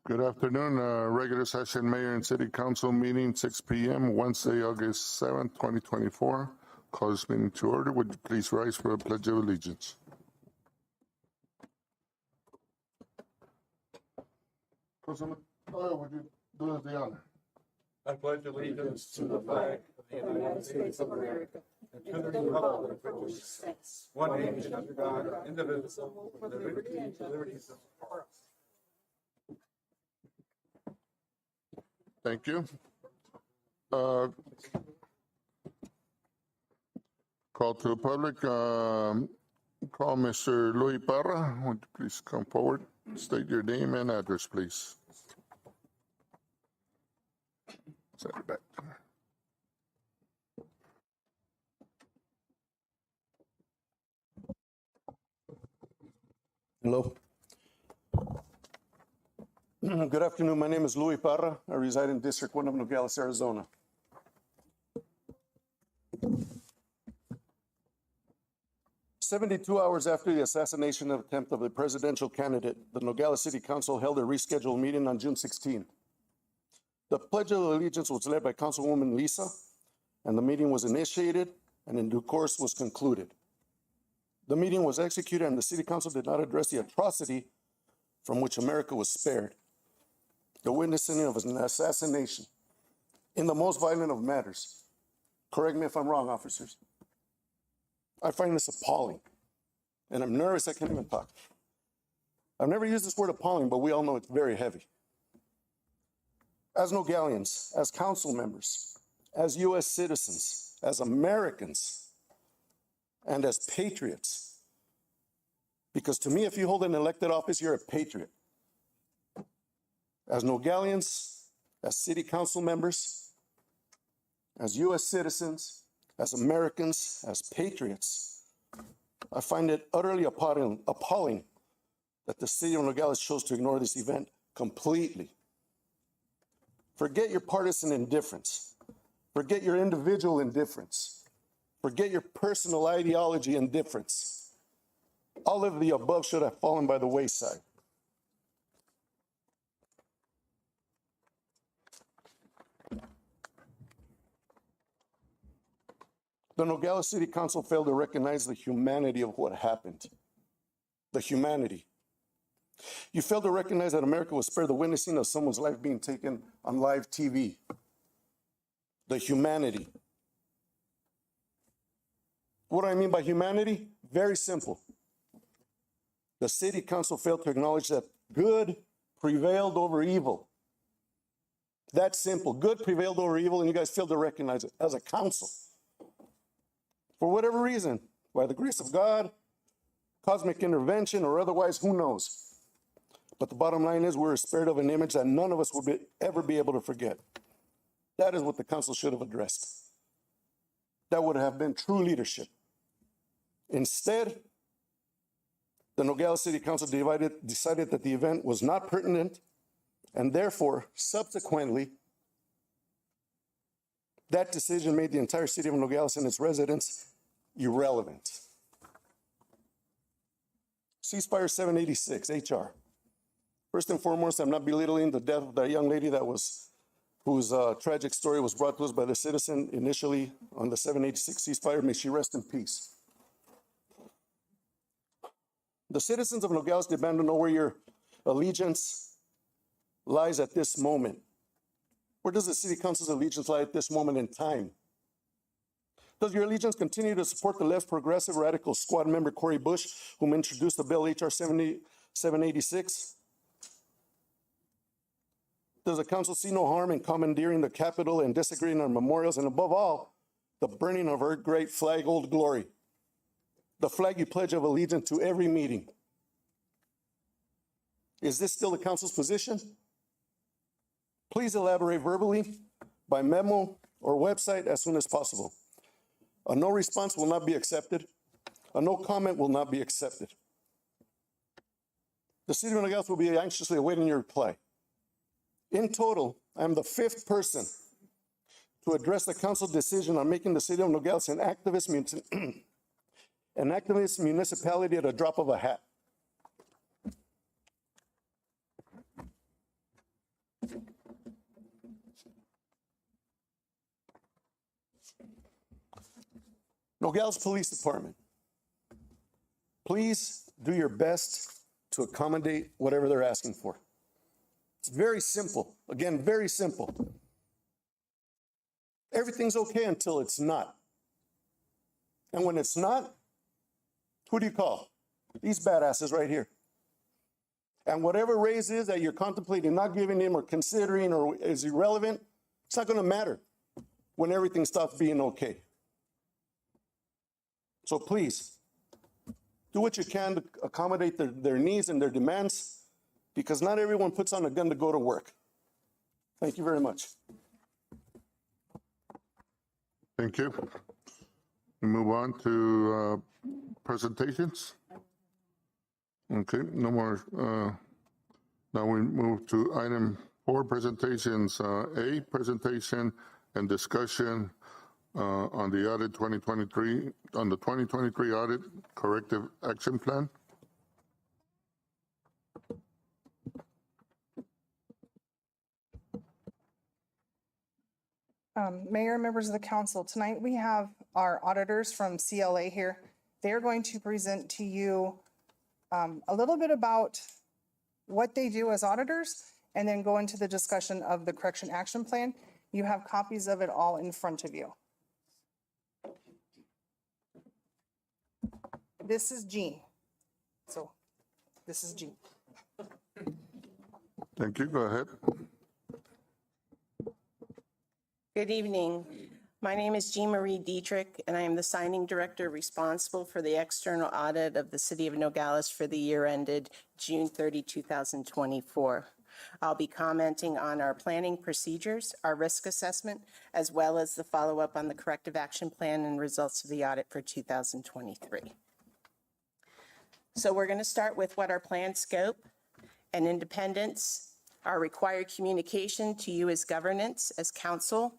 Good afternoon. Regular session mayor and city council meeting, 6 p.m., Wednesday, August 7th, 2024. Call this meeting to order. Would you please rise for a pledge of allegiance? Would you do us the honor? I pledge allegiance to the flag of the United States of America and to the republic for which it stands, one nation under God, indivisible, with liberty and justice for all. Thank you. Call to the public. Call Mr. Louis Parra. Would you please come forward? State your name and address, please. Set it back. Hello. Good afternoon. My name is Louis Parra. I reside in District 1 of Nogales, Arizona. "72 hours after the assassination attempt of the presidential candidate, the Nogales City Council held a rescheduled meeting on June 16. The Pledge of Allegiance was led by Councilwoman Lisa, and the meeting was initiated and in due course was concluded. The meeting was executed and the City Council did not address the atrocity from which America was spared, the witnessing of an assassination in the most violent of matters. Correct me if I'm wrong, officers. I find this appalling, and I'm nervous I can't even talk. I've never used this word appalling, but we all know it's very heavy. As Nogalians, as council members, as U.S. citizens, as Americans, and as patriots, because to me, if you hold an elected office, you're a patriot. As Nogalians, as city council members, as U.S. citizens, as Americans, as patriots, I find it utterly appalling that the city of Nogales chose to ignore this event completely. Forget your partisan indifference. Forget your individual indifference. Forget your personal ideology indifference. All of the above should have fallen by the wayside. The Nogales City Council failed to recognize the humanity of what happened. The humanity. You failed to recognize that America was spared the witnessing of someone's life being taken on live TV. The humanity. What do I mean by humanity? Very simple. The City Council failed to acknowledge that good prevailed over evil. That's simple. Good prevailed over evil, and you guys failed to recognize it as a council. For whatever reason, by the grace of God, cosmic intervention, or otherwise, who knows? But the bottom line is we're spared of an image that none of us would ever be able to forget. That is what the council should have addressed. That would have been true leadership. Instead, the Nogales City Council decided that the event was not pertinent, and therefore, subsequently, that decision made the entire city of Nogales and its residents irrelevant. Ceasefire 786, HR. First and foremost, I'm not belittling the death of that young lady whose tragic story was brought to us by the citizen initially on the 786 ceasefire. May she rest in peace. The citizens of Nogales demand to know where your allegiance lies at this moment. Where does the City Council's allegiance lie at this moment in time? Does your allegiance continue to support the left progressive radical squad member Cori Bush, whom introduced the bill HR 786? Does the council see no harm in commandeering the Capitol and desecrating our memorials, and above all, the burning of our great flag, Old Glory, the flag you pledge of allegiance to every meeting? Is this still the council's position? Please elaborate verbally, by memo or website as soon as possible. A no response will not be accepted. A no comment will not be accepted. The city of Nogales will be anxiously awaiting your reply. In total, I am the 5th person to address the council decision on making the city of Nogales an activist municipality at a drop of a hat. Nogales Police Department, please do your best to accommodate whatever they're asking for. It's very simple. Again, very simple. Everything's okay until it's not. And when it's not, who do you call? These badasses right here. And whatever raise is that you're contemplating not giving him or considering or is irrelevant, it's not going to matter when everything stops being okay. So please, do what you can to accommodate their needs and their demands, because not everyone puts on a gun to go to work. Thank you very much. Thank you. We move on to presentations. Okay, no more. Now we move to item 4, presentations. A, presentation and discussion on the audit 2023, on the 2023 audit corrective action plan. Mayor, members of the council, tonight we have our auditors from CLA here. They're going to present to you a little bit about what they do as auditors and then go into the discussion of the correction action plan. You have copies of it all in front of you. This is Jean. So this is Jean. Thank you. Go ahead. Good evening. My name is Jean Marie Dietrich, and I am the signing director responsible for the external audit of the City of Nogales for the year ended June 30, 2024. I'll be commenting on our planning procedures, our risk assessment, as well as the follow-up on the corrective action plan and results of the audit for 2023. So we're going to start with what our plan scope and independence, our required communication to you as governance, as council.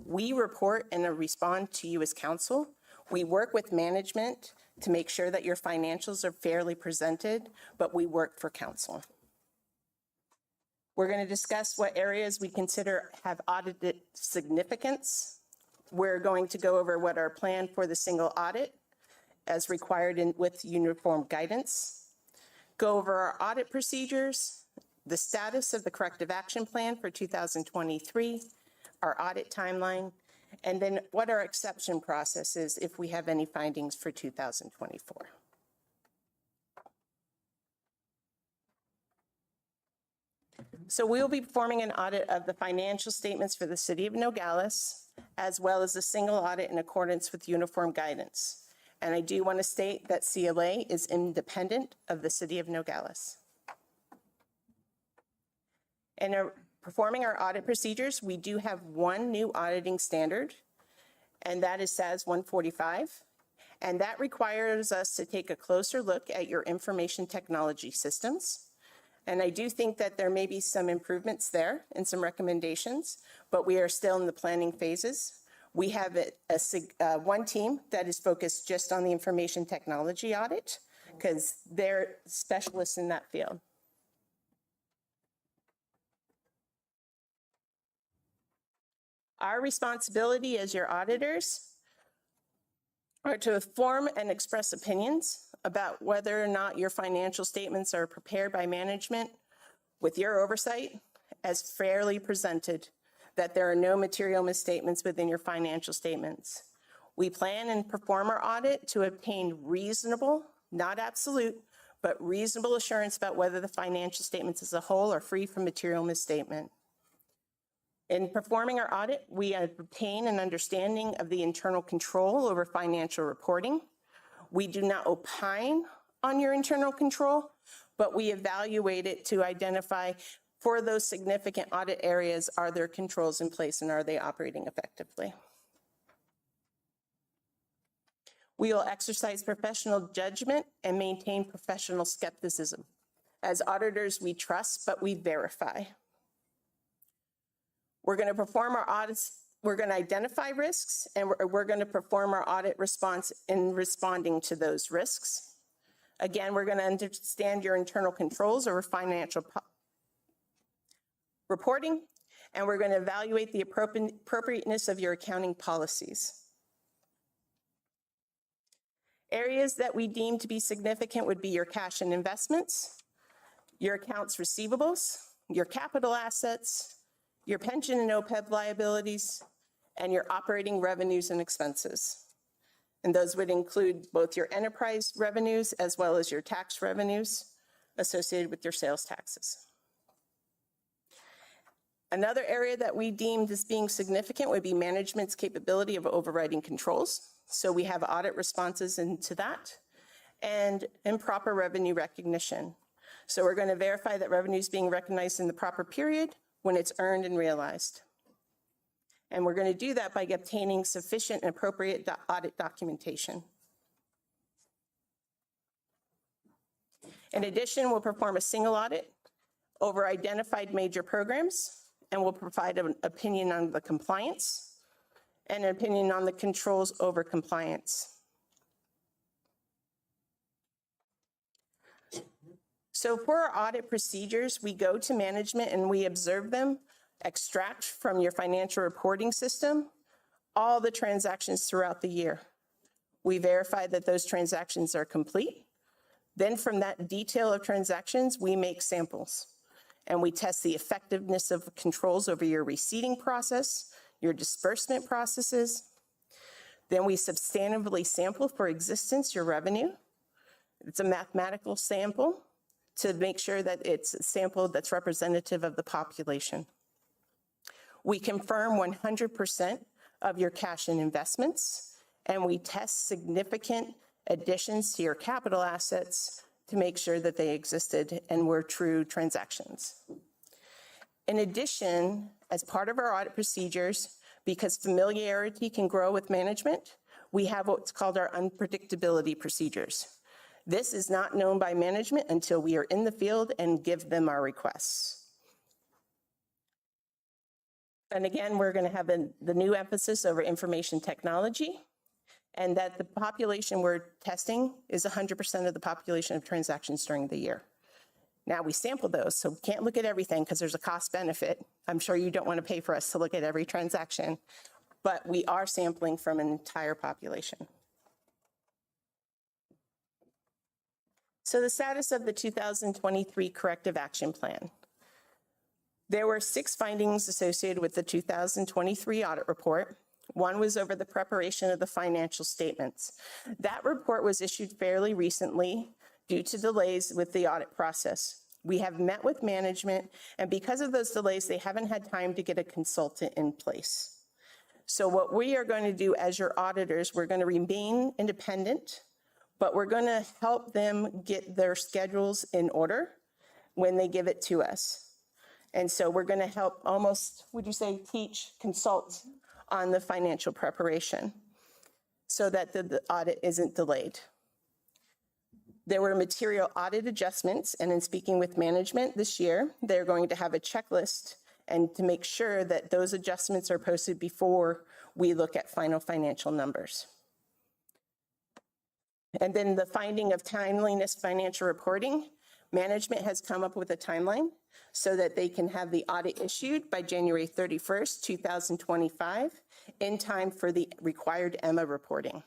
We report and respond to you as council. We work with management to make sure that your financials are fairly presented, but we work for council. We're going to discuss what areas we consider have audited significance. We're going to go over what our plan for the single audit as required with uniform guidance, go over our audit procedures, the status of the corrective action plan for 2023, our audit timeline, and then what our exception process is if we have any findings for 2024. So we will be performing an audit of the financial statements for the City of Nogales, as well as a single audit in accordance with uniform guidance. And I do want to state that CLA is independent of the City of Nogales. In performing our audit procedures, we do have one new auditing standard, and that is SAS 145. And that requires us to take a closer look at your information technology systems. And I do think that there may be some improvements there and some recommendations, but we are still in the planning phases. We have one team that is focused just on the information technology audit because they're specialists in that field. Our responsibility as your auditors are to form and express opinions about whether or not your financial statements are prepared by management with your oversight as fairly presented, that there are no material misstatements within your financial statements. We plan and perform our audit to obtain reasonable, not absolute, but reasonable assurance about whether the financial statements as a whole are free from material misstatement. In performing our audit, we obtain an understanding of the internal control over financial reporting. We do not opine on your internal control, but we evaluate it to identify for those significant audit areas, are there controls in place and are they operating effectively? We will exercise professional judgment and maintain professional skepticism. As auditors, we trust, but we verify. We're going to perform our audits. We're going to identify risks, and we're going to perform our audit response in responding to those risks. Again, we're going to understand your internal controls over financial reporting, and we're going to evaluate the appropriateness of your accounting policies. Areas that we deem to be significant would be your cash and investments, your accounts receivables, your capital assets, your pension and OPEB liabilities, and your operating revenues and expenses. And those would include both your enterprise revenues as well as your tax revenues associated with your sales taxes. Another area that we deemed as being significant would be management's capability of overriding controls. So we have audit responses into that and improper revenue recognition. So we're going to verify that revenue is being recognized in the proper period when it's earned and realized. And we're going to do that by obtaining sufficient and appropriate audit documentation. In addition, we'll perform a single audit over identified major programs, and we'll provide an opinion on the compliance and an opinion on the controls over compliance. So for our audit procedures, we go to management and we observe them, extract from your financial reporting system all the transactions throughout the year. We verify that those transactions are complete. Then from that detail of transactions, we make samples and we test the effectiveness of controls over your receipting process, your disbursement processes. Then we substantively sample for existence your revenue. It's a mathematical sample to make sure that it's a sample that's representative of the population. We confirm 100% of your cash and investments, and we test significant additions to your capital assets to make sure that they existed and were true transactions. In addition, as part of our audit procedures, because familiarity can grow with management, we have what's called our unpredictability procedures. This is not known by management until we are in the field and give them our requests. And again, we're going to have the new emphasis over information technology, and that the population we're testing is 100% of the population of transactions during the year. Now, we sample those, so we can't look at everything because there's a cost benefit. I'm sure you don't want to pay for us to look at every transaction, but we are sampling from an entire population. So the status of the 2023 corrective action plan. There were 6 findings associated with the 2023 audit report. One was over the preparation of the financial statements. That report was issued fairly recently due to delays with the audit process. We have met with management, and because of those delays, they haven't had time to get a consultant in place. So what we are going to do as your auditors, we're going to remain independent, but we're going to help them get their schedules in order when they give it to us. And so we're going to help almost, would you say, teach, consult on the financial preparation so that the audit isn't delayed. There were material audit adjustments, and in speaking with management this year, they're going to have a checklist and to make sure that those adjustments are posted before we look at final financial numbers. And then the finding of timeliness financial reporting, management has come up with a timeline so that they can have the audit issued by January 31st, 2025, in time for the required EMA reporting.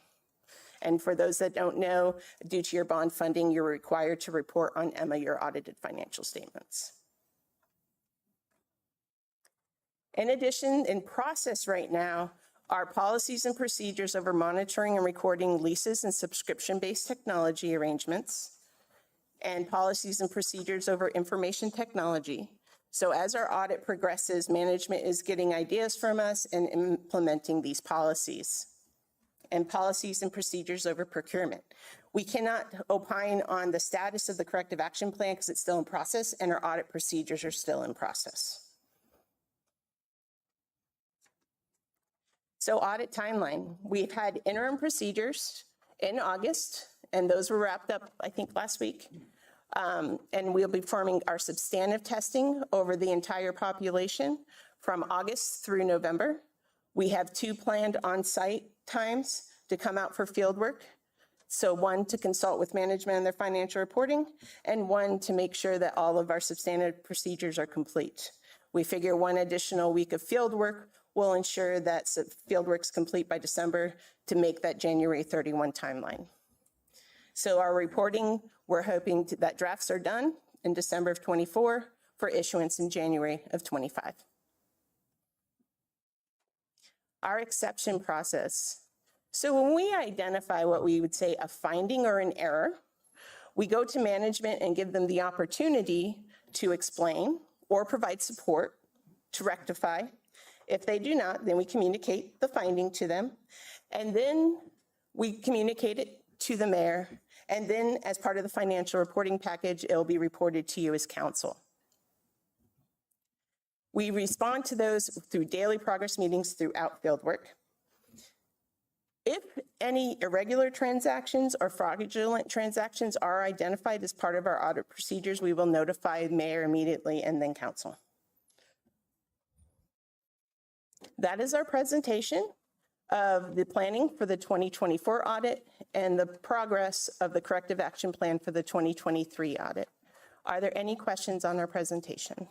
And for those that don't know, due to your bond funding, you're required to report on EMA your audited financial statements. In addition, in process right now are policies and procedures over monitoring and recording leases and subscription-based technology arrangements, and policies and procedures over information technology. So as our audit progresses, management is getting ideas from us and implementing these policies. And policies and procedures over procurement. We cannot opine on the status of the corrective action plan because it's still in process, and our audit procedures are still in process. So audit timeline. We've had interim procedures in August, and those were wrapped up, I think, last week. And we'll be performing our substantive testing over the entire population from August through November. We have 2 planned on-site times to come out for field work. So 1 to consult with management on their financial reporting, and 1 to make sure that all of our substantive procedures are complete. We figure 1 additional week of field work will ensure that field work's complete by December to make that January 31 timeline. So our reporting, we're hoping that drafts are done in December of '24 for issuance in January of '25. Our exception process. So when we identify what we would say a finding or an error, we go to management and give them the opportunity to explain or provide support to rectify. If they do not, then we communicate the finding to them, and then we communicate it to the mayor, and then as part of the financial reporting package, it will be reported to you as council. We respond to those through daily progress meetings throughout fieldwork. If any irregular transactions or fraudulent transactions are identified as part of our audit procedures, we will notify the mayor immediately and then council. That is our presentation of the planning for the 2024 audit and the progress of the corrective action plan for the 2023 audit. Are there any questions on our presentation?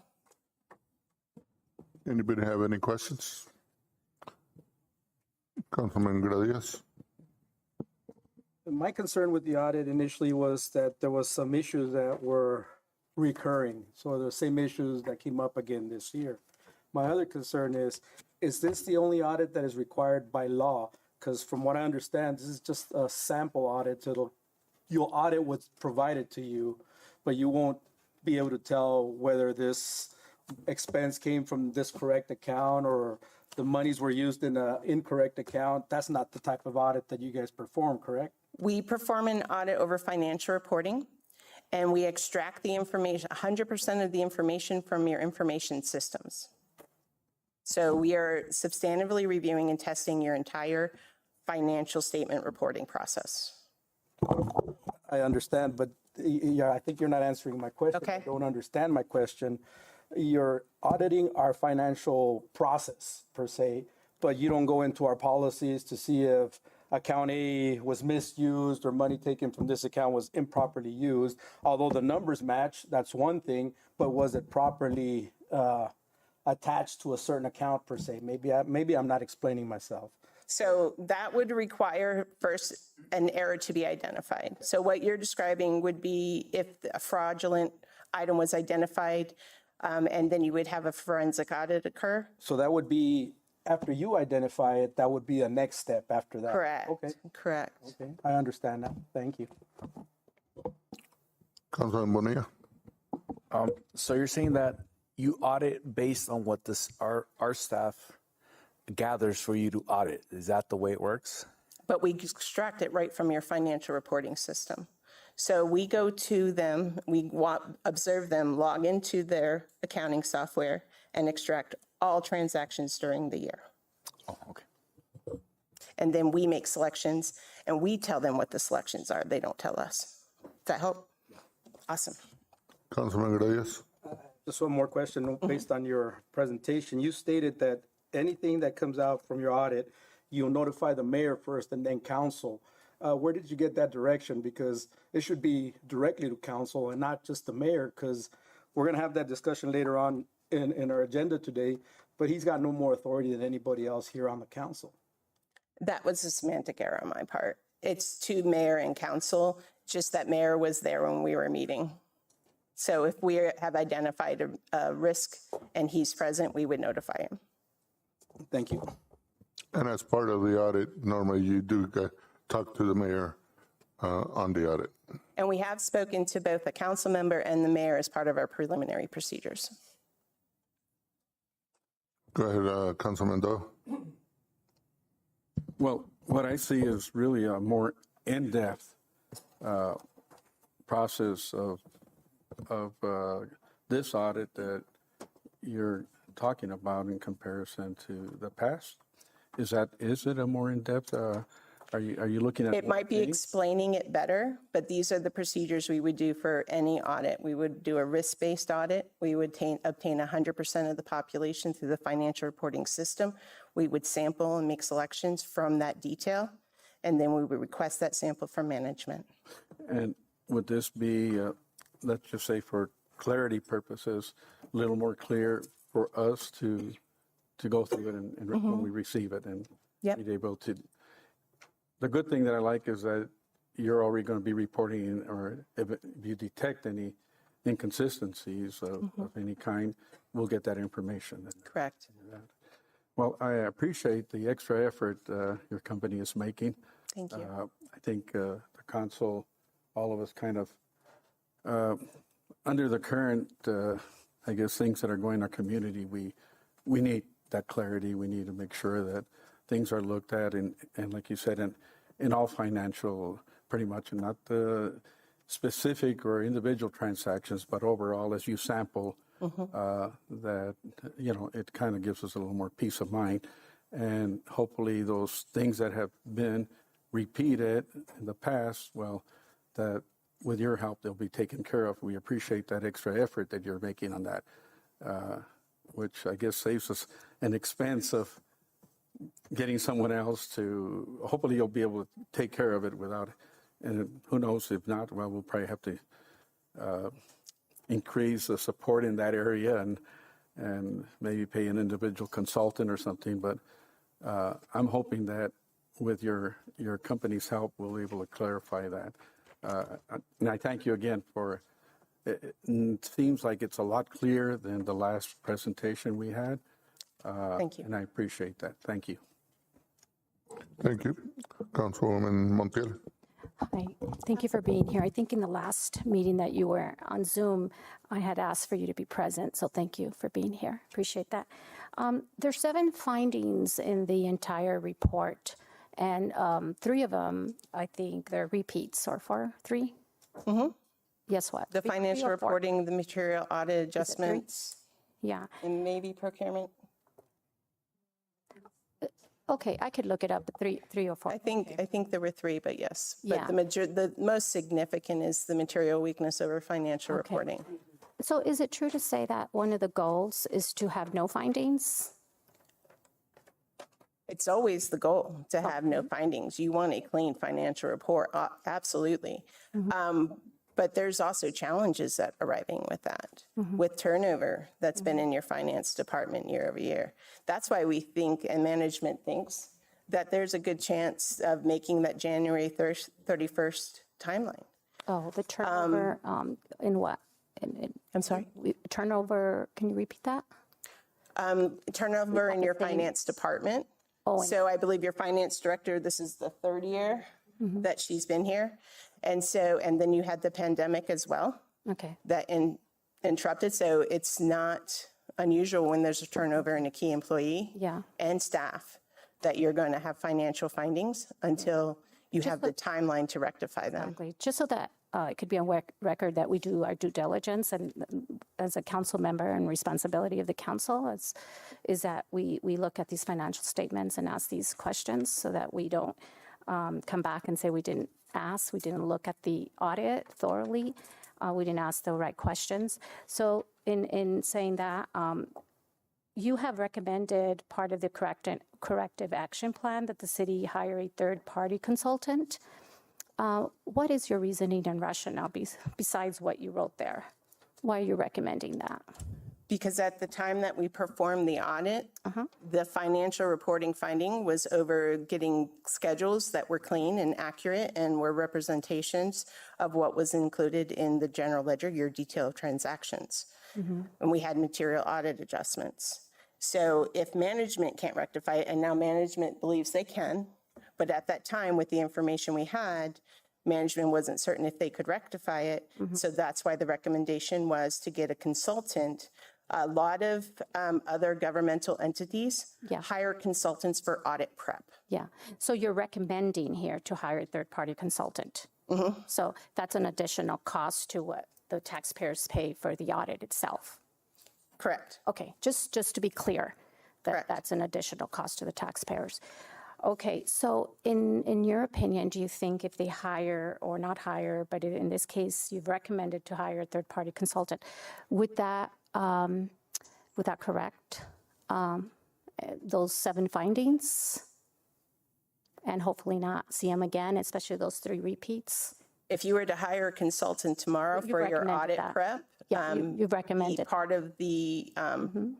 Anybody have any questions? Councilman Gradius? My concern with the audit initially was that there was some issues that were recurring. So the same issues that came up again this year. My other concern is this the only audit that is required by law? Because from what I understand, this is just a sample audit. So you'll audit what's provided to you, but you won't be able to tell whether this expense came from this correct account or the monies were used in an incorrect account. That's not the type of audit that you guys perform, correct? We perform an audit over financial reporting, and we extract the information, 100% of the information from your information systems. So we are substantively reviewing and testing your entire financial statement reporting process. I understand, but yeah, I think you're not answering my question. Okay. I don't understand my question. You're auditing our financial process per se, but you don't go into our policies to see if account A was misused or money taken from this account was improperly used. Although the numbers match, that's one thing, but was it properly attached to a certain account per se? Maybe I'm not explaining myself. So that would require first an error to be identified. So what you're describing would be if a fraudulent item was identified, and then you would have a forensic audit occur. So that would be, after you identify it, that would be a next step after that. Correct. Okay. Correct. Okay. I understand that. Thank you. Councilman Bonilla? So you're saying that you audit based on what our staff gathers for you to audit. Is that the way it works? But we extract it right from your financial reporting system. So we go to them, we observe them, log into their accounting software, and extract all transactions during the year. Oh, okay. And then we make selections, and we tell them what the selections are. They don't tell us. Does that help? Awesome. Councilman Gradius? Just one more question based on your presentation. You stated that anything that comes out from your audit, you'll notify the mayor first and then council. Where did you get that direction? Because it should be directly to council and not just the mayor, because we're going to have that discussion later on in our agenda today, but he's got no more authority than anybody else here on the council. That was a semantic error on my part. It's to mayor and council, just that mayor was there when we were meeting. So if we have identified a risk and he's present, we would notify him. Thank you. And as part of the audit, normally you do talk to the mayor on the audit. And we have spoken to both the council member and the mayor as part of our preliminary procedures. Go ahead, Councilman Doe. Well, what I see is really a more in-depth process of this audit that you're talking about in comparison to the past. Is it a more in-depth? Are you looking at? It might be explaining it better, but these are the procedures we would do for any audit. We would do a risk-based audit. We would obtain 100% of the population through the financial reporting system. We would sample and make selections from that detail, and then we would request that sample from management. And would this be, let's just say for clarity purposes, a little more clear for us to go through it and when we receive it and Yep. be able to. The good thing that I like is that you're already going to be reporting, or if you detect any inconsistencies of any kind, we'll get that information. Correct. Well, I appreciate the extra effort your company is making. Thank you. I think the council, all of us kind of, under the current, I guess, things that are going in our community, we need that clarity. We need to make sure that things are looked at, and like you said, in all financial, pretty much, and not the specific or individual transactions, but overall, as you sample, that, it kind of gives us a little more peace of mind. And hopefully those things that have been repeated in the past, well, that with your help, they'll be taken care of. We appreciate that extra effort that you're making on that, which I guess saves us an expense of getting someone else to, hopefully you'll be able to take care of it without, and who knows, if not, well, we'll probably have to increase the support in that area and maybe pay an individual consultant or something. But I'm hoping that with your company's help, we'll be able to clarify that. And I thank you again for, it seems like it's a lot clearer than the last presentation we had. Thank you. And I appreciate that. Thank you. Thank you. Councilwoman Montiel. Hi, thank you for being here. I think in the last meeting that you were on Zoom, I had asked for you to be present, so thank you for being here. Appreciate that. There's 7 findings in the entire report, and 3 of them, I think they're repeats, or 3? Mm-hmm. Yes, what? The Three financial or 4? reporting, the material audit adjustments, Yeah, and maybe procurement. okay, I could look it up, but 3 or 4. I think there were 3, but yes. Yeah. But the most significant is the material weakness over financial Okay. reporting. So is it true to say that one of the goals is to have no findings? It's always the goal to have no findings. You want a clean financial report, absolutely. But there's also challenges that arriving with that, with turnover that's been in your finance department year over year. That's why we think, and management thinks, that there's a good chance of making that January 31st timeline. Oh, the turnover, in what? I'm sorry? Turnover, can you repeat that? Turnover in your finance department. So I believe your finance director, this is the 3rd year that she's been here. And then you had the pandemic as well Okay. that interrupted. So it's not unusual when there's a turnover in a key employee Yeah. and staff that you're going to have financial findings until you have the timeline to rectify them. Exactly. Just so that it could be on record that we do our due diligence, and as a council member and responsibility of the council is that we look at these financial statements and ask these questions so that we don't come back and say we didn't look at the audit thoroughly, we didn't ask the right questions. So in saying that, you have recommended part of the corrective action plan that the city hire a third-party consultant. What is your reasoning and rationale besides what you wrote there? Why are you recommending that? Because at the time that we performed the audit, the financial reporting finding was over getting schedules that were clean and accurate and were representations of what was included in the general ledger, your detailed transactions. And we had material audit adjustments. So if management can't rectify it, and now management believes they can, but at that time with the information we had, management wasn't certain if they could rectify it. So that's why the recommendation was to get a consultant. A lot of other governmental entities hire consultants for audit prep. Yeah. So you're recommending here to hire a third-party consultant. So that's an additional cost to what the taxpayers pay for the audit itself. Correct. Okay, just to be clear, Correct. that's an additional cost to the taxpayers. Okay, so in your opinion, do you think if they hire or not hire, but in this case, you've recommended to hire a third-party consultant, would that correct those 7 findings? And hopefully not see them again, especially those 3 repeats? If you were to hire a consultant tomorrow You for your recommended audit that. prep, Yeah, you've recommended. part of the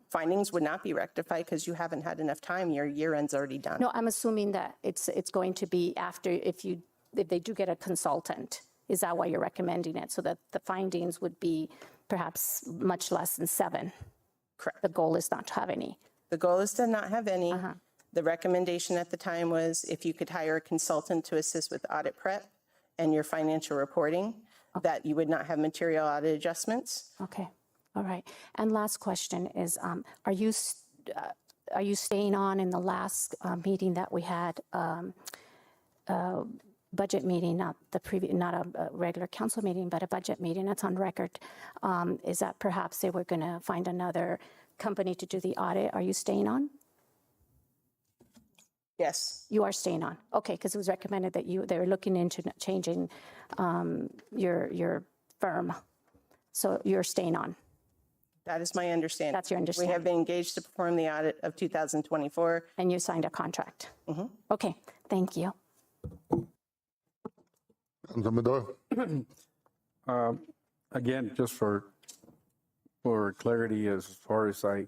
findings would not be rectified because you haven't had enough time. Your year end's already done. No, I'm assuming that it's going to be after, if you if they do get a consultant? Is that why you're recommending it? So that the findings would be perhaps much less than 7? Correct. The goal is not to have any. The goal is to not have any. The recommendation at the time was if you could hire a consultant to assist with audit prep and your financial reporting, that you would not have material audit adjustments. Okay, all right. And last question is, are you staying on in the last meeting that we had, budget meeting, not a regular council meeting, but a budget meeting? That's on record. Is that perhaps they were going to find another company to do the audit? Are you staying on? Yes. You are staying on. Okay, because it was recommended that they were looking into changing your firm. So you're staying on. That is my understanding. That's your understanding. We have been engaged to perform the audit of 2024. And you signed a contract. Okay, thank you. Councilman Doyle? Again, just for clarity, as far as I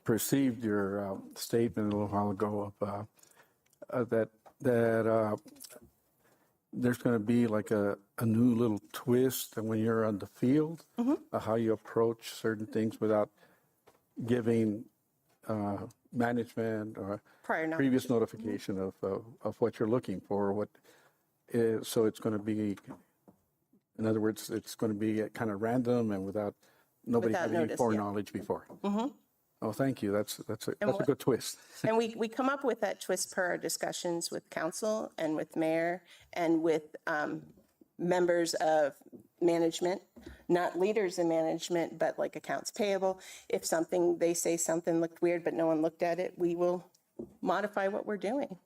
perceived your statement a little while ago of that there's going to be like a new little twist and when you're on the field, how you approach certain things without giving management or previous notification of what you're looking for. So it's going to be, in other words, it's going to be kind of random and without nobody having any foreknowledge before. Oh, thank you. That's a good twist. And we come up with that twist per our discussions with council and with mayor and with members of management, not leaders in management, but like accounts payable. If they say something looked weird, but no one looked at it, we will modify what we're doing.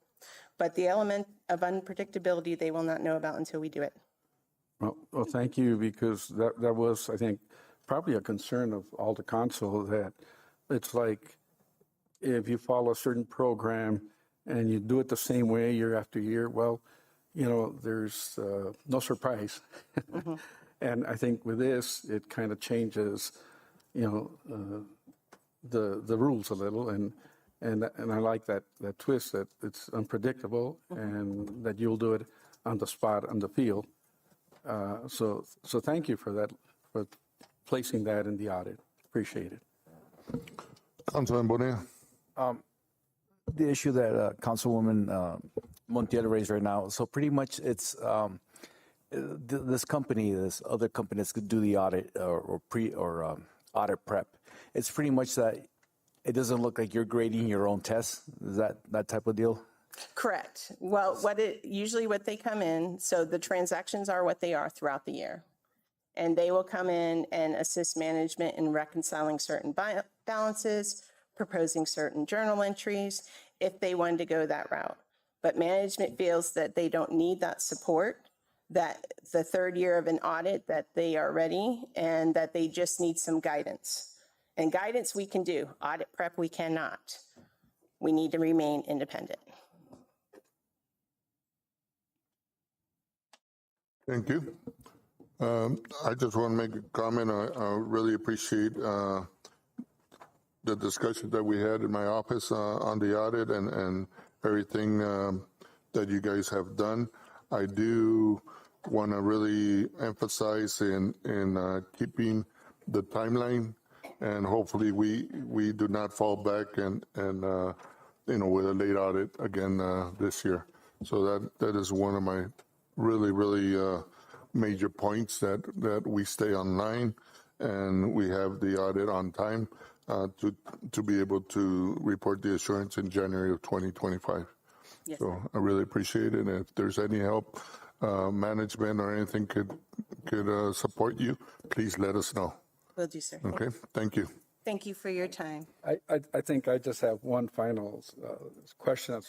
But the element of unpredictability, they will not know about until we do it. Well, thank you, because that was, I think, probably a concern of all the council, that it's like if you follow a certain program and you do it the same way year after year, well, there's no surprise. And I think with this, it kind of changes, the rules a little, and I like that twist, that it's unpredictable and that you'll do it on the spot, on the field. So thank you for that, for placing that in the audit. Appreciate it. Councilman Bonilla? The issue that Councilwoman Montiel raised right now, so pretty much it's this other company that's going to do the audit or audit prep. It's pretty much that it doesn't look like you're grading your own tests. Is that type of deal? Correct. Well, usually what they come in, so the transactions are what they are throughout the year. And they will come in and assist management in reconciling certain balances, proposing certain journal entries, if they wanted to go that route. But management feels that they don't need that support, that the third year of an audit, that they are ready, and that they just need some guidance. And guidance we can do. Audit prep we cannot. We need to remain independent. Thank you. I just want to make a comment. I really appreciate the discussion that we had in my office on the audit and everything that you guys have done. I do want to really emphasize in keeping the timeline, and hopefully we do not fall back and with a late audit again this year. So that is one of my really major points, that we stay online and we have the audit on time to be able to report the assurance in January of 2025. Yes, So I really appreciate it. And if there's any help, management or anything could support you, please let us know. will do, sir. Okay, thank you. Thank you for your time. I think I just have one final question.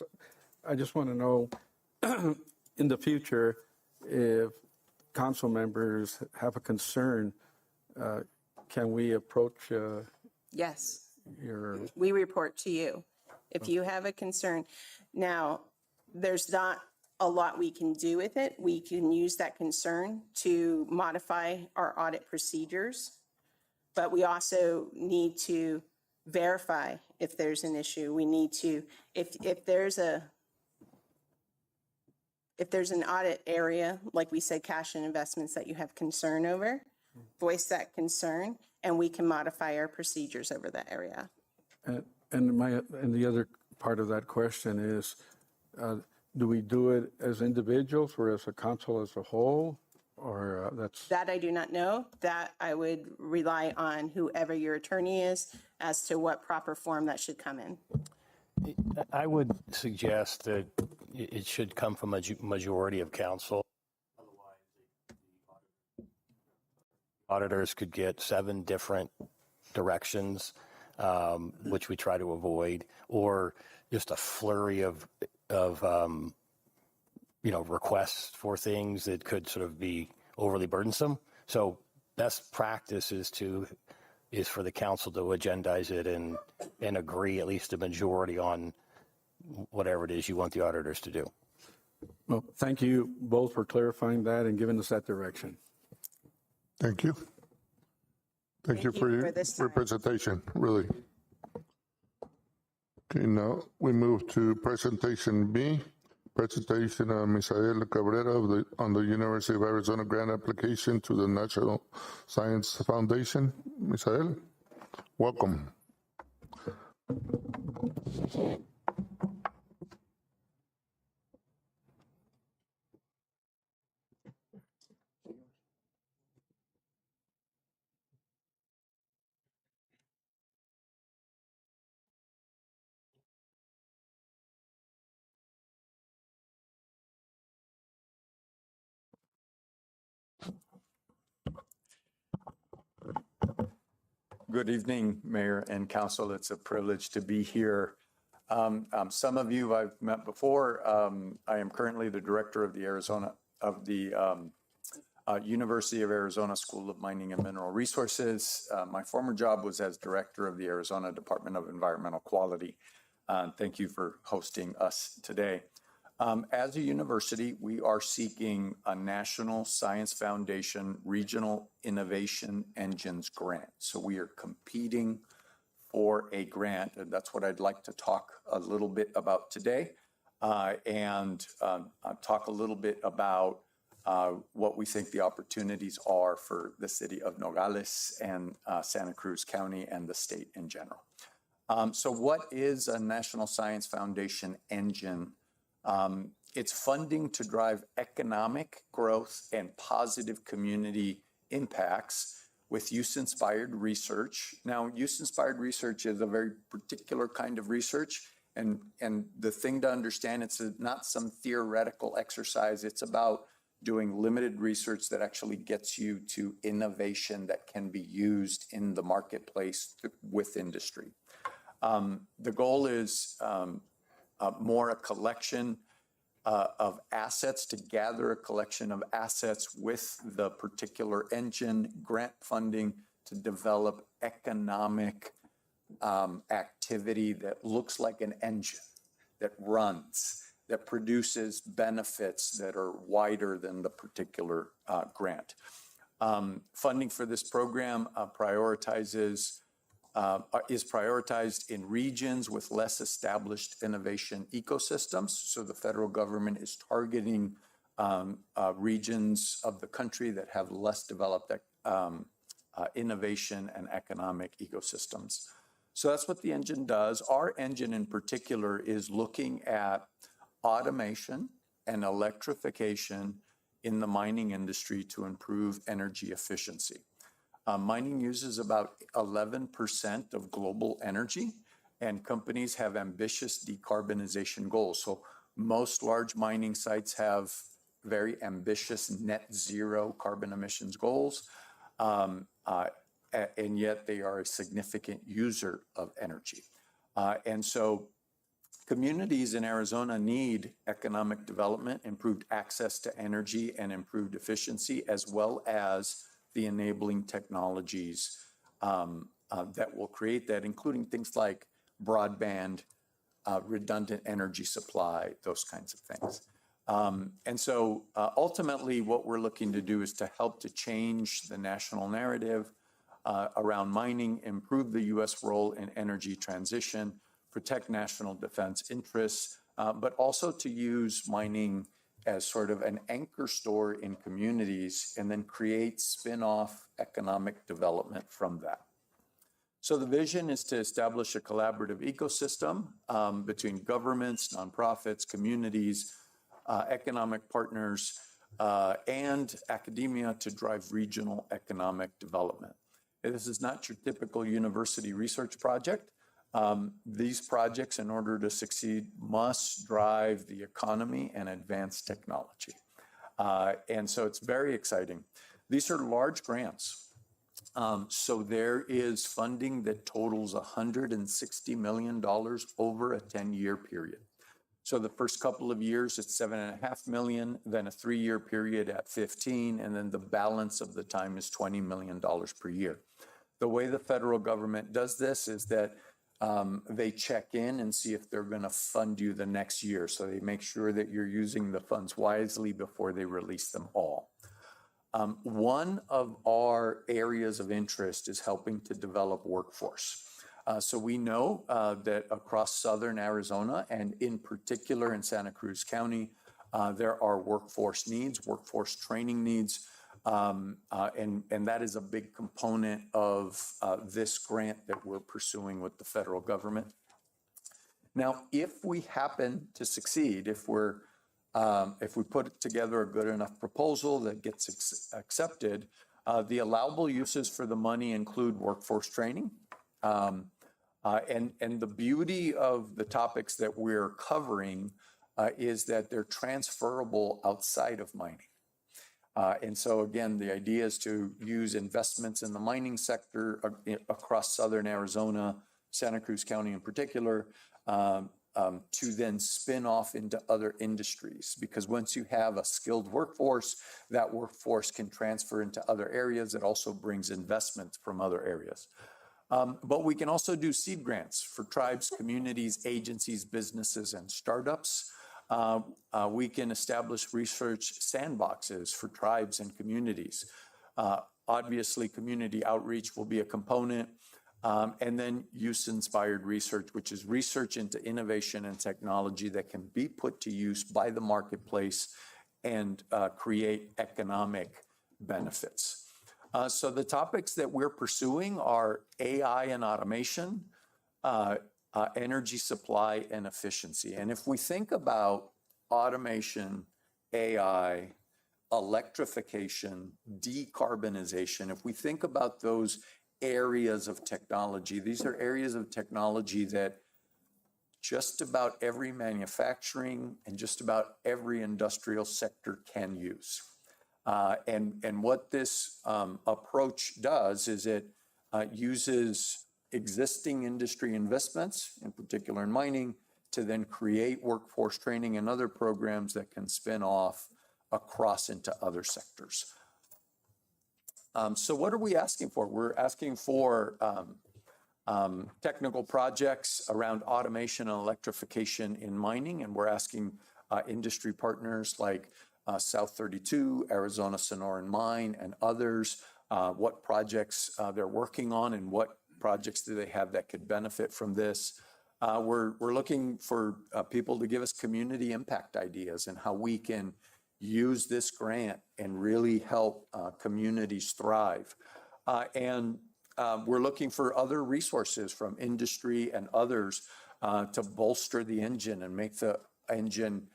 I just want to know, in the future, if council members have a concern, can we approach Yes, your... we report to you if you have a concern. Now, there's not a lot we can do with it. We can use that concern to modify our audit procedures, but we also need to verify if there's an issue. We need to, if there's if there's an audit area, like we said, cash and investments that you have concern over, voice that concern, and we can modify our procedures over that area. And the other part of that question is, do we do it as individuals or as a council as a whole? Or that's, That I do not know. That I would rely on whoever your attorney is as to what proper form that should come in. I would suggest that it should come from a majority of council. Auditors could get 7 different directions, which we try to avoid, or just a flurry of requests for things that could sort of be overly burdensome. So best practice is for the council to agendize it and agree at least a majority on whatever it is you want the auditors to do. well, thank you both for clarifying that and giving us that direction. Thank you. Thank you for your this time. presentation, really. Okay, now we move to presentation B. Presentation of Misael Cabrera on the University of Arizona grant application to the National Science Foundation. Misael, welcome. Good evening, Mayor and Council. It's a privilege to be here. Some of you I've met before. I am currently the director of the University of Arizona School of Mining and Mineral Resources. My former job was as director of the Arizona Department of Environmental Quality. Thank you for hosting us today. As a university, we are seeking a National Science Foundation Regional Innovation Engines grant. So we are competing for a grant, and that's what I'd like to talk a little bit about today, and talk a little bit about what we think the opportunities are for the city of Nogales and Santa Cruz County and the state in general. So what is a National Science Foundation engine? It's funding to drive economic growth and positive community impacts with use-inspired research. Now, use-inspired research is a very particular kind of research, and the thing to understand, it's not some theoretical exercise. It's about doing limited research that actually gets you to innovation that can be used in the marketplace with industry. The goal is more a collection of assets, to gather a collection of assets with the particular engine, grant funding to develop economic activity that looks like an engine, that runs, that produces benefits that are wider than the particular grant. Funding for this program is prioritized in regions with less established innovation ecosystems. So the federal government is targeting regions of the country that have less developed innovation and economic ecosystems. So that's what the engine does. Our engine in particular is looking at automation and electrification in the mining industry to improve energy efficiency. Mining uses about 11% of global energy, and companies have ambitious decarbonization goals. So most large mining sites have very ambitious net zero carbon emissions goals, and yet they are a significant user of energy. And so communities in Arizona need economic development, improved access to energy, and improved efficiency, as well as the enabling technologies that will create that, including things like broadband, redundant energy supply, those kinds of things. And so ultimately what we're looking to do is to help to change the national narrative around mining, improve the U.S. role in energy transition, protect national defense interests, but also to use mining as sort of an anchor store in communities and then create spin-off economic development from that. So the vision is to establish a collaborative ecosystem between governments, nonprofits, communities, economic partners, and academia to drive regional economic development. This is not your typical university research project. These projects, in order to succeed, must drive the economy and advance technology. And so it's very exciting. These are large grants. So there is funding that totals $160 million over a 10-year period. So the first couple of years, it's $7.5 million, then a 3-year period at 15, and then the balance of the time is $20 million per year. The way the federal government does this is that they check in and see if they're going to fund you the next year. So they make sure that you're using the funds wisely before they release them all. One of our areas of interest is helping to develop workforce. So we know that across southern Arizona, and in particular in Santa Cruz County, there are workforce needs, workforce training needs, and that is a big component of this grant that we're pursuing with the federal government. Now, if we happen to succeed, if we put together a good enough proposal that gets accepted, the allowable uses for the money include workforce training. And the beauty of the topics that we're covering is that they're transferable outside of mining. And so again, the idea is to use investments in the mining sector across southern Arizona, Santa Cruz County in particular, to then spin off into other industries. Because once you have a skilled workforce, that workforce can transfer into other areas. It also brings investments from other areas. But we can also do seed grants for tribes, communities, agencies, businesses, and startups. We can establish research sandboxes for tribes and communities. Obviously, community outreach will be a component. And then use-inspired research, which is research into innovation and technology that can be put to use by the marketplace and create economic benefits. So the topics that we're pursuing are AI and automation, energy supply and efficiency. And if we think about automation, AI, electrification, decarbonization, if we think about those areas of technology, these are areas of technology that just about every manufacturing and just about every industrial sector can use. And what this approach does is it uses existing industry investments, in particular in mining, to then create workforce training and other programs that can spin off across into other sectors. So what are we asking for? We're asking for technical projects around automation and electrification in mining, and we're asking industry partners like South 32, Arizona Sonoran Mine, and others, what projects they're working on and what projects do they have that could benefit from this. We're looking for people to give us community impact ideas and how we can use this grant and really help communities thrive. And we're looking for other resources from industry and others to bolster the engine and make the engine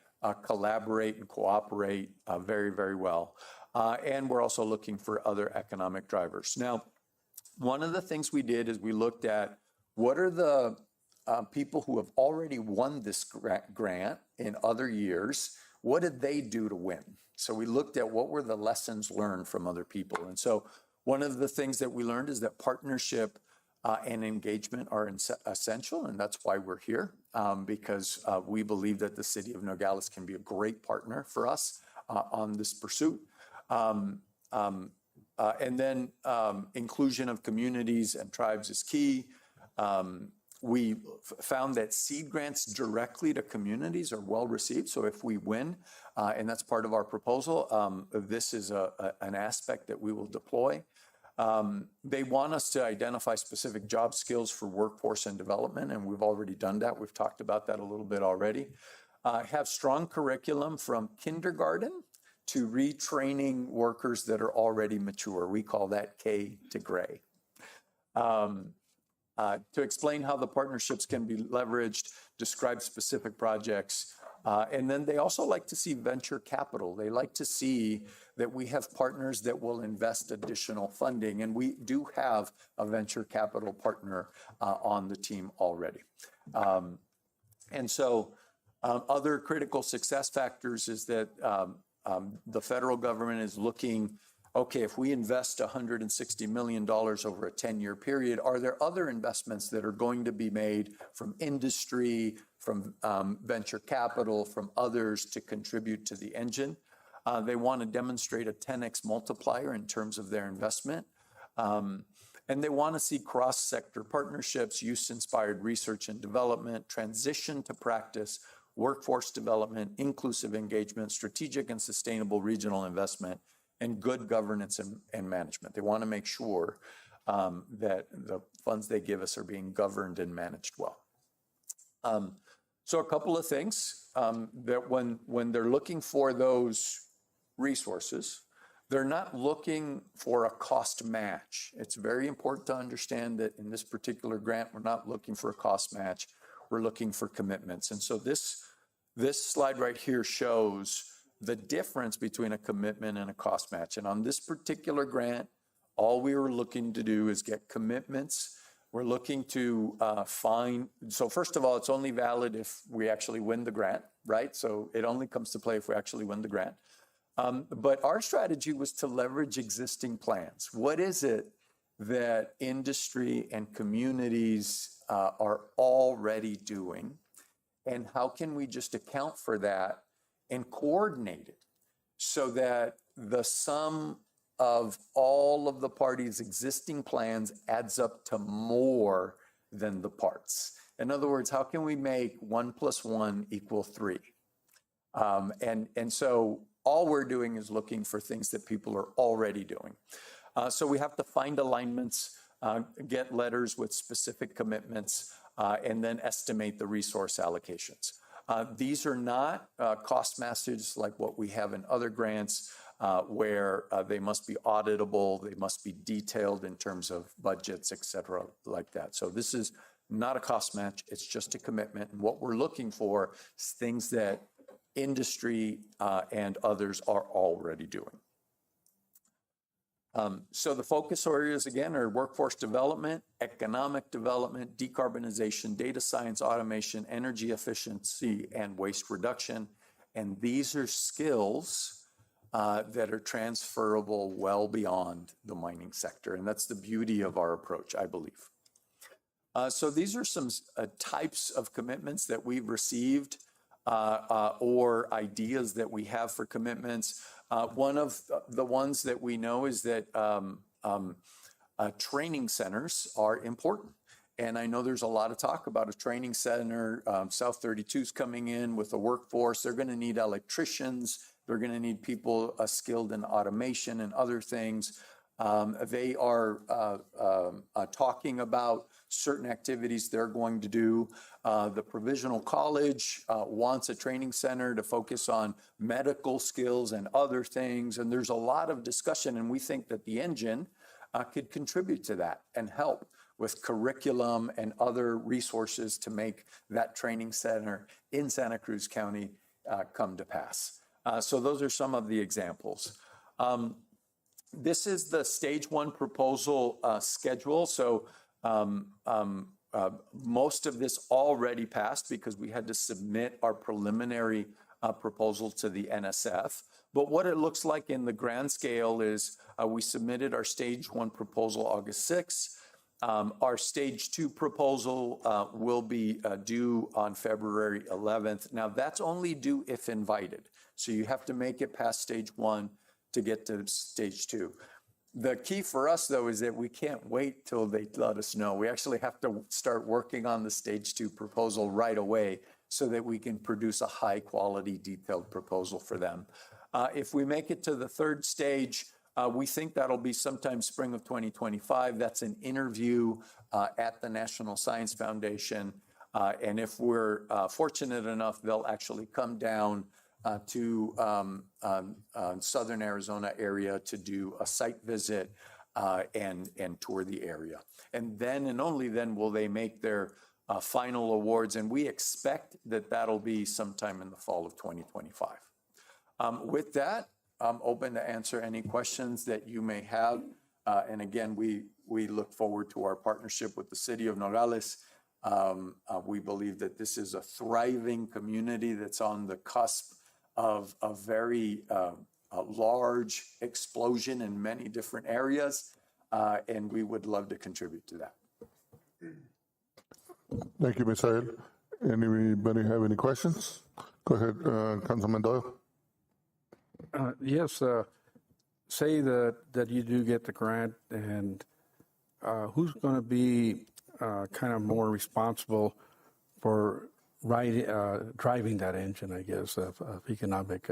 collaborate and cooperate very, very well. And we're also looking for other economic drivers. Now, one of the things we did is we looked at what are the people who have already won this grant in other years. What did they do to win? So we looked at what were the lessons learned from other people. And so one of the things that we learned is that partnership and engagement are essential, and that's why we're here, because we believe that the city of Nogales can be a great partner for us on this pursuit. And then inclusion of communities and tribes is key. We found that seed grants directly to communities are well received. So if we win, and that's part of our proposal, this is an aspect that we will deploy. They want us to identify specific job skills for workforce and development, and we've already done that. We've talked about that a little bit already. have strong curriculum from kindergarten to retraining workers that are already mature. We call that K to gray. To explain how the partnerships can be leveraged, describe specific projects. And then they also like to see venture capital. They like to see that we have partners that will invest additional funding. And we do have a venture capital partner on the team already. And so other critical success factors is that the federal government is looking, okay, if we invest $160 million over a 10-year period, are there other investments that are going to be made from industry, from venture capital, from others to contribute to the engine? They want to demonstrate a 10x multiplier in terms of their investment. And they want to see cross-sector partnerships, use-inspired research and development, transition to practice, workforce development, inclusive engagement, strategic and sustainable regional investment, and good governance and management. They want to make sure that the funds they give us are being governed and managed well. So a couple of things that when they're looking for those resources, they're not looking for a cost match. It's very important to understand that in this particular grant, we're not looking for a cost match. We're looking for commitments. And so this slide right here shows the difference between a commitment and a cost match. And on this particular grant, all we were looking to do is get commitments. We're looking to so first of all, it's only valid if we actually win the grant, right? So it only comes to play if we actually win the grant. But our strategy was to leverage existing plans. What is it that industry and communities are already doing? And how can we just account for that and coordinate it so that the sum of all of the parties' existing plans adds up to more than the parts? In other words, how can we make 1 + 1 = 3? And so all we're doing is looking for things that people are already doing. So we have to find alignments, get letters with specific commitments, and then estimate the resource allocations. These are not cost matches like what we have in other grants where they must be auditable, they must be detailed in terms of budgets, et cetera, like that. So this is not a cost match, it's just a commitment. And what we're looking for is things that industry and others are already doing. So the focus areas, again, are workforce development, economic development, decarbonization, data science, automation, energy efficiency, and waste reduction. And these are skills that are transferable well beyond the mining sector. And that's the beauty of our approach, I believe. So these are some types of commitments that we've received or ideas that we have for commitments. One of the ones that we know is that training centers are important. And I know there's a lot of talk about a training center. South 32 is coming in with a workforce. They're going to need electricians. They're going to need people skilled in automation and other things. They are talking about certain activities they're going to do. The provisional college wants a training center to focus on medical skills and other things. And there's a lot of discussion, and we think that the engine could contribute to that and help with curriculum and other resources to make that training center in Santa Cruz County come to pass. So those are some of the examples. This is the stage 1 proposal schedule. So most of this already passed because we had to submit our preliminary proposal to the NSF. But what it looks like in the grand scale is we submitted our stage 1 proposal August 6th. Our stage 2 proposal will be due on February 11th. Now that's only due if invited. So you have to make it past stage 1 to get to stage 2. The key for us, though, is that we can't wait till they let us know. We actually have to start working on the stage 2 proposal right away so that we can produce a high quality detailed proposal for them. If we make it to the 3rd stage, we think that'll be sometime spring of 2025. That's an interview at the National Science Foundation. And if we're fortunate enough, they'll actually come down to southern Arizona area to do a site visit and tour the area. And then and only then will they make their final awards. And we expect that that'll be sometime in the fall of 2025. With that, I'm open to answer any questions that you may have. And again, we look forward to our partnership with the city of Nogales. We believe that this is a thriving community that's on the cusp of a very large explosion in many different areas, and we would love to contribute to that. Thank you, Ms. Sayed. Anybody have any questions? Go ahead, Councilman Doyle. Yes, say that you do get the grant, and who's going to be kind of more responsible for driving that engine, I guess, of economic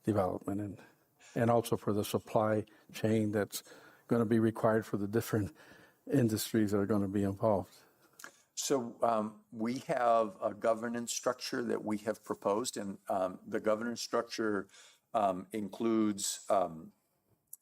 development, and also for the supply chain that's going to be required for the different industries that are going to be involved? So we have a governance structure that we have proposed, and the governance structure includes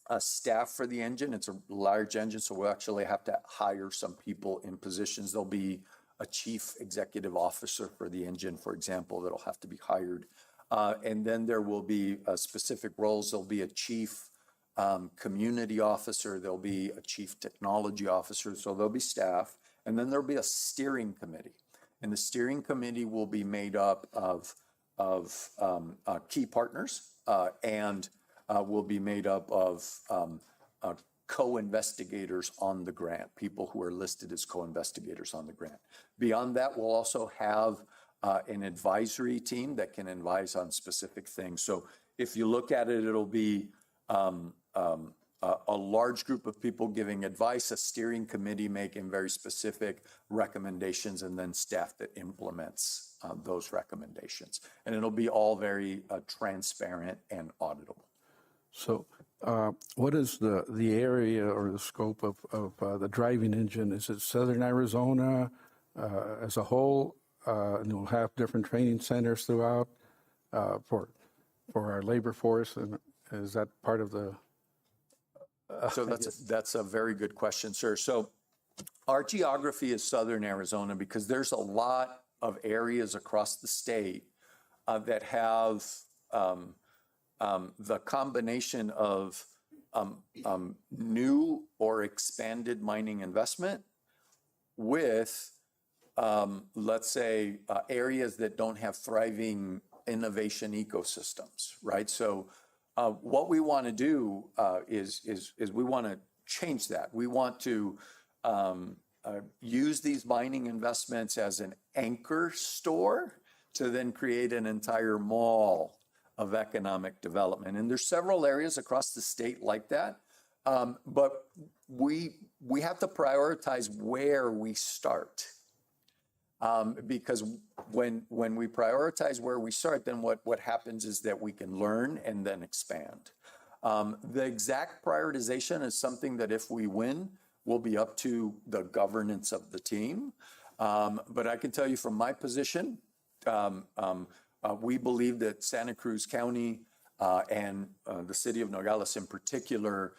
a staff for the engine. It's a large engine, so we'll actually have to hire some people in positions. There'll be a chief executive officer for the engine, for example, that'll have to be hired. And then there will be specific roles. There'll be a chief community officer. There'll be a chief technology officer. So there'll be staff. And then there'll be a steering committee. And the steering committee will be made up of key partners and will be made up of co-investigators on the grant, people who are listed as co-investigators on the grant. Beyond that, we'll also have an advisory team that can advise on specific things. So if you look at it, it'll be a large group of people giving advice, a steering committee making very specific recommendations, and then staff that implements those recommendations. And it'll be all very transparent and auditable. So what is the area or the scope of the driving engine? Is it Southern Arizona as a whole? And we'll have different training centers throughout for our labor force. And is that part of the... So that's a very good question, sir. So our geography is Southern Arizona because there's a lot of areas across the state that have the combination of new or expanded mining investment with, let's say, areas that don't have thriving innovation ecosystems, right? So what we want to do is we want to change that. We want to use these mining investments as an anchor store to then create an entire mall of economic development. And there's several areas across the state like that. But we have to prioritize where we start. Because when we prioritize where we start, then what happens is that we can learn and then expand. The exact prioritization is something that if we win, will be up to the governance of the team. But I can tell you from my position, we believe that Santa Cruz County and the city of Nogales in particular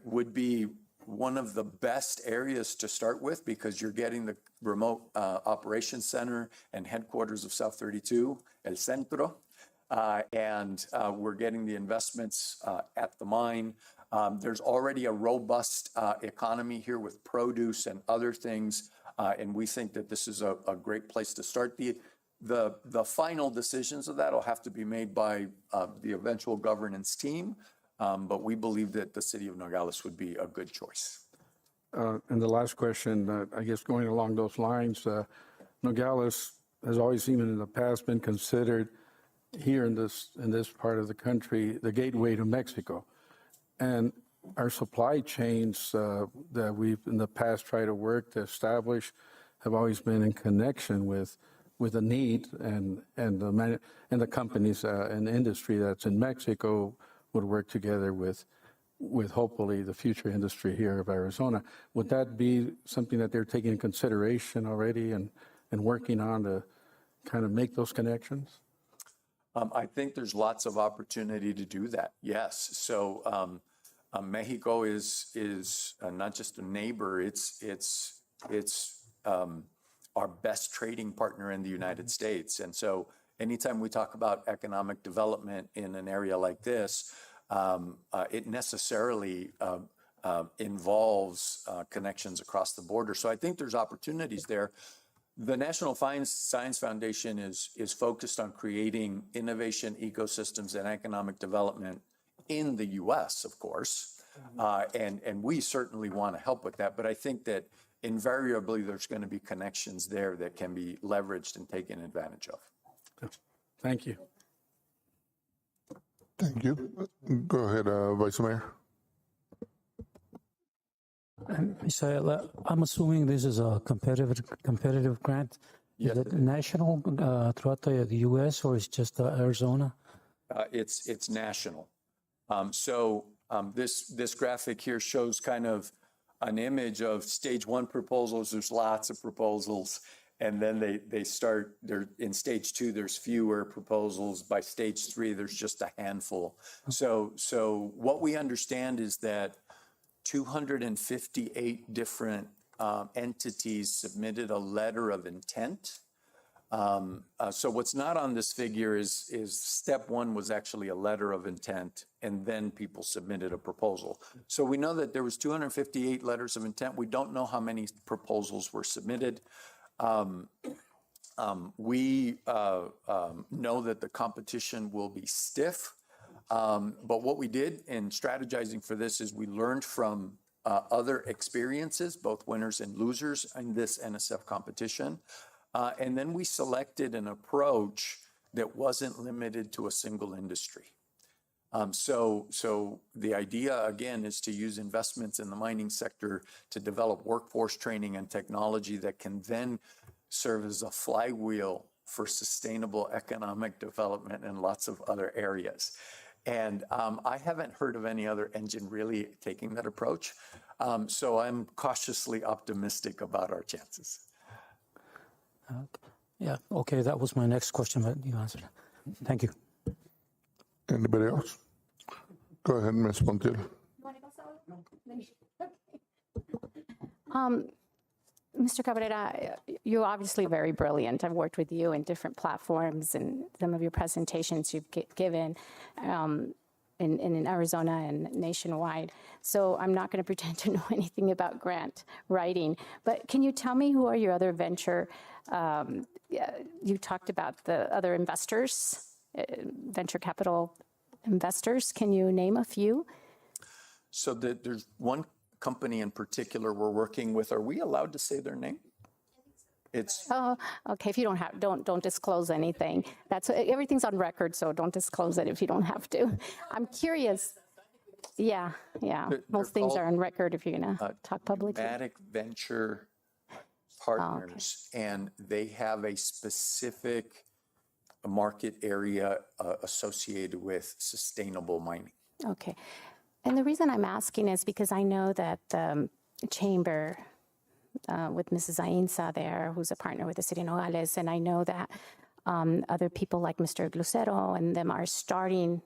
would be one of the best areas to start with because you're getting the remote operations center and headquarters of South 32, El Centro, and we're getting the investments at the mine. There's already a robust economy here with produce and other things, and we think that this is a great place to start. The final decisions of that will have to be made by the eventual governance team, but we believe that the city of Nogales would be a good choice. And the last question, I guess going along those lines, Nogales has always, even in the past, been considered here in this part of the country, the gateway to Mexico. And our supply chains that we've in the past tried to work to establish have always been in connection with the need and the companies and industry that's in Mexico would work together with hopefully the future industry here of Arizona. Would that be something that they're taking in consideration already and and working on to kind of make those connections? I think there's lots of opportunity to do that. Yes. So Mexico is not just a neighbor. It's our best trading partner in the United States. And so anytime we talk about economic development in an area like this, it necessarily involves connections across the border. So I think there's opportunities there. The National Science Foundation is focused on creating innovation ecosystems and economic development in the U.S., of course, and we certainly want to help with that. But I think that invariably there's going to be connections there that can be leveraged and taken advantage of. Thank you. Thank you. Go ahead, Vice Mayor. Misael, I'm assuming this is a competitive grant. Yes. Is it national throughout the U.S. or is it just Arizona? It's national. This graphic here shows kind of an image of stage one proposals. There's lots of proposals, and then they start. They're in stage two. There's fewer proposals. By stage three, there's just a handful. So what we understand is that 258 different entities submitted a letter of intent. So what's not on this figure is step one was actually a letter of intent, and then people submitted a proposal. So we know that there was 258 letters of intent. We don't know how many proposals were submitted. We know that the competition will be stiff. But what we did in strategizing for this is we learned from other experiences, both winners and losers in this NSF competition. And then we selected an approach that wasn't limited to a single industry. So the idea, again, is to use investments in the mining sector to develop workforce training and technology that can then serve as a flywheel for sustainable economic development in lots of other areas. And I haven't heard of any other engine really taking that approach. So I'm cautiously optimistic about our chances. Yeah, okay, that was my next question, but you answered it. Thank you. Anybody else? Go ahead, Ms. Montiel. Mr. Cabrera, you're obviously very brilliant. I've worked with you in different platforms and some of your presentations you've given in Arizona and nationwide. So I'm not going to pretend to know anything about grant writing. But can you tell me who are your other venture? You talked about the other investors, venture capital investors. Can you name a few? So there's one company in particular we're working with. Are we allowed to say their name? It's okay. If you don't have, don't disclose anything. That's everything's on record, so don't disclose it if you don't have to. I'm curious. Yeah. Most things are on record if you're gonna talk publicly. Thematic Venture Partners, and they have a specific market area associated with sustainable mining. Okay. And the reason I'm asking is because I know that the chamber with Mrs. Ainsa there, who's a partner with the city of Nogales, and I know that other people like Mr. Lucero and them are starting,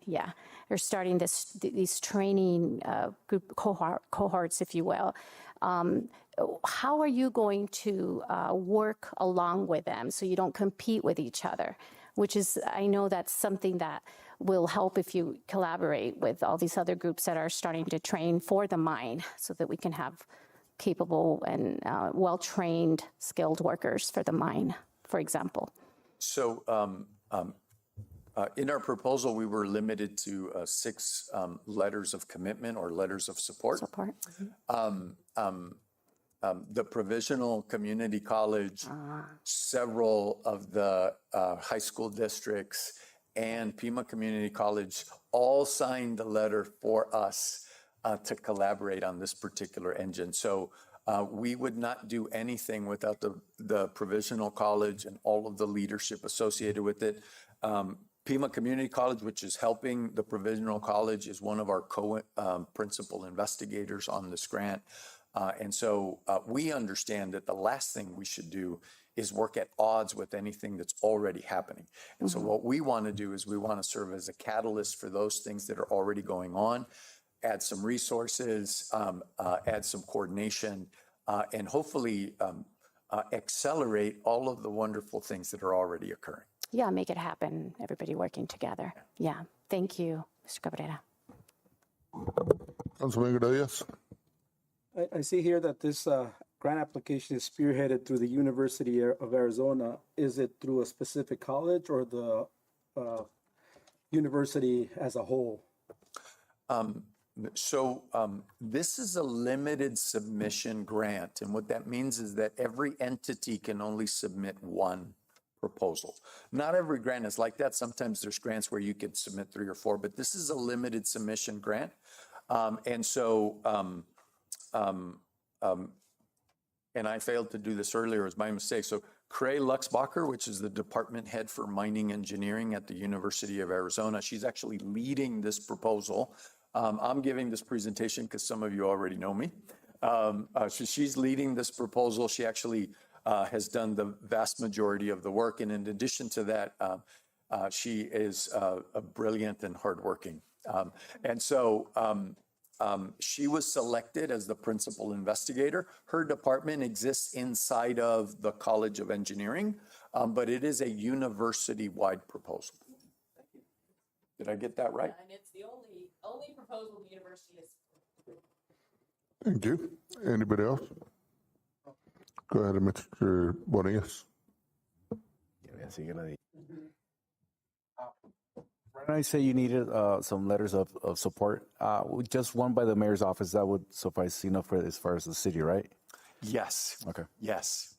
these training group cohorts, if you will. How are you going to work along with them so you don't compete with each other? Which is, I know that's something that will help if you collaborate with all these other groups that are starting to train for the mine so that we can have capable and well-trained, skilled workers for the mine, for example. So in our proposal, we were limited to 6 letters of commitment or letters of support. The Provisional Community College, several of the high school districts, and Pima Community College all signed the letter for us to collaborate on this particular engine. So we would not do anything without the Provisional College and all of the leadership associated with it. Pima Community College, which is helping the Provisional College, is one of our principal investigators on this grant. And so we understand that the last thing we should do is work at odds with anything that's already happening. And so what we want to do is we want to serve as a catalyst for those things that are already going on, add some resources, add some coordination, and hopefully accelerate all of the wonderful things that are already occurring. Yeah, make it happen, everybody working together. Yeah, thank you, Mr. Cabrera. Councilman Gradius? I see here that this grant application is spearheaded through the University of Arizona. Is it through a specific college or the university as a whole? This is a limited submission grant, and what that means is that every entity can only submit one proposal. Not every grant is like that. Sometimes there's grants where you could submit 3 or 4, but this is a limited submission grant. And I failed to do this earlier, it was my mistake. So Cray Luxbacher, which is the department head for mining engineering at the University of Arizona, she's actually leading this proposal. I'm giving this presentation because some of you already know me. She's leading this proposal. She actually has done the vast majority of the work. And in addition to that, she is brilliant and hardworking. She was selected as the principal investigator. Her department exists inside of the College of Engineering, but it is a university-wide proposal. Did I get that right? And it's the only proposal the university has. Thank you. Anybody else? Go ahead, Mr. Bonillas. I say you needed some letters of support. Just one by the mayor's office, that would suffice enough for as far as the city, right? Yes. Okay. Yes.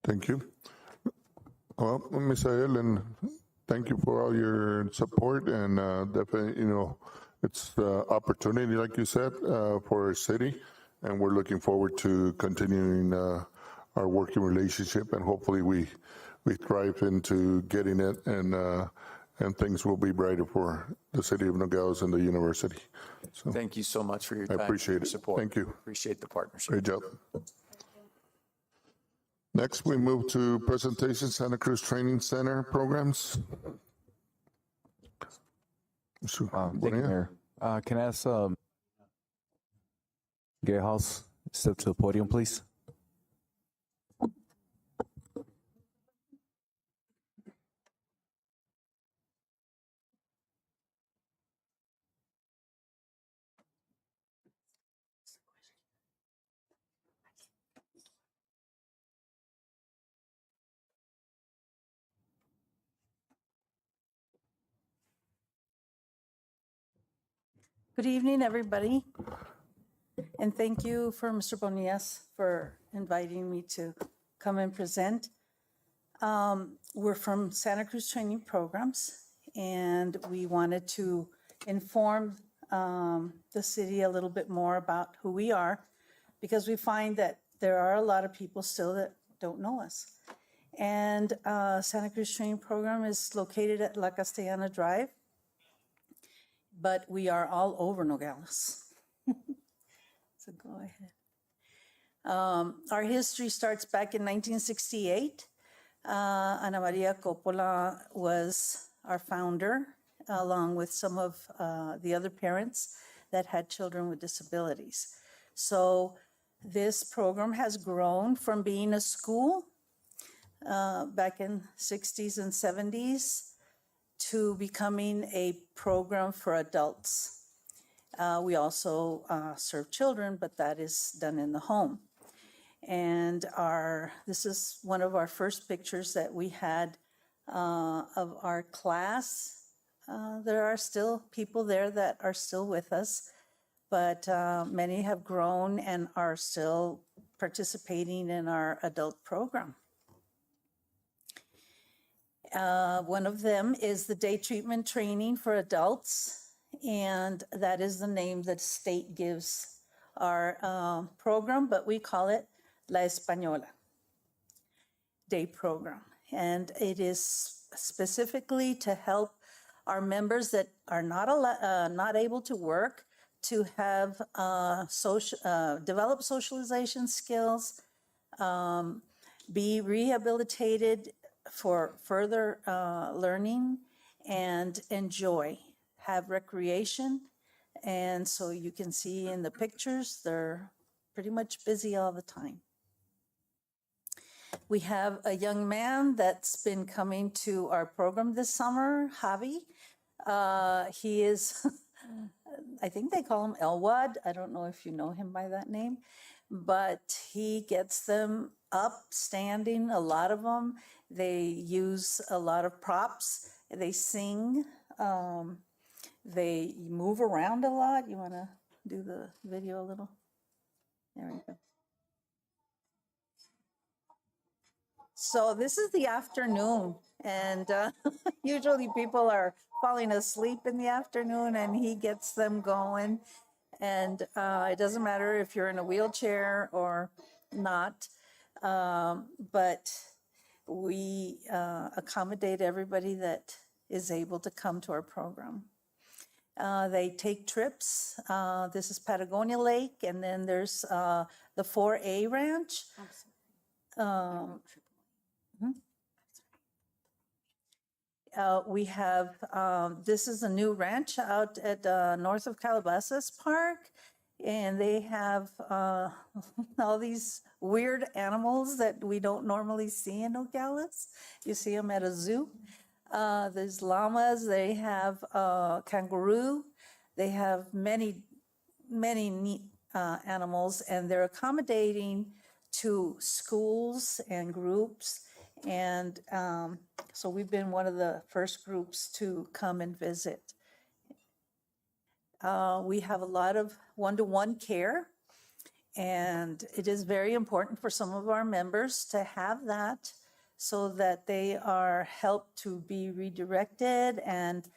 Thank you. Well, Ms. Ayala, thank you for all your support, and definitely, it's the opportunity, like you said, for our city, and we're looking forward to continuing our working relationship, and hopefully we thrive into getting it, and things will be brighter for the city of Nogales and the university. So Thank you so much for your time. I appreciate and it. support. Thank you. Appreciate the partnership. Great job. Next, we move to presentation Santa Cruz Training Center programs. Mr. Thank you, Bonilla. Mayor. Can I ask Gay House step to the podium, please? Good evening, everybody. And thank you for Mr. Bonillas for inviting me to come and present. We're from Santa Cruz Training Programs, and we wanted to inform the city a little bit more about who we are, because we find that there are a lot of people still that don't know us. And Santa Cruz Training Program is located at La Castellana Drive, but we are all over Nogales. So go ahead. Our history starts back in 1968. Ana Maria Coppola was our founder, along with some of the other parents that had children with disabilities. So this program has grown from being a school back in 60s and 70s to becoming a program for adults. We also serve children, but that is done in the home. And this is one of our first pictures that we had of our class. There are still people there that are still with us, but many have grown and are still participating in our adult program. One of them is the day treatment training for adults, and that is the name that state gives our program, but we call it La Española Day Program. And it is specifically to help our members that are not able to work to have develop socialization skills, be rehabilitated for further learning and enjoy, have recreation. And so you can see in the pictures, they're pretty much busy all the time. We have a young man that's been coming to our program this summer, Javi. He is, I think they call him Elwad. I don't know if you know him by that name, but he gets them up, standing, a lot of them. They use a lot of props. They sing. They move around a lot. You want to do the video a little? There we go. So this is the afternoon, and usually people are falling asleep in the afternoon, and he gets them going. And it doesn't matter if you're in a wheelchair or not, but we accommodate everybody that is able to come to our program. They take trips. This is Patagonia Lake, and then there's the 4A Ranch. We have, this is a new ranch out at north of Calabasas Park, and they have all these weird animals that we don't normally see in Nogales. You see them at a zoo. There's llamas, they have kangaroo, they have many neat animals, and they're accommodating to schools and groups. And so we've been one of the first groups to come and visit. We have a lot of one-to-one care, and it is very important for some of our members to have that so that they are helped to be redirected and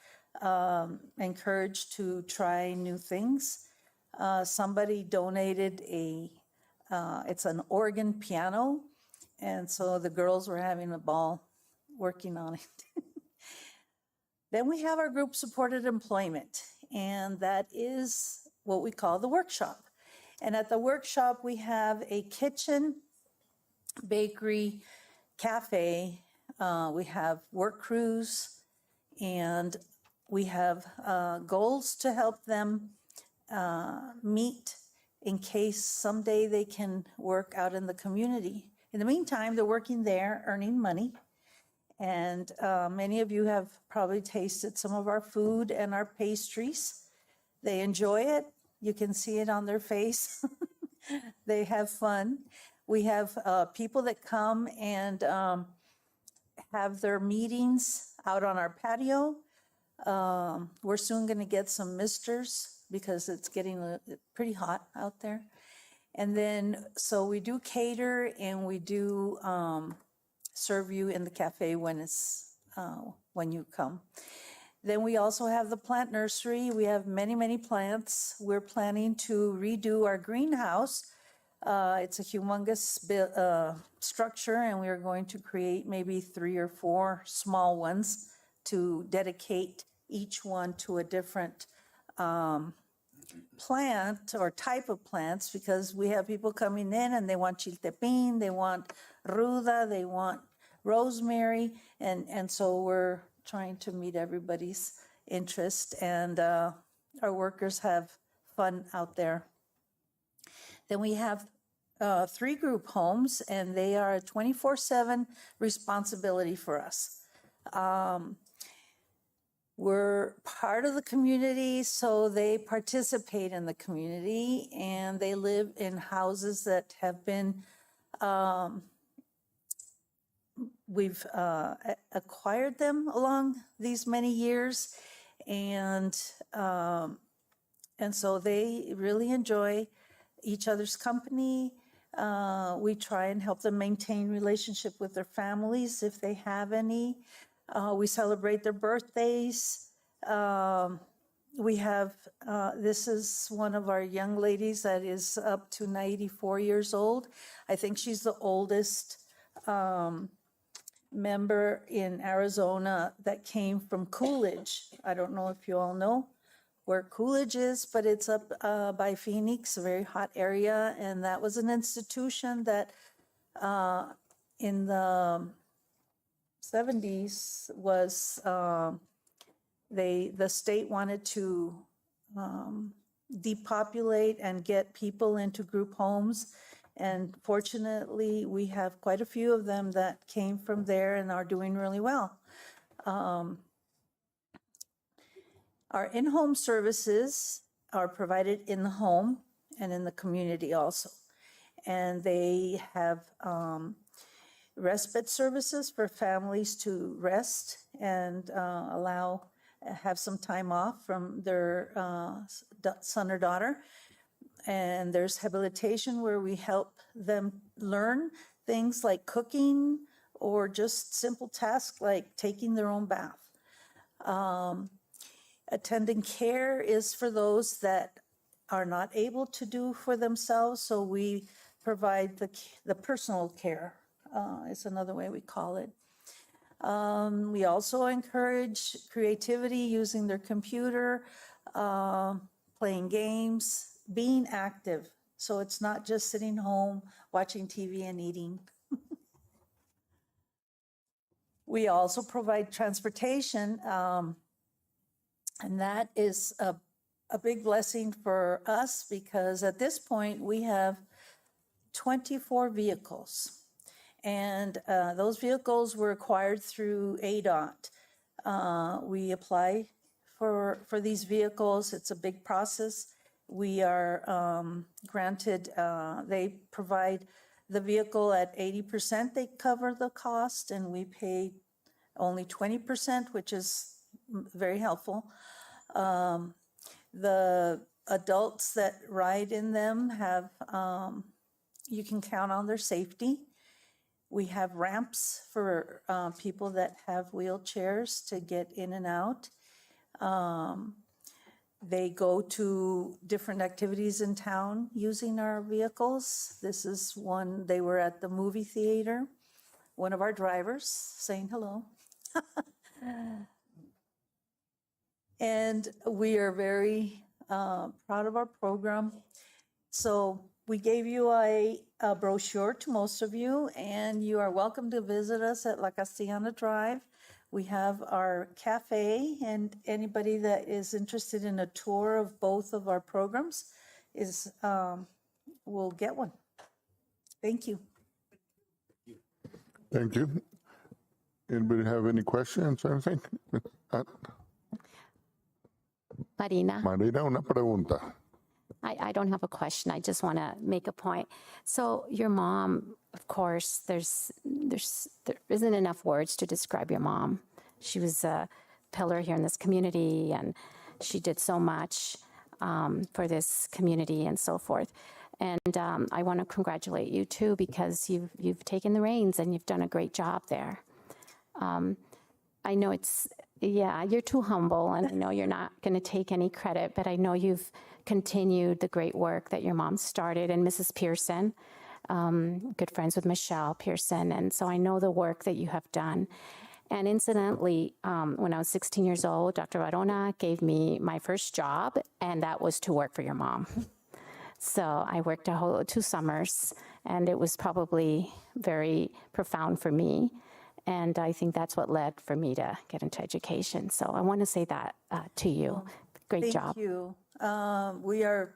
encouraged to try new things. Somebody donated it's an organ piano, and so the girls were having a ball working on it. Then we have our group supported employment, and that is what we call the workshop. And at the workshop, we have a kitchen, bakery, cafe, we have work crews, and we have goals to help them meet in case someday they can work out in the community. In the meantime, they're working there, earning money. And many of you have probably tasted some of our food and our pastries. They enjoy it. You can see it on their face. They have fun. We have people that come and have their meetings out on our patio. We're soon going to get some misters because it's getting pretty hot out there. And then, so we do cater and we do serve you in the cafe when you come. Then we also have the plant nursery. We have many plants. We're planning to redo our greenhouse. It's a humongous structure, and we are going to create maybe 3 or 4 small ones to dedicate each one to a different plant or type of plants, because we have people coming in and they want chiltepin, they want ruda, they want rosemary, and so we're trying to meet everybody's interest, and our workers have fun out there. Then we have 3 group homes, and they are a 24/7 responsibility for us. We're part of the community, so they participate in the community, and they live in houses that have been, we've acquired them along these many years, and so they really enjoy each other's company. We try and help them maintain relationship with their families if they have any. We celebrate their birthdays. We have, this is one of our young ladies that is up to 94 years old. I think she's the oldest member in Arizona that came from Coolidge. I don't know if you all know where Coolidge is, but it's up by Phoenix, a very hot area, and that was an institution that in the 70s was the state wanted to depopulate and get people into group homes. And fortunately, we have quite a few of them that came from there and are doing really well. Our in-home services are provided in the home and in the community also. And they have respite services for families to rest and have some time off from their son or daughter. And there's habilitation where we help them learn things like cooking or just simple tasks like taking their own bath. Attending care is for those that are not able to do for themselves, so we provide the personal care, is another way we call it. We also encourage creativity using their computer, playing games, being active. So it's not just sitting home, watching TV and eating. We also provide transportation, and that is a big blessing for us because at this point we have 24 vehicles. And those vehicles were acquired through ADOT. We apply for these vehicles. It's a big process. We are granted, they provide the vehicle at 80%, they cover the cost, and we pay only 20%, which is very helpful. The adults that ride in them have, you can count on their safety. We have ramps for people that have wheelchairs to get in and out. They go to different activities in town using our vehicles. This is one, they were at the movie theater, one of our drivers saying hello. And we are very proud of our program. So we gave you a brochure to most of you, and you are welcome to visit us at La Castellana Drive. We have our cafe, and anybody that is interested in a tour of both of our programs will get one. Thank you. Thank you. Anybody have any questions or anything? Marina, Marina, una pregunta. I don't have a question. I just want to make a point. So your mom, of course, there isn't enough words to describe your mom. She was a pillar here in this community, and she did so much for this community and so forth. And I want to congratulate you too, because you've taken the reins and you've done a great job there. I know you're too humble, and I know you're not going to take any credit, but I know you've continued the great work that your mom started, and Mrs. Pearson, good friends with Michelle Pearson, and so I know the work that you have done. And incidentally, when I was 16 years old, Dr. Varona gave me my first job, and that was to work for your mom. So I worked 2 summers, and it was probably very profound for me. And I think that's what led for me to get into education. So I want to say that to you. Great job. Thank you. We are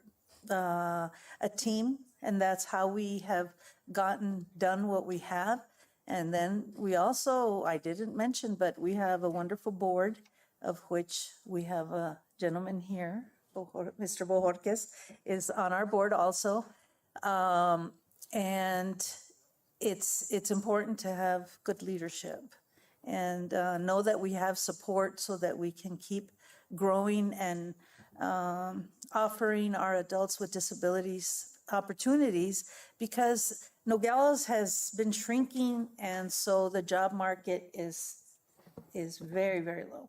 a team, and that's how we have done what we have. And then we also, I didn't mention, but we have a wonderful board, of which we have a gentleman here, Mr. Bojorquez, is on our board also. And it's important to have good leadership and know that we have support so that we can keep growing and offering our adults with disabilities opportunities, because Nogales has been shrinking, and so the job market is very, very low.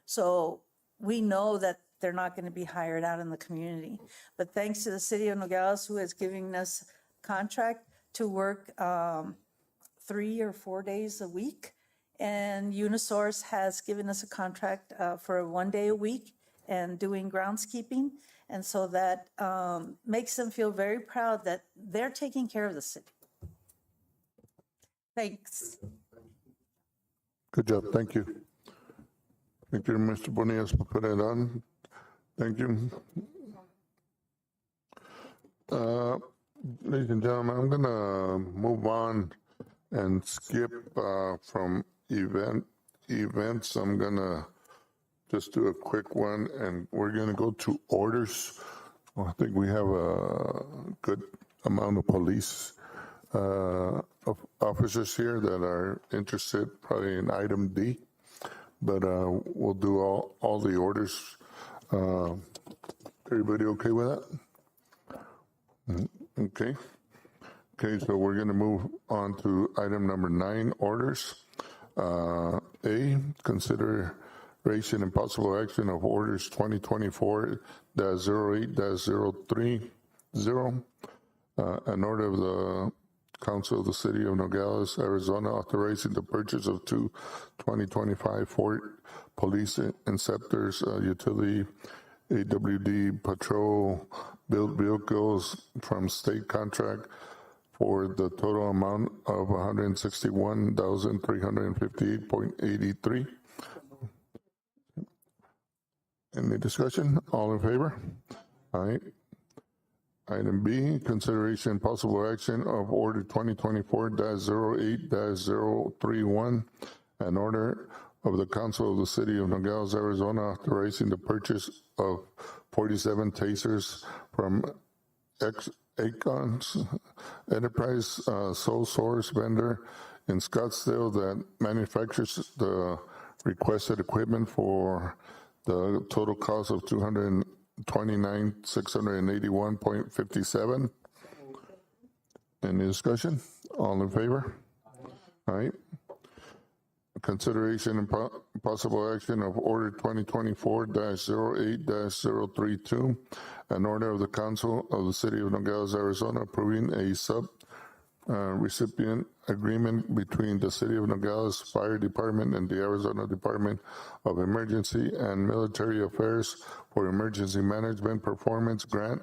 So we know that they're not going to be hired out in the community. But thanks to the city of Nogales, who is giving us a contract to work 3 or 4 days a week, and Unisource has given us a contract for 1 day a week and doing groundskeeping. And so that makes them feel very proud that they're taking care of the city. Thanks. Good job. Thank you. Thank you, Mr. Bonias, for putting it on. Thank you. Ladies and gentlemen, I'm gonna move on and skip from events. I'm gonna just do a quick one, and we're gonna go to orders. Well, I think we have a good amount of police officers here that are interested probably in item D, but we'll do all the orders. Everybody okay with that? Okay. Okay, so we're going to move on to item number 9, orders. A, consideration and possible action of orders 2024-08-030. An order of the Council of the City of Nogales, Arizona, authorizing the purchase of 2 2025 Ford Police Interceptors, utility AWD patrol built vehicles from state contract for the total amount of $161,358.83. Any discussion? All in favor? Aye. Item B, consideration and possible action of order 2024-08-031, an order of the Council of the City of Nogales, Arizona, authorizing the purchase of 47 tasers from Acon's Enterprise, sole source vendor in Scottsdale that manufactures the requested equipment for the total cost of $229,681.57. Any discussion? All in favor? All right. Consideration and possible action of order 2024-08-032, an order of the Council of the City of Nogales, Arizona, approving a recipient agreement between the City of Nogales Fire Department and the Arizona Department of Emergency and Military Affairs for Emergency Management Performance Grant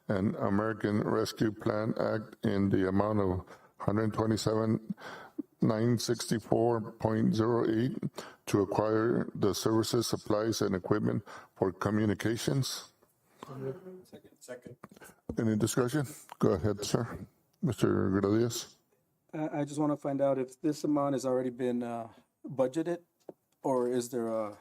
and American Rescue Plan Act in the amount of $127,964.08 to acquire the services, supplies, and equipment for communications. Second. Any discussion? Go ahead, sir. Mr. Gradius. I just want to find out if this amount has already been budgeted, or is there a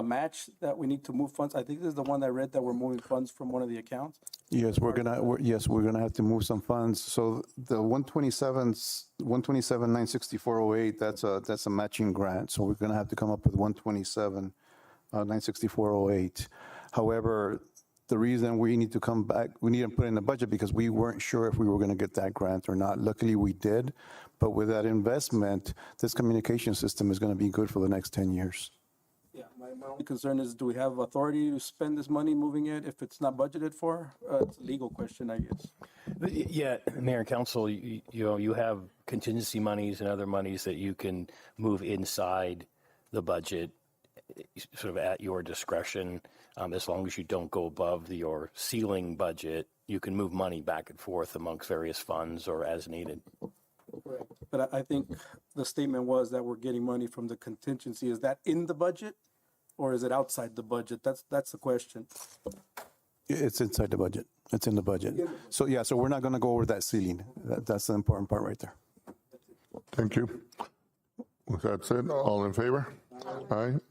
match that we need to move funds? I think this is the one I read that we're moving funds from one of the accounts. Yes, we're gonna have to move some funds. So the 127,964.08, that's a matching grant. So we're gonna have to come up with 127,964.08. However, the reason we need to come back, we need to put in the budget because we weren't sure if we were gonna get that grant or not. Luckily, we did. But with that investment, this communication system is gonna be good for the next 10 years. Yeah, my only concern is, do we have authority to spend this money moving it if it's not budgeted for? It's a legal question, I guess. Yeah, Mayor and Council, you have contingency monies and other monies that you can move inside the budget, sort of at your discretion. As long as you don't go above your ceiling budget, you can move money back and forth amongst various funds or as needed. Correct. But I think the statement was that we're getting money from the contingency. Is that in the budget or is it outside the budget? That's the question. It's inside the budget. It's in the budget. So yeah, so we're not gonna go over that ceiling. That's the important part right there. Thank you. With that said, all in favor? Aye.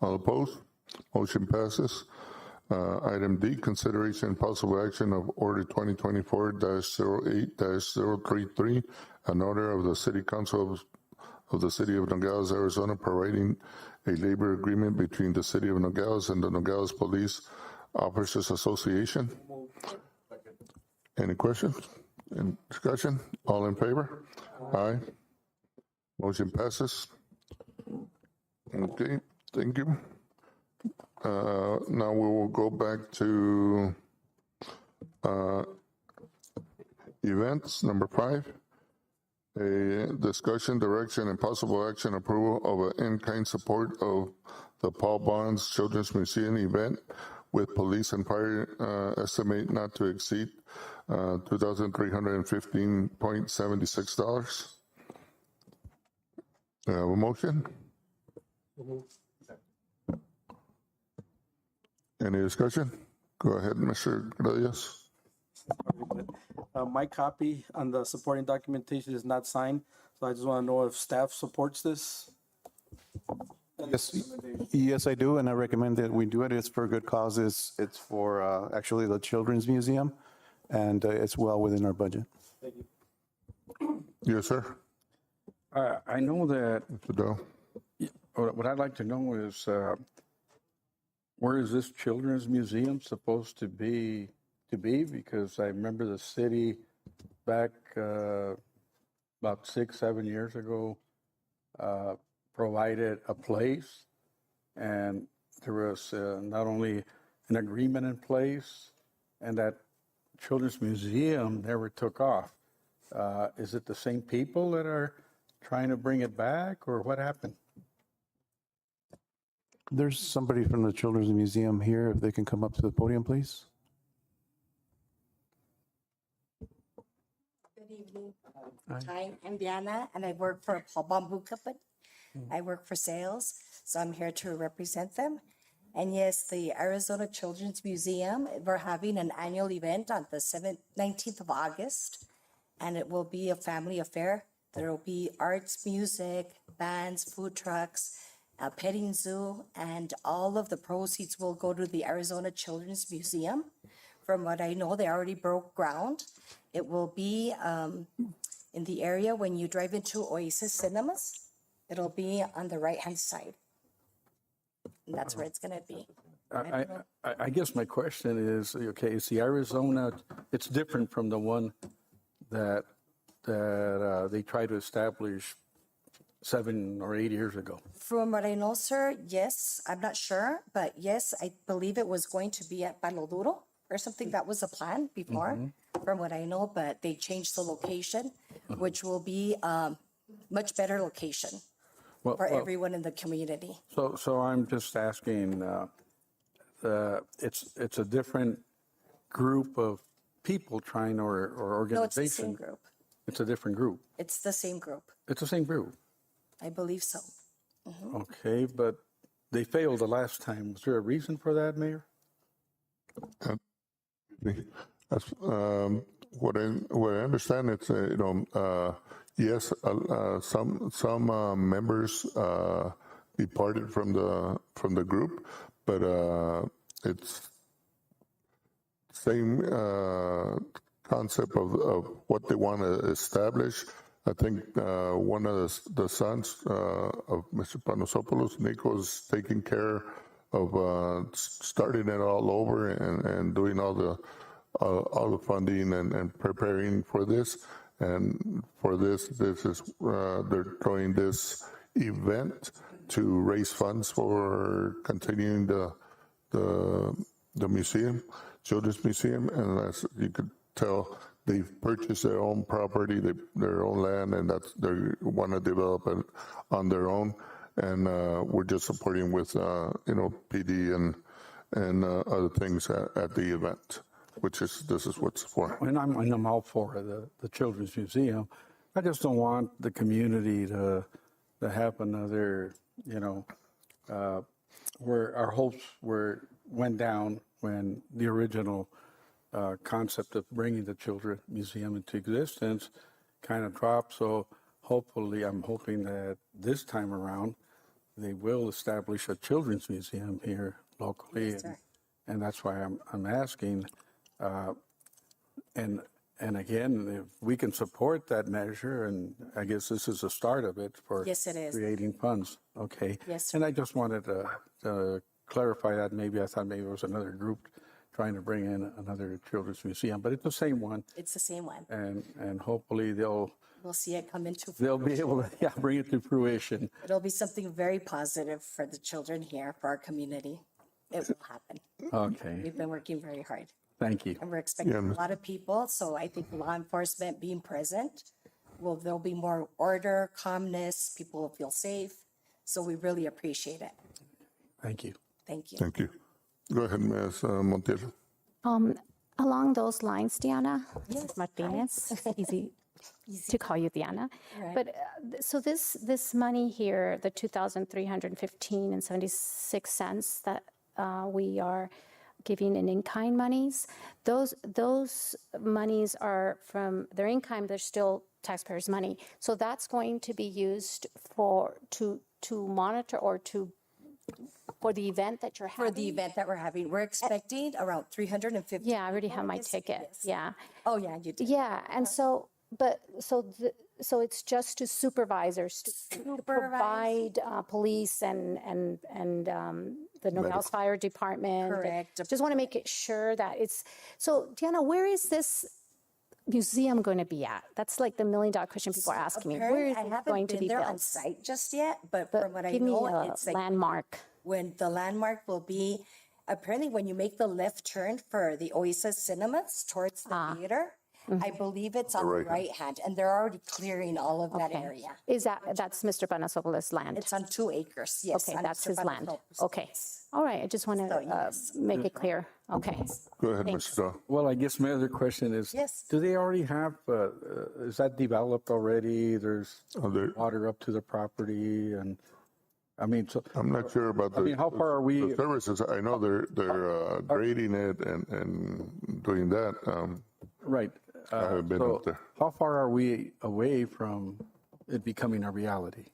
All opposed? Motion passes. Item D, consideration and possible action of order 2024-08-033, an order of the City Council of the City of Nogales, Arizona, providing a labor agreement between the City of Nogales and the Nogales Police Officers Association. Any questions? Any discussion? All in favor? Aye. Motion passes. Okay, thank you. Now we will go back to events, number 5. A discussion, direction, and possible action approval of an in-kind support of the Paul Bonds Children's Museum event with police and fire estimate not to exceed $2,315.76. I have a motion? Any discussion? Go ahead, Mr. Gradius. My copy on the supporting documentation is not signed, so I just want to know if staff supports this. Yes, I do, and I recommend that we do it. It's for a good cause. It's for actually the Children's Museum, and it's well within our budget. Yes, sir. I know that, Mr. Dow. what I'd like to know is, where is this Children's Museum supposed to be? Because I remember the city back about 6-7 years ago provided a place, and there was not only an agreement in place, and that Children's Museum never took off. Is it the same people that are trying to bring it back, or what happened? There's somebody from the Children's Museum here. If they can come up to the podium, please. Good evening. Hi, I'm Diana, and I work for Paul Bamboo Company. I work for sales, so I'm here to represent them. And yes, the Arizona Children's Museum, we're having an annual event on the 19th of August, and it will be a family affair. There will be arts, music, bands, food trucks, a petting zoo, and all of the proceeds will go to the Arizona Children's Museum. From what I know, they already broke ground. It will be in the area when you drive into Oasis Cinemas. It'll be on the right-hand side. And that's where it's gonna be. I guess my question is, okay, is the Arizona, it's different from the one that they tried to establish 7 or 8 years ago. From what I know, sir, yes, I'm not sure, but yes, I believe it was going to be at Palo Duro or something. That was the plan before, from what I know, but they changed the location, which will be much better location for everyone in the community. So I'm just asking, it's a different group of people trying, or organization? No, it's the same group. It's a different group. It's the same group. It's the same group. I believe so. Okay, but they failed the last time. Was there a reason for that, Mayor? That's, what I understand, it's, yes, some members departed from the group, but it's same concept of what they want to establish. I think one of the sons of Mr. Panosopoulos, Nico, is taking care of starting it all over and doing all the funding and preparing for this. And for this is they're throwing this event to raise funds for continuing the museum, Children's Museum, and as you could tell, they've purchased their own property, their own land, and they want to develop it on their own. And we're just supporting with PD and other things at the event, this is what's for. And I'm all for the Children's Museum. I just don't want the community to have another, where our hopes went down when the original concept of bringing the Children's Museum into existence kind of dropped. So hopefully, I'm hoping that this time around, they will establish a Children's Museum here locally. Yes, and that's why I'm asking. And again, if we can support that measure, and I guess this is the start of it for Yes, it is. creating funds. Okay. Yes, sir. And I just wanted to clarify that. Maybe I thought maybe it was another group trying to bring in another Children's Museum, but it's the same one. It's the same one. And hopefully we'll see it come into they'll be able to bring it to fruition. It'll be something very positive for the children here, for our community. It will happen. Okay. We've been working very hard. Thank you. And we're expecting a lot of people, so I think law enforcement being present, there'll be more order, calmness, people will feel safe. So we really appreciate it. Thank you. Thank you. Thank you. Go ahead, Ms. Montiel. Along those lines, Diana, this is Martinez, Easy to call you Diana. Right. But so this money here, the 2,315 and 76 cents that we are giving in-kind monies, those monies are from their in-kind, they're still taxpayers' money. So that's going to be used to monitor or for the event that you're having? For the event that we're having, we're expecting around 350. Yeah, I already have my ticket. Yes. Yeah. Oh, yeah, you did. Yeah, and so it's just to supervisors to provide police and the Nogales Fire Department. Correct. Just want to make it sure that it's, so Diana, where is this museum going to be at? That's like the $1 million question people are asking me. Where is I it haven't going to been be there on built? site just yet, but But from what I give me know, a it's like landmark. when the landmark will be, apparently when you make the left turn for the Oasis Cinemas towards the theater, I believe it's on the right hand, and they're already clearing all of that Okay. area. That's Mr. Banasopoulos' land? It's on 2 acres, yes. Okay, on that's Mr. his land. Banasopoulos' Okay. place. All right, I just want to yes. make it clear. Okay. Go ahead, Thanks. Mr. Dahl. Well, I guess my other question is, Yes. do they already have, is that developed already? There's water up to the property and, I mean, so. I'm not sure about the. how far are we? The services, I know they're grading it and doing that. Right. I haven't been So up there. how far are we away from it becoming a reality?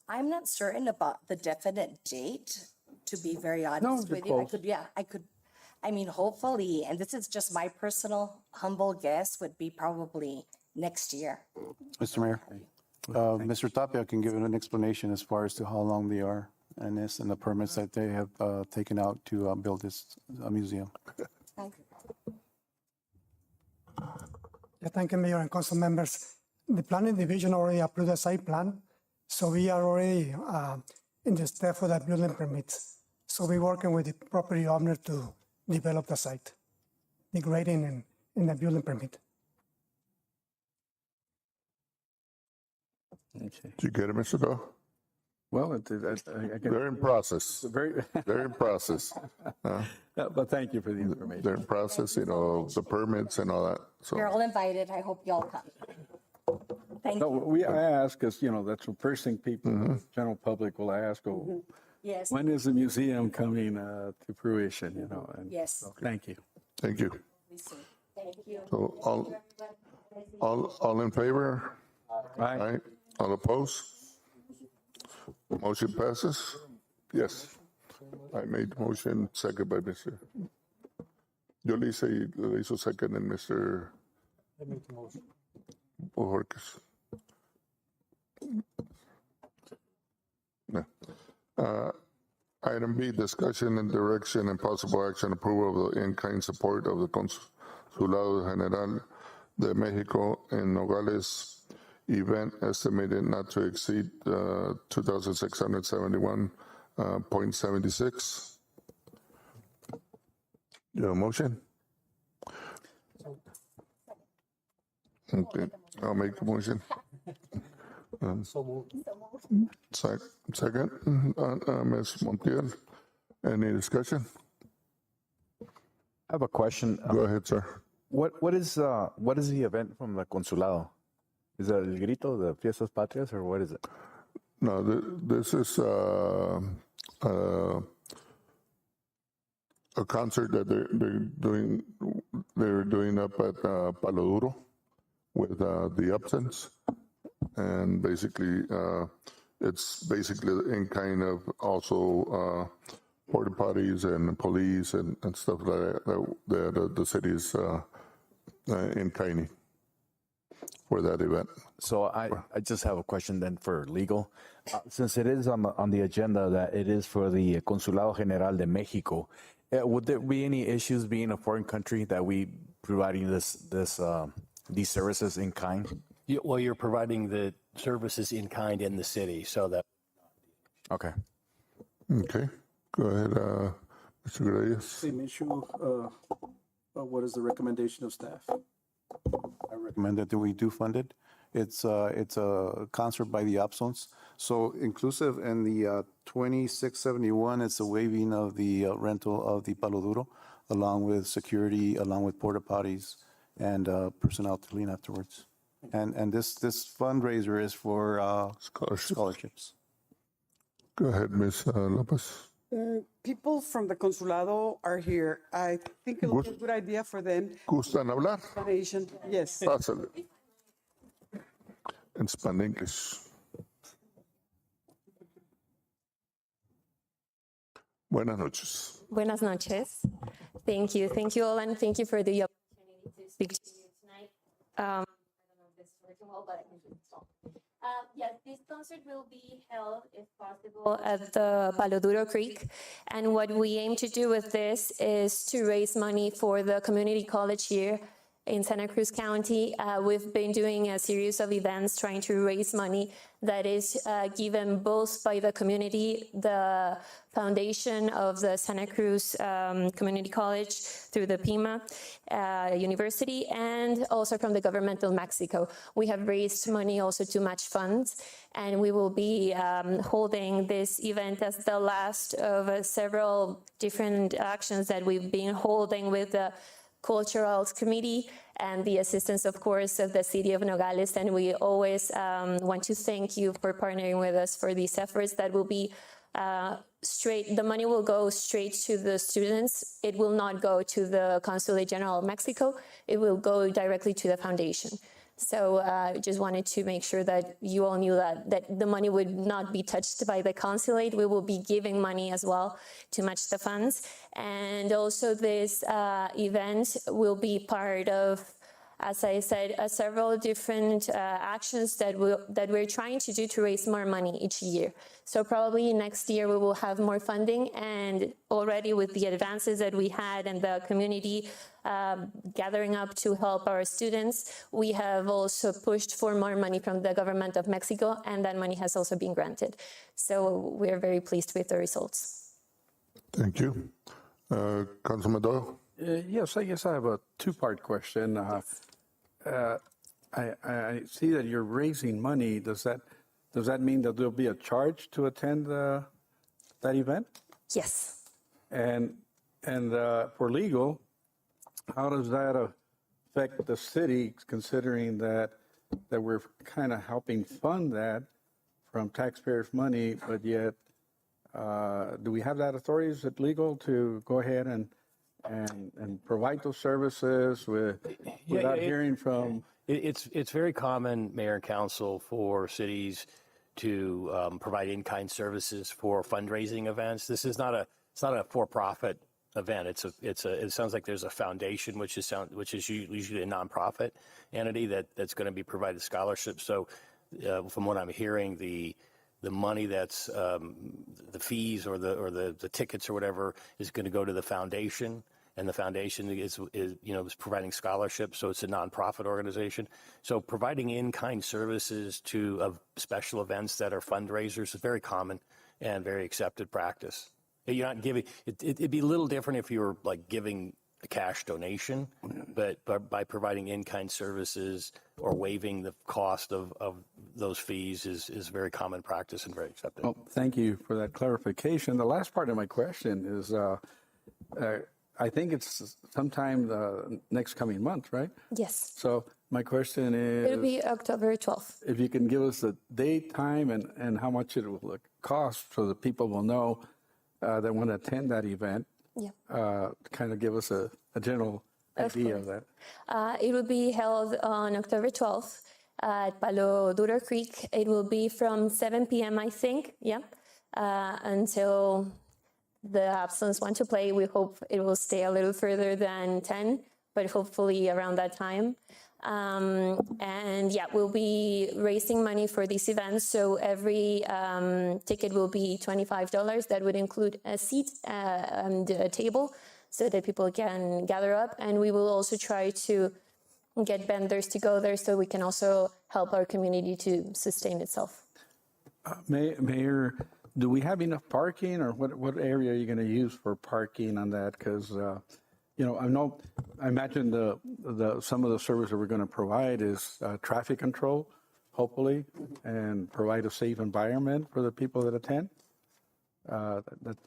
I'm not certain about the definite date, to be very honest you're with you. close. I mean, hopefully, and this is just my personal humble guess, would be probably next year. Mr. Mayor, Mr. Tapia can give an explanation as far as to how long they are and the permits that they have taken out to build this museum. Thank you, Mayor and council members. The planning division already approved the site plan, so we are already in the step for the building permits. So we're working with the property owner to develop the site, the grading and the building permit. Okay. Did you get it, Mr. Dahl? Well, They're in process. very, They're in process. but thank you for the information. They're in process, the permits and all that. So You're all invited. I hope y'all come. Thank No, you. I ask, because, that's the first thing people, general public will ask, Yes. when is the museum coming to fruition, and Yes. so thank you. thank you. Thank you. So all in favor? Aye. All opposed? Motion passes? Yes. I made the motion, second by Mr. Yo le hizo second and Mr. Bojorquez. No. Item B, discussion and direction and possible action approval of the in-kind support of the Consulado General de Mexico in Nogales event estimated not to exceed 2,671.76. You have a motion? Okay, I'll make the motion. Second, Ms. Montiel. Any discussion? I have a question. Go ahead, sir. What is the event from the Consulado? Is it El Grito, the Fiestas Patrias, or what is it? No, this is a concert that they're doing up at Palo Duro with the Upsons, and basically it's basically in kind of also porta potties and police and stuff like that the city's in kind for that event. So I just have a question then for legal. Since it is on the agenda that it is for the Consulado General de Mexico, would there be any issues being a foreign country that we providing these services in kind? Well, you're providing the services in kind in the city, so that. Okay. Okay, go ahead, Mr. Grayes. Same issue. What is the recommendation of staff? I recommend that we do fund it. It's a concert by the Upsons. So inclusive in the 2671, it's a waiving of the rental of the Palo Duro, along with security, along with porta potties and personnel to clean afterwards. And this fundraiser is for scholarships. Go ahead, Ms. Lopez. People from the consulado are here. I think it would be a good idea for them. ¿Gustan hablar? Donation, yes. Pásale. En Spanish. Buenas noches. Buenas noches. Thank you. Thank you all, and thank you for the opportunity to speak to you tonight. I don't know if this is working well, but I can do it. Yes, this concert will be held, if possible, at the Palo Duro Creek. And what we aim to do with this is to raise money for the community college here in Santa Cruz County. We've been doing a series of events trying to raise money that is given both by the community, the foundation of the Santa Cruz Community College through the PIMA University, and also from the government of Mexico. We have raised money also to match funds, and we will be holding this event as the last of several different actions that we've been holding with the Cultural Committee and the assistance, of course, of the City of Nogales. And we always want to thank you for partnering with us for these efforts that will be the money will go straight to the students. It will not go to the Consulate General of Mexico. It will go directly to the foundation. So I just wanted to make sure that you all knew that the money would not be touched by the consulate. We will be giving money as well to match the funds. And also this event will be part of, as I said, several different actions that we're trying to do to raise more money each year. So probably next year we will have more funding, and already with the advances that we had and the community gathering up to help our students, we have also pushed for more money from the government of Mexico, and that money has also been granted. So we're very pleased with the results. Thank you. Councilman Doyle? Yes, I guess I have a two-part question. I see that you're raising money. Does that mean that there'll be a charge to attend that event? Yes. And for legal, how does that affect the city, considering that we're kind of helping fund that from taxpayers' money, but yet do we have that authority? Is it legal to go ahead and provide those services without hearing from? It's very common, Mayor and Council, for cities to provide in-kind services for fundraising events. This is not a for-profit event. It sounds like there's a foundation, which is usually a nonprofit entity that's going to be providing scholarships. So, from what I'm hearing, the money that's the fees or the tickets or whatever is going to go to the foundation, and the foundation is providing scholarships. So it's a nonprofit organization. So providing in-kind services of special events that are fundraisers is very common and very accepted practice. You're not giving. It'd be a little different if you were like giving a cash donation, but by providing in-kind services or waiving the cost of those fees is very common practice and very accepted. Well, thank you for that clarification. The last part of my question is, I think it's sometime next coming month, right? Yes. So my question is, It'll be October 12th. if you can give us the date, time, and how much it will cost, so that people will know that want to attend that event. Yeah. Kind of give us a general idea of that. It will be held on October 12th at Palo Duro Creek. It will be from 7 p.m., I think, until the Absons want to play. We hope it will stay a little further than 10, but hopefully around that time. And we'll be raising money for these events. So every ticket will be $25. That would include a seat and a table so that people can gather up. And we will also try to get vendors to go there so we can also help our community to sustain itself. Mayor, do we have enough parking, or what area are you going to use for parking on that? Because I imagine some of the service that we're going to provide is traffic control, hopefully, and provide a safe environment for the people that attend.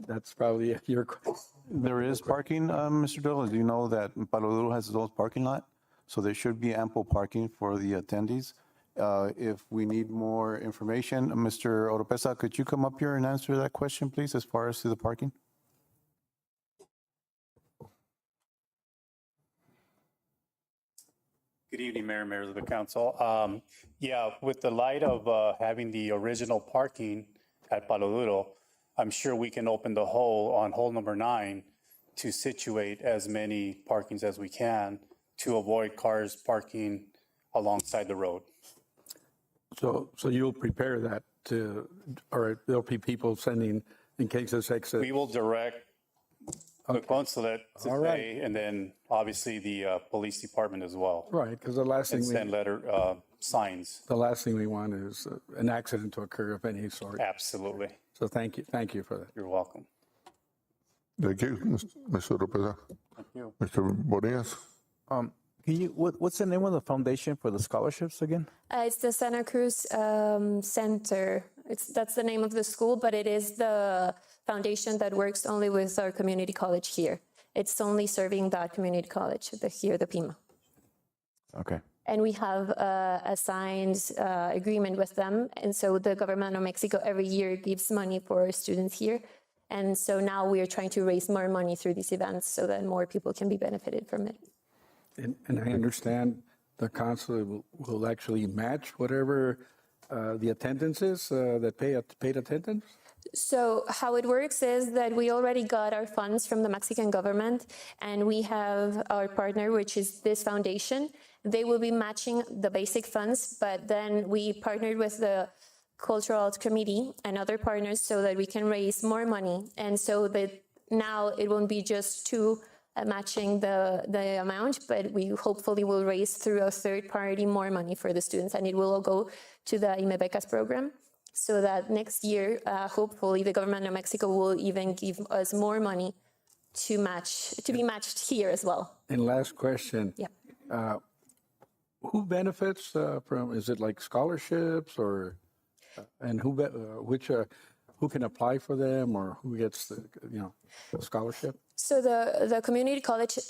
That's probably your question. There is parking, Mr. Doyle. Do you know that Palo Duro has its own parking lot? So there should be ample parking for the attendees. If we need more information, Mr. Oropesa, could you come up here and answer that question, please, as far as to the parking? Good evening, Mayor, members of the council. Yeah, with the light of having the original parking at Palo Duro, I'm sure we can open the hole on hole number 9 to situate as many parkings as we can to avoid cars parking alongside the road. So you'll prepare that to, or there'll be people sending in case this exit? We will direct the consulate to All right. pay, and then obviously the police department as well. Right, because the last thing And send letter signs. the last thing we want is an accident to occur of any sort. Absolutely. So thank you for that. You're welcome. Thank you, Mr. Oropesa. Thank you. Mr. Bonillas? Can you, what's the name of the foundation for the scholarships again? It's the Santa Cruz Center. That's the name of the school, but it is the foundation that works only with our community college here. It's only serving that community college, the Pima. Okay. And we have a signed agreement with them. And so the government of Mexico every year gives money for students here. And so now we are trying to raise more money through these events so that more people can be benefited from it. And I understand the consulate will actually match whatever the attendance is that paid attendance? So how it works is that we already got our funds from the Mexican government, and we have our partner, which is this foundation. They will be matching the basic funds, but then we partnered with the Cultural Arts Committee and other partners so that we can raise more money. And so that now it won't be just two matching the amount, but we hopefully will raise through a third party more money for the students, and it will all go to the IMEBECAS program. So that next year, hopefully, the government of Mexico will even give us more money to be matched here as well. And last question. Yeah. Who benefits from, is it like scholarships or, and who can apply for them, or who gets the, scholarship? So the community college,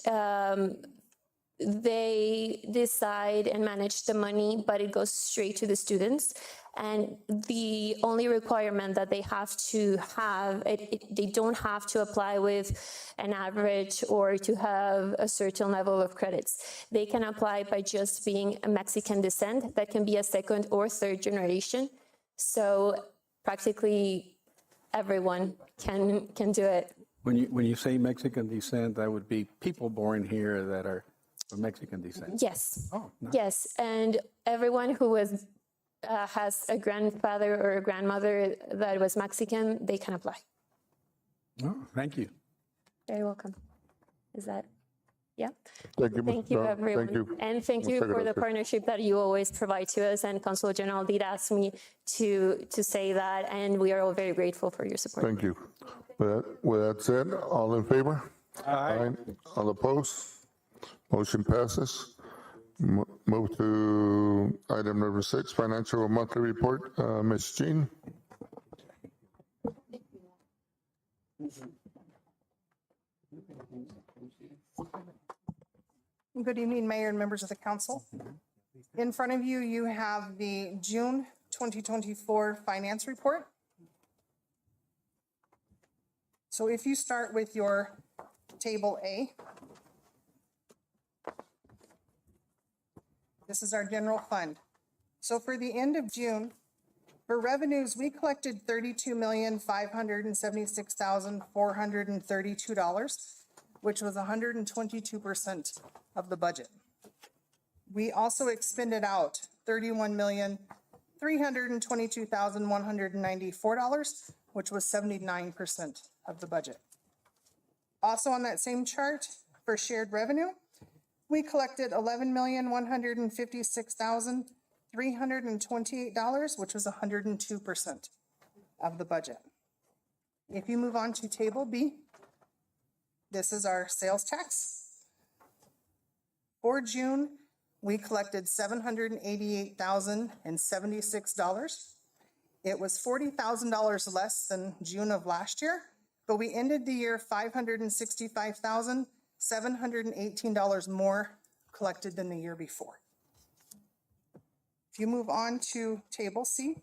they decide and manage the money, but it goes straight to the students. And the only requirement that they have to have, they don't have to apply with an average or to have a certain level of credits. They can apply by just being a Mexican descent. That can be a second or third generation. So practically everyone can do it. When you say Mexican descent, that would be people born here that are of Mexican descent? Yes. Oh, nice. Yes, and everyone who has a grandfather or a grandmother that was Mexican, they can apply. Oh, thank you. Very welcome. Is that, yeah? Thank you, Thank you, everyone. Thank you. And thank you for the partnership that you always provide to us. And Consul General did ask me to say that, and we are all very grateful for your support. Thank you. With that said, all in favor? Aye. All opposed? Motion passes. Move to item number 6, financial monthly report. Ms. Jean? Good evening, Mayor and members of the council. In front of you, you have the June 2024 finance report. So if you start with your table A, this is our general fund. So for the end of June, for revenues, we collected $32,576,432, which was 122% of the budget. We also expended out $31,322,194, which was 79% of the budget. Also on that same chart, for shared revenue, we collected $11,156,328, which was 102% of the budget. If you move on to table B, this is our sales tax. For June, we collected $788,076. It was $40,000 less than June of last year, but we ended the year $565,718 more collected than the year before. If you move on to Table C,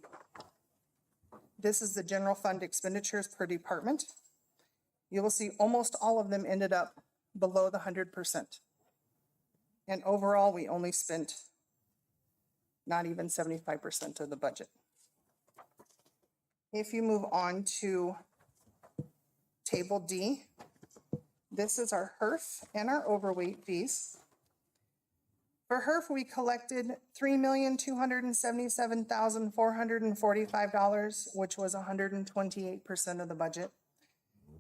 this is the general fund expenditures per department. You will see almost all of them ended up below the 100%. And overall, we only spent not even 75% of the budget. If you move on to Table D, this is our HERF and our overweight fees. For HERF, we collected $3,277,445, which was 128% of the budget.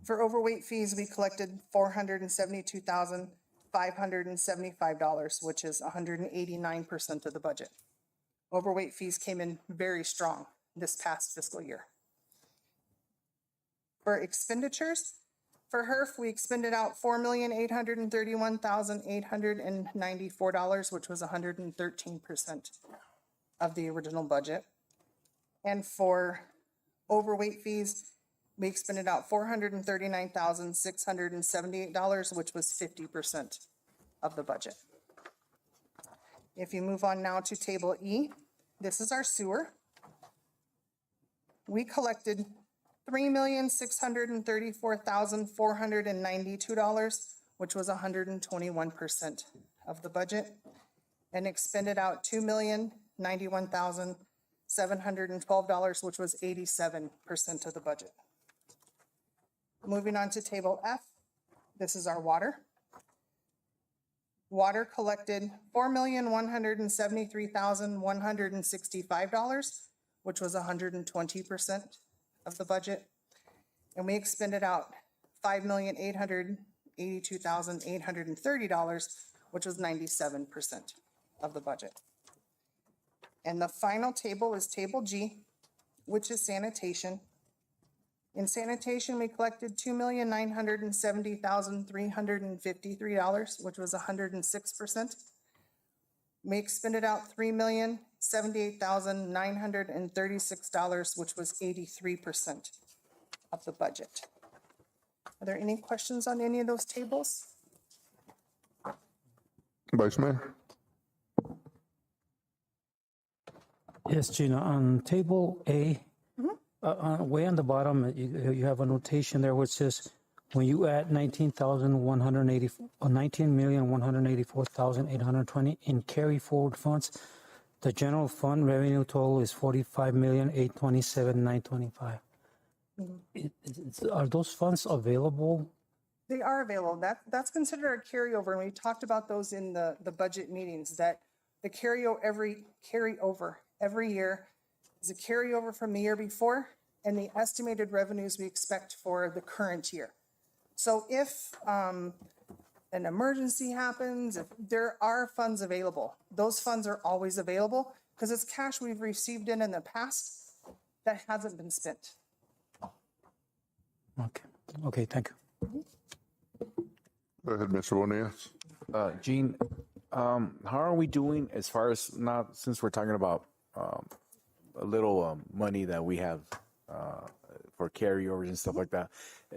For overweight fees, we collected $472,575, which is 189% of the budget. Overweight fees came in very strong this past fiscal year. For expenditures, for HERF, we expended out $4,831,894, which was 113% of the original budget. And for overweight fees, we expended out $439,678, which was 50% of the budget. If you move on now to Table E, this is our sewer. We collected $3,634,492, which was 121% of the budget, and expended out $2,091,712, which was 87% of the budget. Moving on to Table F, this is our water. Water collected $4,173,165, which was 120% of the budget. And we expended out $5,882,830, which was 97% of the budget. And the final table is Table G, which is sanitation. In sanitation, we collected $2,970,353, which was 106%. We expended out $3,078,936, which was 83% of the budget. Are there any questions on any of those tables? Vice Mayor? Yes, Gina, on Table A, way on the bottom, you have a notation there which says, when you add 19,184,820 in carry forward funds, the general fund revenue total is 45,827,925. Are those funds available? They are available. That's considered a carryover, and we talked about those in the budget meetings, that the carryover every year is a carryover from the year before and the estimated revenues we expect for the current year. So if an emergency happens, if there are funds available, those funds are always available because it's cash we've received in the past that hasn't been spent. Okay, thank you. Go ahead, Mr. Bonillas. Gene, how are we doing as far as now, since we're talking about a little money that we have for carryovers and stuff like that.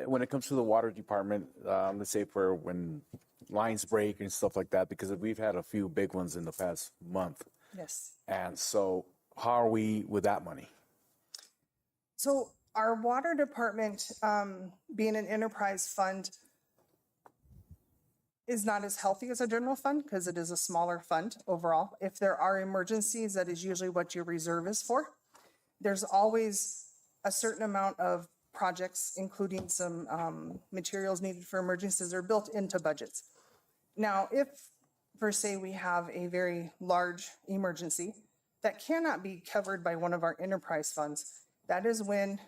When it comes to the water department, let's say for when lines break and stuff like that, because we've had a few big ones in the past month. Yes. And so how are we with that money? So our water department, being an enterprise fund, is not as healthy as a general fund because it is a smaller fund overall. If there are emergencies, that is usually what your reserve is for. There's always a certain amount of projects, including some materials needed for emergencies, are built into budgets. Now, if, per se, we have a very large emergency that cannot be covered by one of our enterprise funds, that is when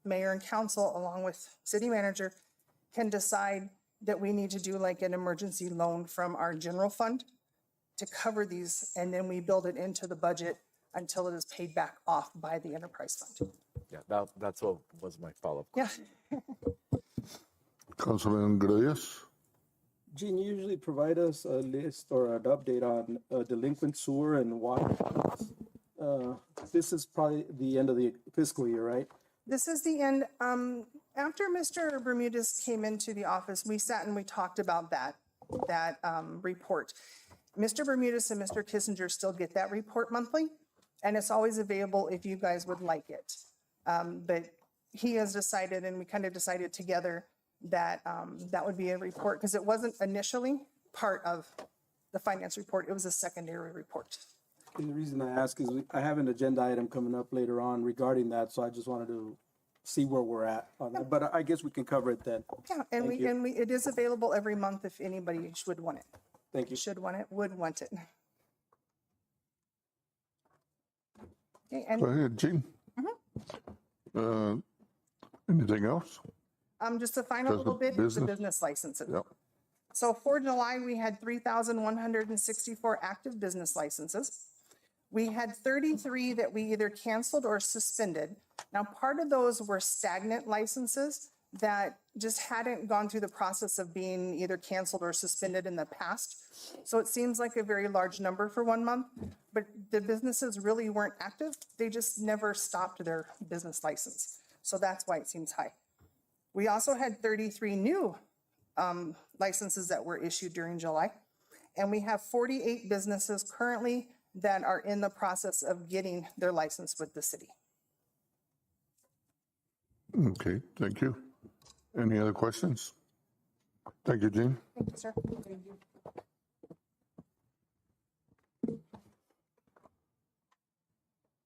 mayor and council, along with city manager, can decide that we need to do like an emergency loan from our general fund to cover these, and then we build it into the budget until it is paid back off by the enterprise fund. Yeah, that's what was my follow-up. Yeah. Councilman Gradius? Gene, you usually provide us a list or an update on delinquent sewer and water. This is probably the end of the fiscal year, right? This is the end. After Mr. Bermudez came into the office, we sat and we talked about that report. Mr. Bermudez and Mr. Kissinger still get that report monthly, and it's always available if you guys would like it. But he has decided, and we kind of decided together, that that would be a report, because it wasn't initially part of the finance report. It was a secondary report. And the reason I ask is I have an agenda item coming up later on regarding that, so I just wanted to see where we're at on that. But I guess we can cover it then. Yeah, and it is available every month if anybody would want it. Thank you. Should want it, would want it. Okay, and Go ahead, Gene. Anything else? just to find a Just little the bit, the business? business licenses. Yep. So for July, we had 3,164 active business licenses. We had 33 that we either canceled or suspended. Now, part of those were stagnant licenses that just hadn't gone through the process of being either canceled or suspended in the past. So it seems like a very large number for 1 month, but the businesses really weren't active. They just never stopped their business license. So that's why it seems high. We also had 33 new licenses that were issued during July. And we have 48 businesses currently that are in the process of getting their license with the city. Okay, thank you. Any other questions? Thank you, Gene. Thank you, sir.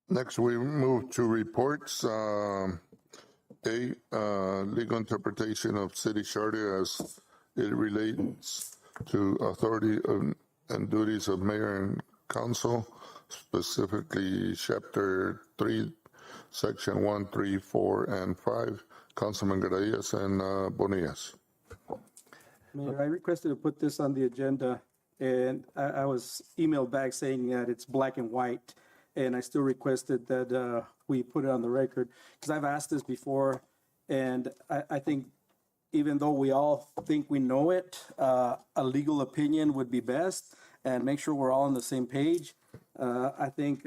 Next, we move to reports. Legal interpretation of city charter as it relates to authority and duties of mayor and council, specifically Chapter 3, Section 1, 3, 4, and 5. Councilman Gradillas and Bonillas. Mayor, I requested to put this on the agenda, and I was emailed back saying that it's black and white, and I still requested that we put it on the record, because I've asked this before, and I think even though we all think we know it, a legal opinion would be best, and make sure we're all on the same page. I think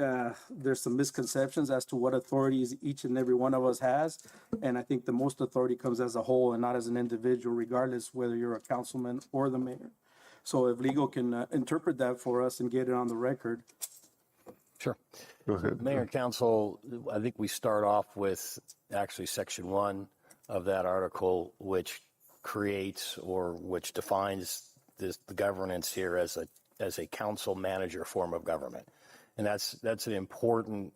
there's some misconceptions as to what authorities each and every one of us has. And I think the most authority comes as a whole and not as an individual, regardless whether you're a councilman or the mayor. So if legal can interpret that for us and get it on the record. Sure. Go ahead. Mayor and council, I think we start off with actually Section 1 of that article, which creates or which defines the governance here as a council manager form of government. And that's an important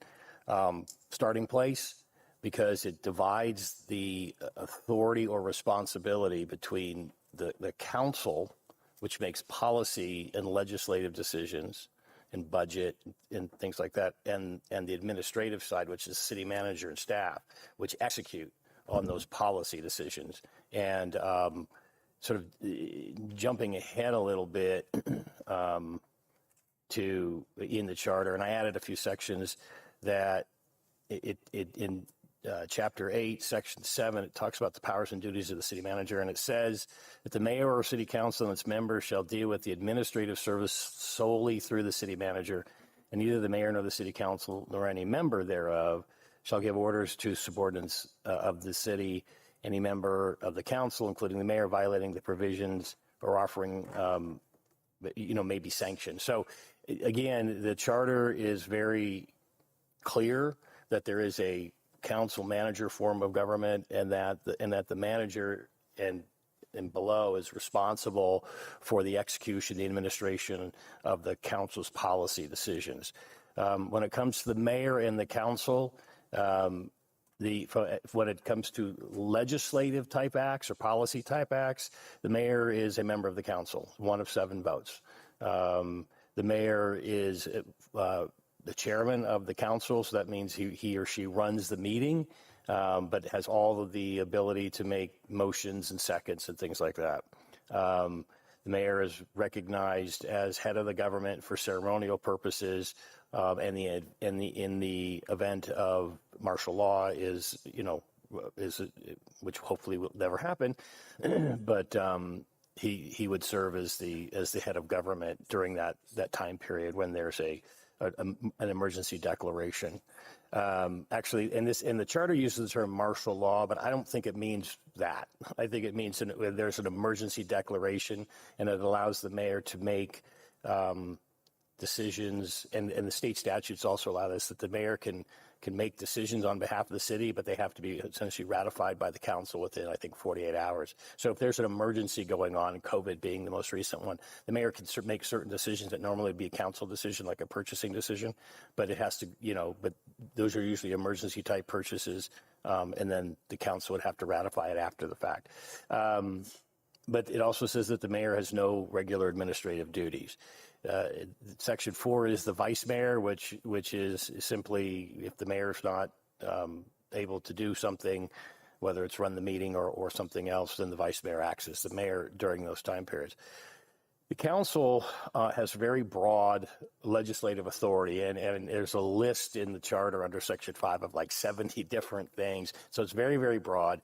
starting place, because it divides the authority or responsibility between the council, which makes policy and legislative decisions and budget and things like that, and the administrative side, which is city manager and staff, which execute on those policy decisions. And sort of jumping ahead a little bit, to in the charter, and I added a few sections that in Chapter 8, Section 7, it talks about the powers and duties of the city manager, and it says that the mayor or city council and its members shall deal with the administrative service solely through the city manager, and neither the mayor nor the city council nor any member thereof shall give orders to subordinates of the city. Any member of the council, including the mayor, violating the provisions or offering may be sanctioned. So again, the charter is very clear that there is a council manager form of government, and that the manager and below is responsible for the execution, the administration of the council's policy decisions. When it comes to the mayor and the council, when it comes to legislative type acts or policy type acts, the mayor is a member of the council, 1 of 7 votes. The mayor is the chairman of the council, so that means he or she runs the meeting, but has all of the ability to make motions and seconds and things like that. The mayor is recognized as head of the government for ceremonial purposes, and in the event of martial law which hopefully will never happen, but he would serve as the head of government during that time period when there's an emergency declaration. Actually, and the charter uses the term martial law, but I don't think it means that. I think it means there's an emergency declaration, and it allows the mayor to make decisions, and the state statutes also allow this, that the mayor can make decisions on behalf of the city, but they have to be essentially ratified by the council within, I think, 48 hours. So if there's an emergency going on, COVID being the most recent one, the mayor can make certain decisions that normally would be a council decision, like a purchasing decision, but it has to, but those are usually emergency type purchases, and then the council would have to ratify it after the fact. But it also says that the mayor has no regular administrative duties. Section 4 is the vice mayor, which is simply if the mayor's not able to do something, whether it's run the meeting or something else, then the vice mayor acts as the mayor during those time periods. The council has very broad legislative authority, and there's a list in the charter under Section 5 of like 70 different things. So it's very, very broad.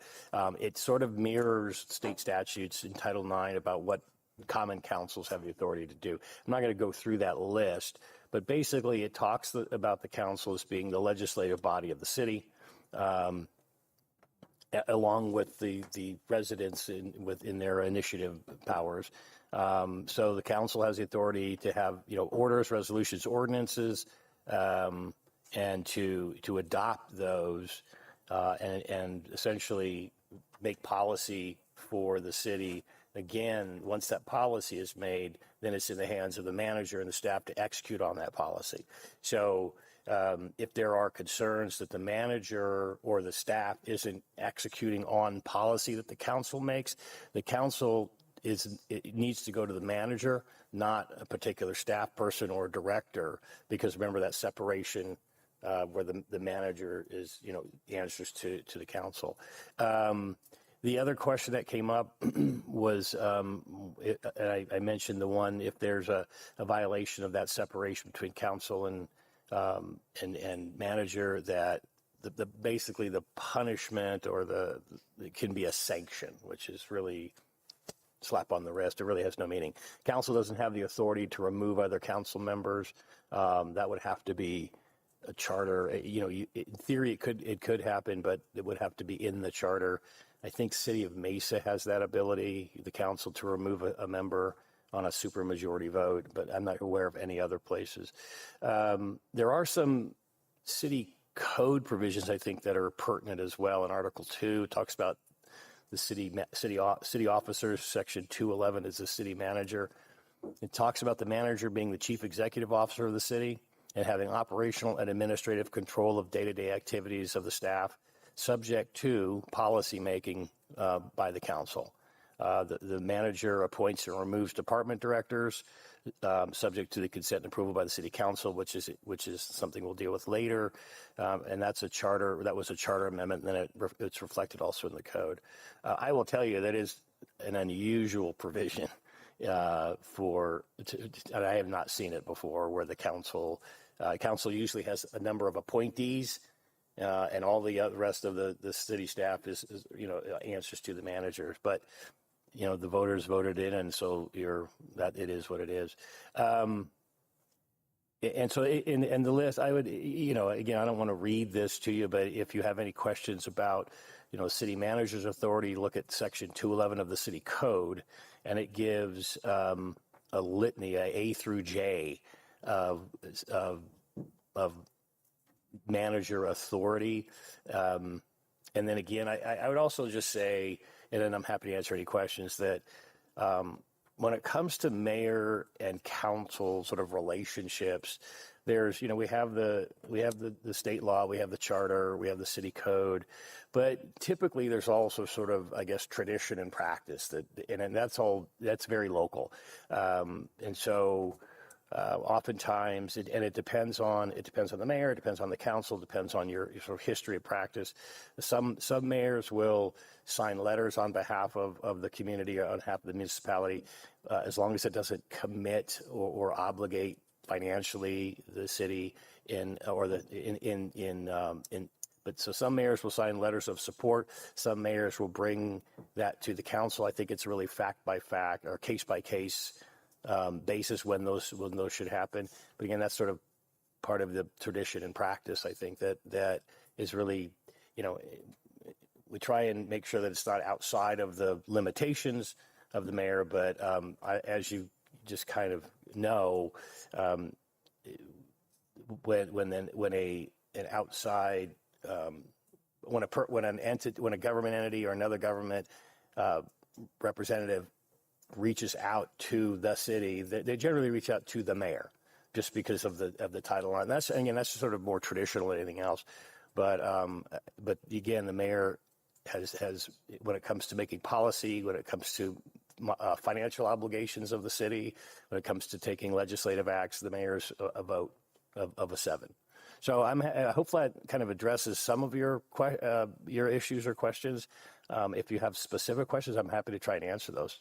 It sort of mirrors state statutes in Title IX about what common councils have the authority to do. I'm not going to go through that list, but basically it talks about the council as being the legislative body of the city, along with the residents in their initiative powers. So the council has the authority to have, orders, resolutions, ordinances, and to adopt those, and essentially make policy for the city. Again, once that policy is made, then it's in the hands of the manager and the staff to execute on that policy. So if there are concerns that the manager or the staff isn't executing on policy that the council makes, the council it needs to go to the manager, not a particular staff person or director, because remember that separation where the manager is, answers to the council. The other question that came up was, and I mentioned the one, if there's a violation of that separation between council and manager, that basically the punishment or it can be a sanction, which is really slap on the wrist. It really has no meaning. Council doesn't have the authority to remove other council members. That would have to be a charter. In theory, it could happen, but it would have to be in the charter. I think City of Mesa has that ability, the council, to remove a member on a supermajority vote, but I'm not aware of any other places. There are some city code provisions, I think, that are pertinent as well. In Article 2, it talks about the city officers. Section 211 is the city manager. It talks about the manager being the chief executive officer of the city and having operational and administrative control of day-to-day activities of the staff, subject to policy making by the council. The manager appoints and removes department directors, subject to the consent and approval by the city council, which is something we'll deal with later. And that's a charter. That was a charter amendment, and then it's reflected also in the code. I will tell you that is an unusual provision and I have not seen it before, where the council usually has a number of appointees. And all the rest of the city staff is answers to the managers, but the voters voted in, and so it is what it is. And so in the list, I would, again, I don't want to read this to you, but if you have any questions about, city manager's authority, look at Section 211 of the city code, and it gives a litany, A through J of manager authority. And then again, I would also just say, and then I'm happy to answer any questions, that when it comes to mayor and council sort of relationships, there's, we have the state law, we have the charter, we have the city code, but typically there's also sort of, I guess, tradition and practice and that's very local. And so oftentimes, it depends on the mayor, it depends on the council, it depends on your sort of history of practice. Some mayors will sign letters on behalf of the community or on behalf of the municipality, as long as it doesn't commit or obligate financially the city but so some mayors will sign letters of support. Some mayors will bring that to the council. I think it's really fact by fact or case by case basis when those should happen. But again, that's sort of part of the tradition and practice. I think that is really, we try and make sure that it's not outside of the limitations of the mayor. But as you just kind of know, when an outside when a government entity or another government representative reaches out to the city, they generally reach out to the mayor, just because of the title on it. That's sort of more traditional than anything else. But again, the mayor has when it comes to making policy, when it comes to financial obligations of the city, when it comes to taking legislative acts, the mayor's a vote of a 7. So hopefully that kind of addresses some of your issues or questions. If you have specific questions, I'm happy to try and answer those.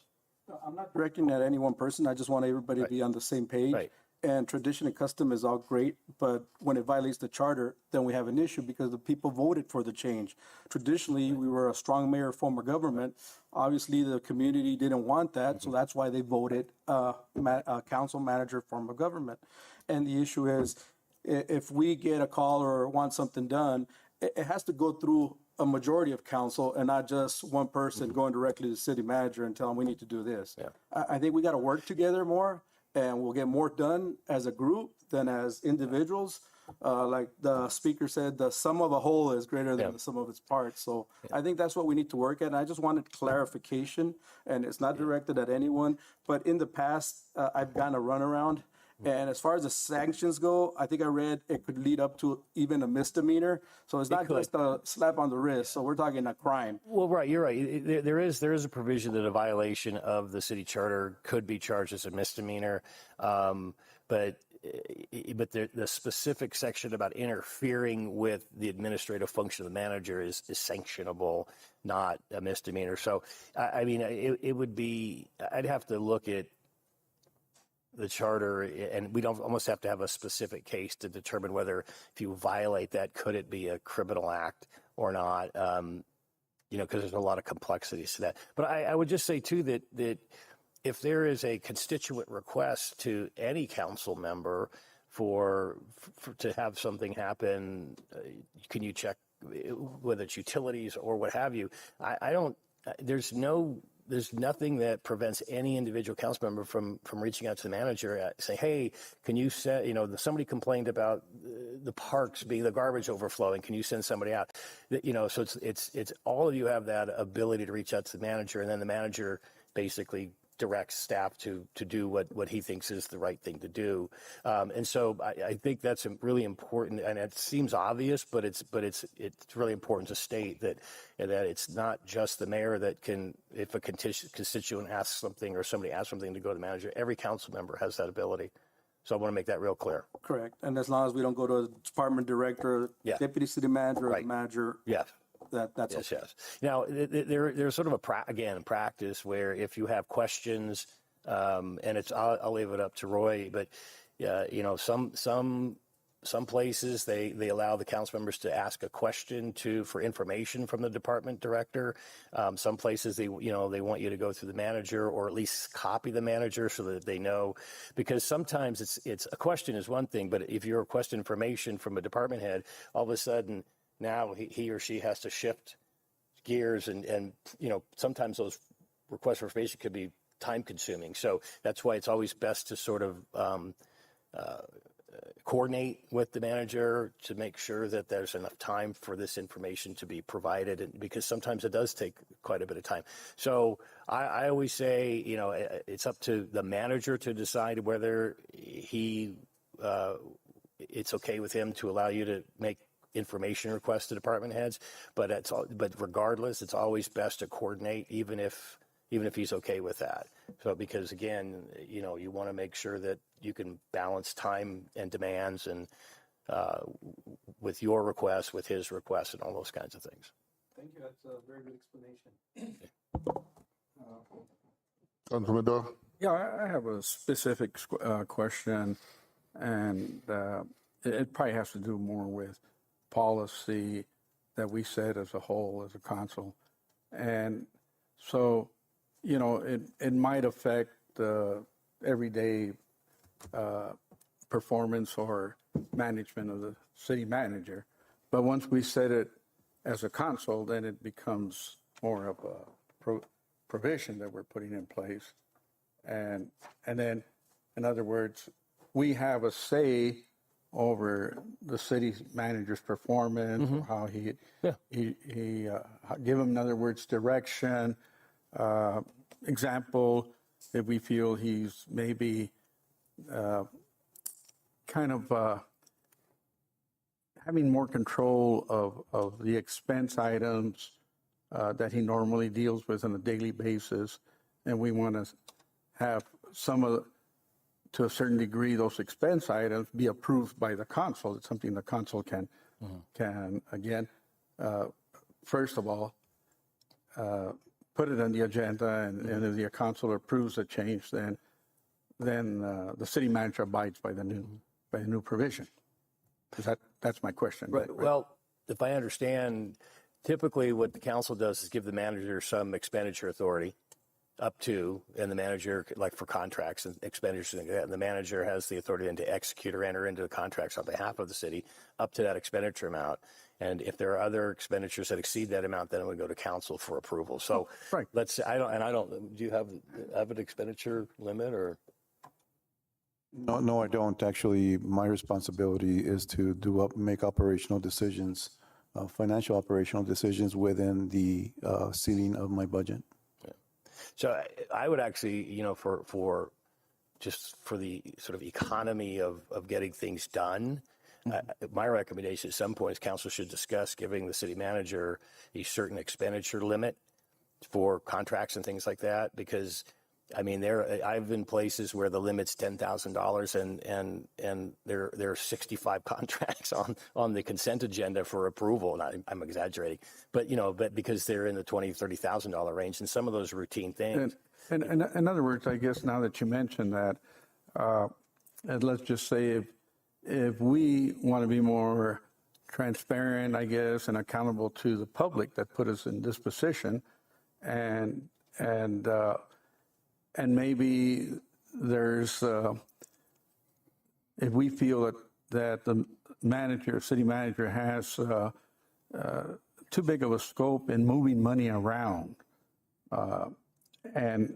I'm not directing at any one person. I just want everybody to be on the same page. Right. And tradition and custom is all great, but when it violates the charter, then we have an issue because the people voted for the change. Traditionally, we were a strong mayor form of government. Obviously, the community didn't want that, so that's why they voted council manager form of government. And the issue is, if we get a call or want something done, it has to go through a majority of council and not just one person going directly to the city manager and telling them we need to do this. Yeah. I think we got to work together more, and we'll get more done as a group than as individuals. Like the speaker said, the sum of the whole is greater than the sum of its parts. So I think that's what we need to work at. And I just wanted clarification, and it's not directed at anyone. But in the past, I've gotten a runaround. And as far as the sanctions go, I think I read it could lead up to even a misdemeanor. So it's not just a slap on the wrist. So we're talking a crime. Well, right, you're right. There is a provision that a violation of the city charter could be charged as a misdemeanor, but the specific section about interfering with the administrative function of the manager is sanctionable, not a misdemeanor. So, I mean, it would be. I'd have to look at the charter, and we'd almost have to have a specific case to determine whether, if you violate that, could it be a criminal act or not, because there's a lot of complexities to that. But I would just say, too, that if there is a constituent request to any council member for to have something happen, can you check whether it's utilities or what have you? There's nothing that prevents any individual council member from reaching out to the manager, saying, hey, can you send, somebody complained about the parks being the garbage overflowing. Can you send somebody out? So it's all of you have that ability to reach out to the manager, and then the manager basically directs staff to do what he thinks is the right thing to do. And so I think that's really important, and it seems obvious, but it's really important to state that it's not just the mayor that can, if a constituent asks something or somebody asks something, to go to the manager. Every council member has that ability. So I want to make that real clear. Correct. And as long as we don't go to a department director, deputy city manager, or the manager. Yeah. That's yes, okay. yes. Now, there's sort of a practice where if you have questions, and I'll leave it up to Roy, but some places they allow the council members to ask a question for information from the department director. Some places they want you to go through the manager, or at least copy the manager so that they know, because sometimes it's a question is one thing, but if you request information from a department head, all of a sudden now he or she has to shift gears, and sometimes those requests for information could be time consuming. So that's why it's always best to sort of coordinate with the manager to make sure that there's enough time for this information to be provided, and because sometimes it does take quite a bit of time. So I always say, it's up to the manager to decide whether it's okay with him to allow you to make information requests to department heads, but regardless, it's always best to coordinate, even if he's okay with that. So, because again, you want to make sure that you can balance time and demands, and with your request, with his request, and all those kinds of things. Thank you. That's a very good explanation. Councilman Doyle? Yeah, I have a specific question, and it probably has to do more with policy that we set as a whole, as a council. And so, it might affect the everyday performance or management of the city manager. But once we set it as a council, then it becomes more of a provision that we're putting in place. And then In other words, we have a say over the city manager's performance, or how he give him, in other words, direction. Example, if we feel he's maybe kind of having more control of the expense items that he normally deals with on a daily basis, and we want to have some of, to a certain degree, those expense items be approved by the council. It's something the council can again, first of all, put it on the agenda, and if the council approves the change, then the city manager abides by the new provision. That's my question. Right. Well, if I understand, typically what the council does is give the manager some expenditure authority up to, and the manager, like for contracts and expenditures, and the manager has the authority then to execute or enter into the contracts on behalf of the city up to that expenditure amount. And if there are other expenditures that exceed that amount, then it would go to council for approval. So let's say, do you have an expenditure limit or? No, I don't. Actually, my responsibility is to make operational decisions, financial operational decisions within the ceiling of my budget. So I would actually, for just for the sort of economy of getting things done, my recommendation at some point is council should discuss giving the city manager a certain expenditure limit for contracts and things like that, because I mean, I've been places where the limit's $10,000 and there are 65 contracts on the consent agenda for approval. And I'm exaggerating, but because they're in the $20,000, $30,000 range, and some of those routine things. And in other words, I guess now that you mentioned that, and let's just say if we want to be more transparent, I guess, and accountable to the public that put us in this position, and maybe there's, if we feel that the city manager has too big of a scope in moving money around, and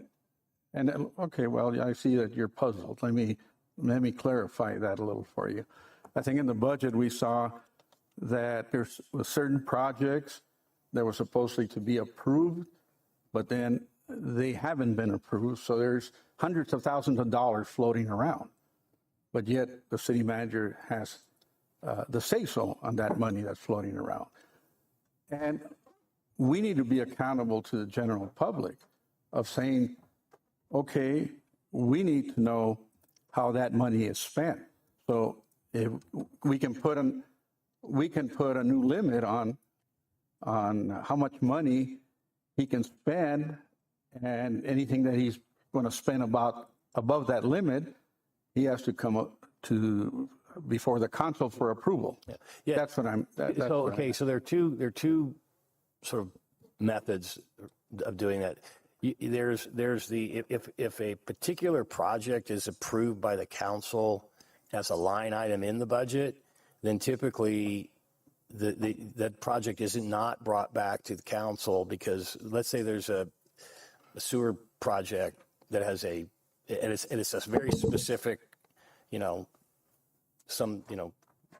okay, well, I see that you're puzzled. Let me clarify that a little for you. I think in the budget we saw that there's certain projects that were supposedly to be approved, but then they haven't been approved. So there's hundreds of thousands of dollars floating around, but yet the city manager has the say-so on that money that's floating around. And we need to be accountable to the general public of saying, okay, we need to know how that money is spent. So if we can put a new limit on how much money he can spend, and anything that he's going to spend above that limit, he has to come up to before the council for approval. Yeah. That's what I'm. So there are two sort of methods of doing that. There's the if a particular project is approved by the council as a line item in the budget, then typically that project is not brought back to the council, because let's say there's a sewer project that has it's a very specific,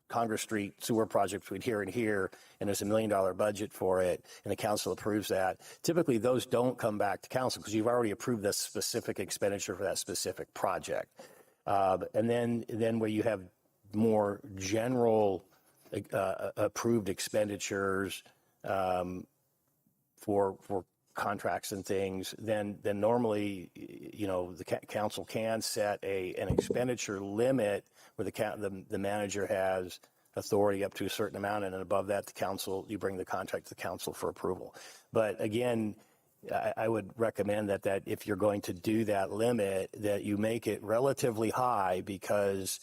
Congress Street sewer project between here and here, and there's $1 million budget for it, and the council approves that. Typically, those don't come back to council because you've already approved the specific expenditure for that specific project. And then where you have more general approved expenditures for contracts and things, then normally, the council can set an expenditure limit where the manager has authority up to a certain amount, and then above that, you bring the contract to the council for approval. But again, I would recommend that if you're going to do that limit, that you make it relatively high, because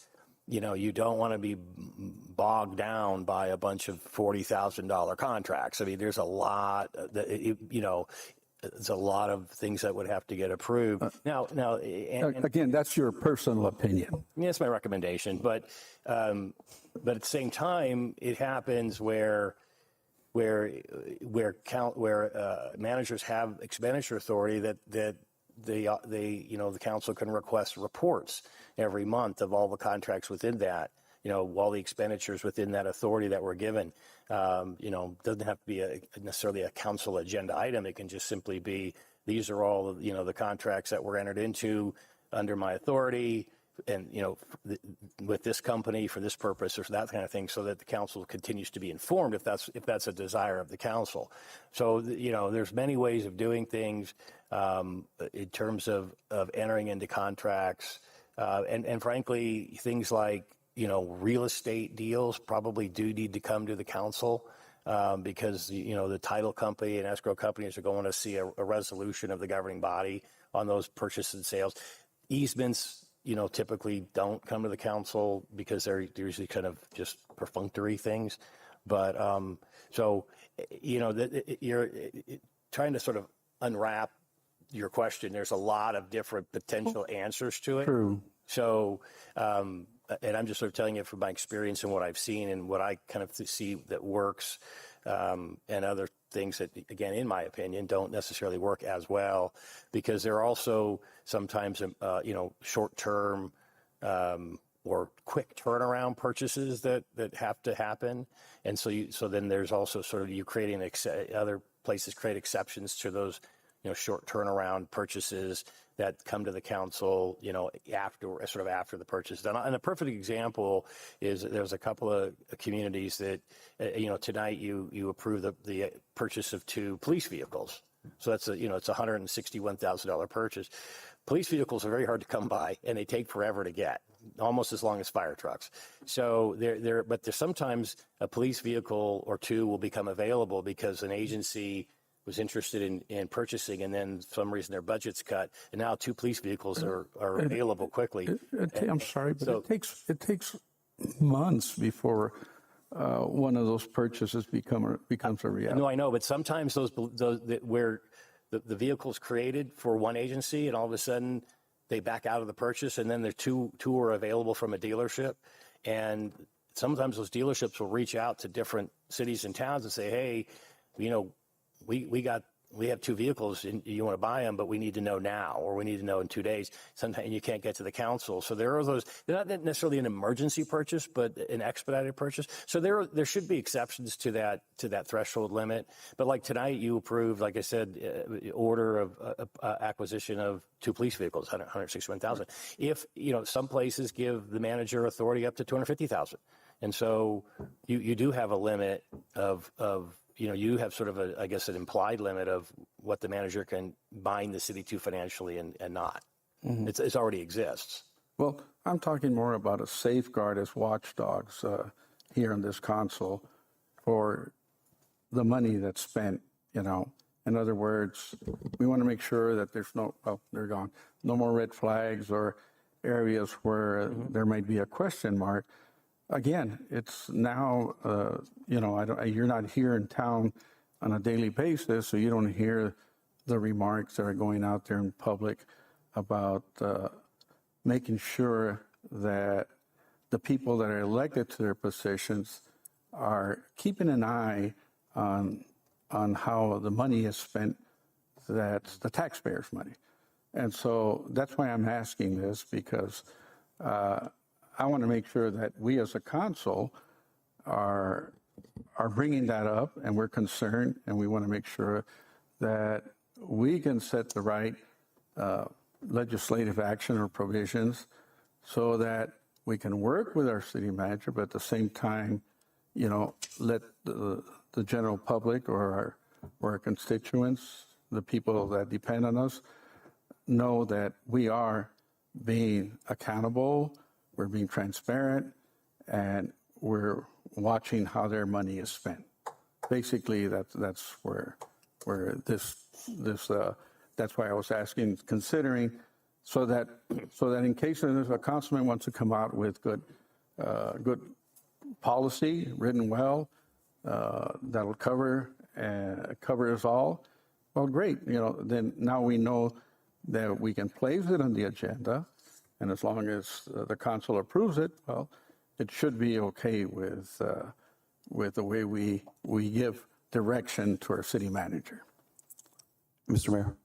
you don't want to be bogged down by a bunch of $40,000 contracts. I mean, there's a lot there's a lot of things that would have to get approved. Again, that's your personal opinion. Yeah, that's my recommendation. But at the same time, it happens where managers have expenditure authority that the council can request reports every month of all the contracts within that, all the expenditures within that authority that we're given. Doesn't have to be necessarily a council agenda item. It can just simply be, these are all of, the contracts that were entered into under my authority and, with this company for this purpose or that kind of thing, so that the council continues to be informed if that's a desire of the council. So, there's many ways of doing things in terms of entering into contracts. And frankly, things like, real estate deals probably do need to come to the council because, the title company and escrow companies are going to see a resolution of the governing body on those purchases and sales. Easements, typically don't come to the council because they're usually kind of just perfunctory things. But you're trying to sort of unwrap your question. There's a lot of different potential answers to it. True. So, and I'm just sort of telling you from my experience and what I've seen and what I kind of see that works, and other things that, again, in my opinion, don't necessarily work as well, because there are also sometimes, short-term or quick turnaround purchases that have to happen. And so then there's also sort of you creating other places create exceptions to those, short turnaround purchases that come to the council, after the purchase is done. And a perfect example is there's a couple of communities that, tonight you approve the purchase of 2 police vehicles. So that's it's a $161,000 purchase. Police vehicles are very hard to come by, and they take forever to get, almost as long as fire trucks. So but there's sometimes a police vehicle or 2 will become available because an agency was interested in purchasing, and then for some reason their budget's cut, and now 2 police vehicles are available quickly. I'm sorry, but it takes months before one of those purchases becomes a reality. No, I know, but sometimes those where the vehicle's created for one agency, and all of a sudden they back out of the purchase, and then there two are available from a dealership, and sometimes those dealerships will reach out to different cities and towns and say, hey, we have 2 vehicles and you want to buy them, but we need to know now, or we need to know in 2 days. Sometimes you can't get to the council. So there are those, they're not necessarily an emergency purchase, but an expedited purchase. So there should be exceptions to that threshold limit. But like tonight, you approved, like I said, order of acquisition of 2 police vehicles, $161,000. If, some places give the manager authority up to $250,000. And so you do have a limit of you have sort of an implied limit of what the manager can bind the city to financially and not. Mm-hmm. It already exists. Well, I'm talking more about a safeguard as watchdogs here in this council for the money that's spent, In other words, we want to make sure that there's they're gone. No more red flags or areas where there might be a question mark. Again, it's now, you're not here in town on a daily basis, so you don't hear the remarks that are going out there in public about making sure that the people that are elected to their positions are keeping an eye on how the money is spent. That's the taxpayers' money. And so that's why I'm asking this, because I want to make sure that we as a council are bringing that up, and we're concerned, and we want to make sure that we can set the right legislative action or provisions so that we can work with our city manager, but at the same time, let the general public or our constituents, the people that depend on us, know that we are being accountable, we're being transparent, and we're watching how their money is spent. Basically, that's where this that's why I was asking, considering, so that in case a councilman wants to come out with good policy written well, that'll cover us all. Well, great. Then now we know that we can place it on the agenda. And as long as the council approves it, well, it should be okay with the way we give direction to our city manager. Mr. Mayor,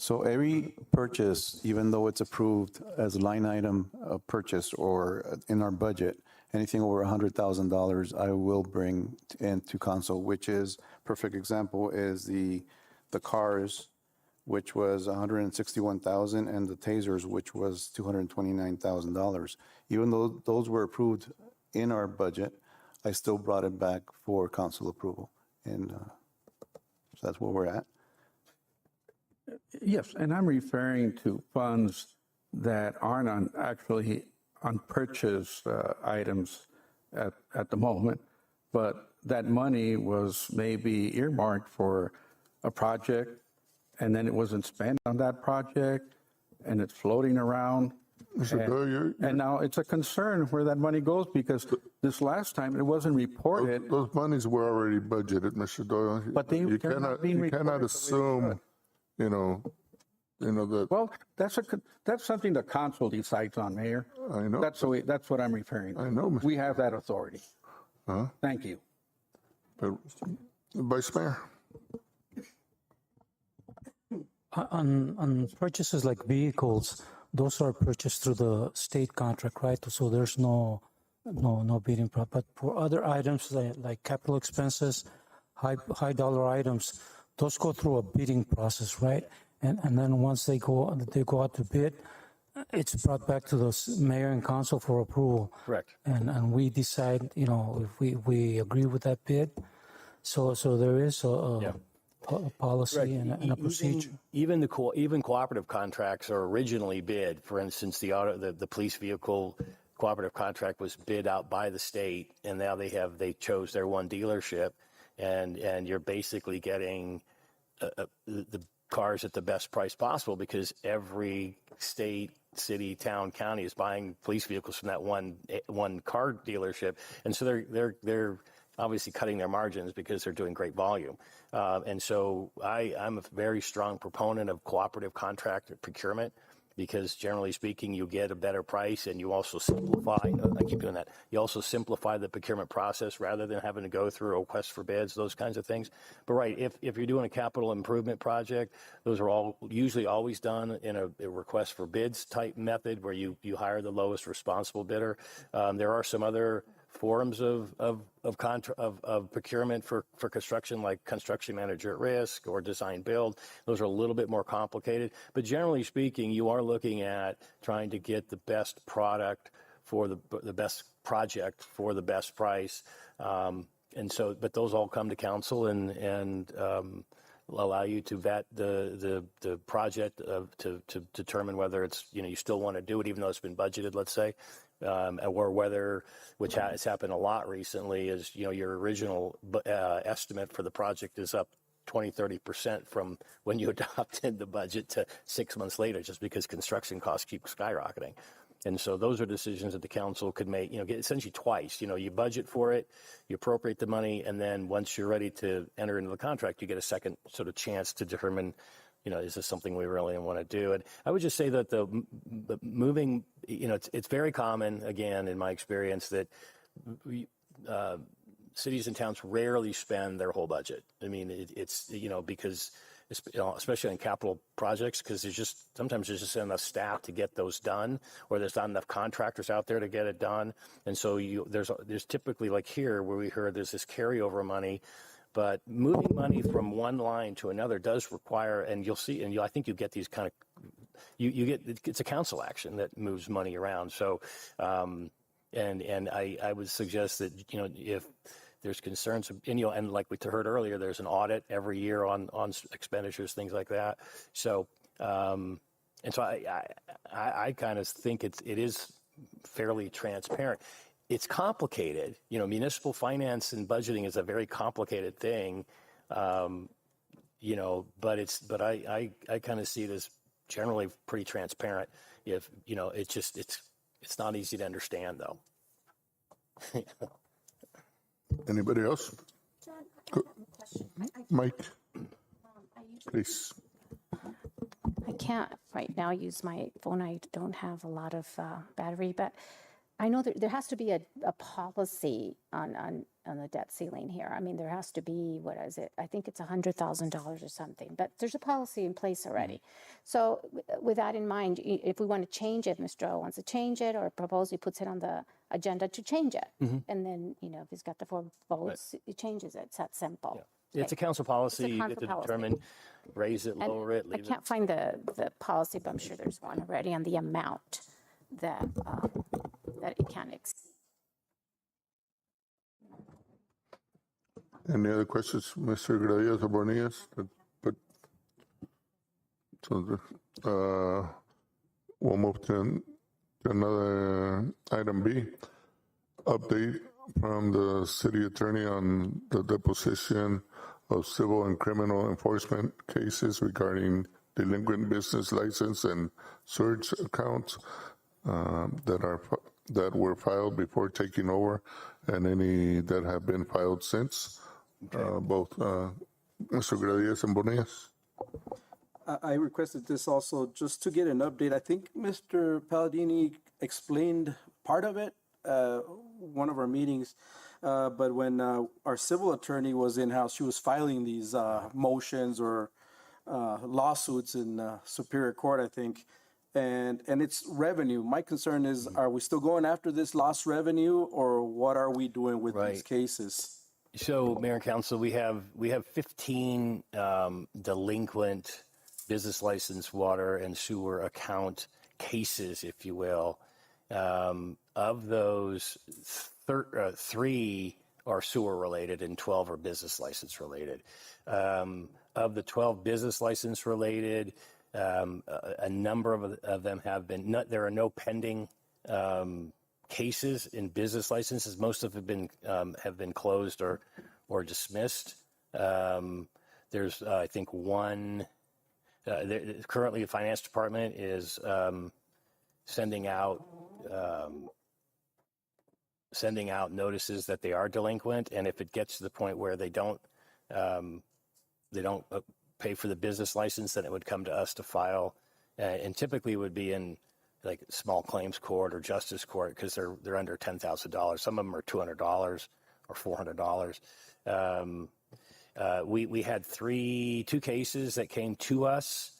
So every purchase, even though it's approved as a line item purchase or in our budget, anything over $100,000, I will bring into council, which is, perfect example is the cars, which was $161,000, and the tasers, which was $229,000. Even though those were approved in our budget, I still brought it back for council approval. And so that's where we're at. Yes, and I'm referring to funds that aren't actually on purchase items at the moment, but that money was maybe earmarked for a project, and then it wasn't spent on that project, and it's floating around. And now it's a concern where that money goes, because this last time it wasn't reported. Those monies were already budgeted, Mr. Doyle. But they you they're not being you reported cannot the way assume, that. Well, that's something the council decides on, Mayor. I know. That's what I'm referring to. I know, Mr. We have that authority. Thank you. Vice Mayor. On purchases like vehicles, those are purchased through the state contract, right? So there's no bidding. But for other items like capital expenses, high dollar items, those go through a bidding process, right? And then once they go out to bid, it's brought back to the mayor and council for approval. Correct. And we decide, if we agree with that bid. So there is a policy and a procedure. Even cooperative contracts are originally bid. For instance, the police vehicle cooperative contract was bid out by the state, and now they chose their one dealership, and you're basically getting the cars at the best price possible, because every state, city, town, county is buying police vehicles from that one car dealership, and so they're obviously cutting their margins because they're doing great volume. And so I'm a very strong proponent of cooperative contract procurement, because generally speaking, you get a better price, and you also simplify, I keep doing that, you also simplify the procurement process rather than having to go through a request for bids, those kinds of things. But right, if you're doing a capital improvement project, those are usually always done in a request for bids type method, where you hire the lowest responsible bidder. There are some other forms of procurement for construction, like construction manager at risk or design build. Those are a little bit more complicated, but generally speaking, you are looking at trying to get the best product for the best project for the best price. And so, but those all come to council and allow you to vet the project to determine whether it's, you still want to do it even though it's been budgeted, let's say. Or whether, which has happened a lot recently, is, your original estimate for the project is up 20-30% from when you adopted the budget to 6 months later, just because construction costs keep skyrocketing. And so those are decisions that the council could make, get essentially twice. You budget for it, you appropriate the money, and then once you're ready to enter into the contract, you get a second sort of chance to determine, is this something we really want to do? And I would just say that the moving, it's very common, again, in my experience, that cities and towns rarely spend their whole budget. I mean, it's because, especially on capital projects, because sometimes there's just not enough staff to get those done, or there's not enough contractors out there to get it done. And so there's typically, like here, where we heard there's this carryover money. But moving money from one line to another does require, and you'll see, and I think you get these kind of, it's a council action that moves money around. So, and I would suggest that, if there's concerns, and like we heard earlier, there's an audit every year on expenditures, things like that. So, and so I kind of think it is fairly transparent. It's complicated. Municipal finance and budgeting is a very complicated thing, but I kind of see it as generally pretty transparent. If, it's not easy to understand, though. Anybody else? Mike, please. I can't right now use my phone. I don't have a lot of battery, but I know there has to be a policy on the debt ceiling here. I mean, there has to be, what is it? I think it's $100,000 or something, but there's a policy in place already. So with that in mind, if we want to change it, Mr. O wants to change it or propose, he puts it on the agenda to change it. And then, if he's got the 4 votes, he changes it. It's that simple. Yeah. It's a council policy. You have to determine, raise it, lower it, I leave it. can't find the policy, but I'm sure there's one already on the amount that it can exceed. Any other questions, Mr. Gradius or Bonillas? So we'll move to another item B. Update from the city attorney on the deposition of civil and criminal enforcement cases regarding delinquent business license and surge accounts that were filed before taking over, and any that have been filed since. Both Mr. Gradius and Bonillas. I requested this also just to get an update. I think Mr. Palladini explained part of it, one of our meetings, but when our civil attorney was in-house, she was filing these motions or lawsuits in Superior Court, I think, and it's revenue. My concern is, are we still going after this lost revenue, or what are we doing with these cases? So, Mayor and Council, we have 15 delinquent business license, water and sewer account cases, if you will. Of those, 3 are sewer related and 12 are business license related. Of the 12 business license related, a number of them have been. There are no pending cases in business licenses. Most of them have been closed or dismissed. There's I think one. Currently, the finance department is sending out notices that they are delinquent, and if it gets to the point where they don't pay for the business license, then it would come to us to file, and typically it would be in like small claims court or justice court because they're under $10,000. Some of them are $200 or $400. We had 2 cases that came to us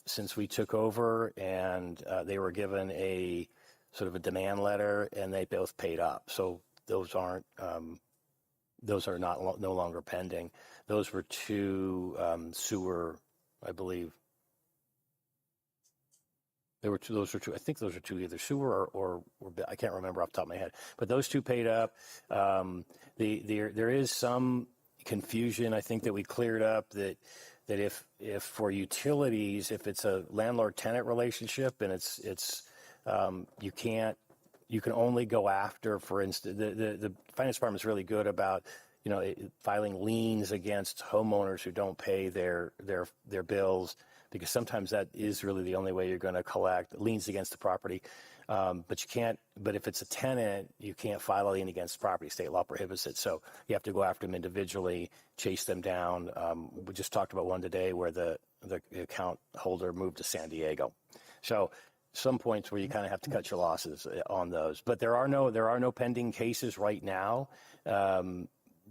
since we took over, and they were given a sort of a demand letter, and they both paid up. So those are no longer pending. Those were 2 sewer, I believe. Those were 2. I think those are 2, either sewer or I can't remember off the top of my head. But those 2 paid up. There is some confusion, I think, that we cleared up that if for utilities, if it's a landlord-tenant relationship and it's you can only go after, for instance, the finance department is really good about filing liens against homeowners who don't pay their bills, because sometimes that is really the only way you're going to collect liens against the property. But you can't. But if it's a tenant, you can't file a lien against the property. State law prohibits it. So you have to go after them individually, chase them down. We just talked about one today where the account holder moved to San Diego. So some points where you kind of have to cut your losses on those. But there are no pending cases right now.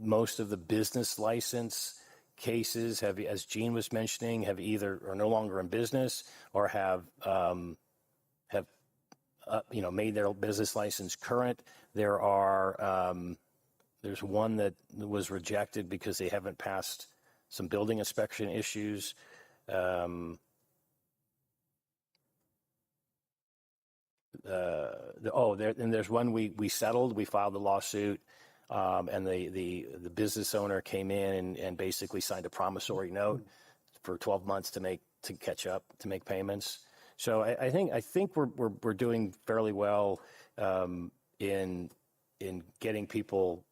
Most of the business license cases have, as Gene was mentioning, have either are no longer in business or have made their business license current. There's one that was rejected because they haven't passed some building inspection issues. There's one we settled. We filed the lawsuit. And the business owner came in and basically signed a promissory note for 12 months to catch up, to make payments. So I think we're doing fairly well in getting people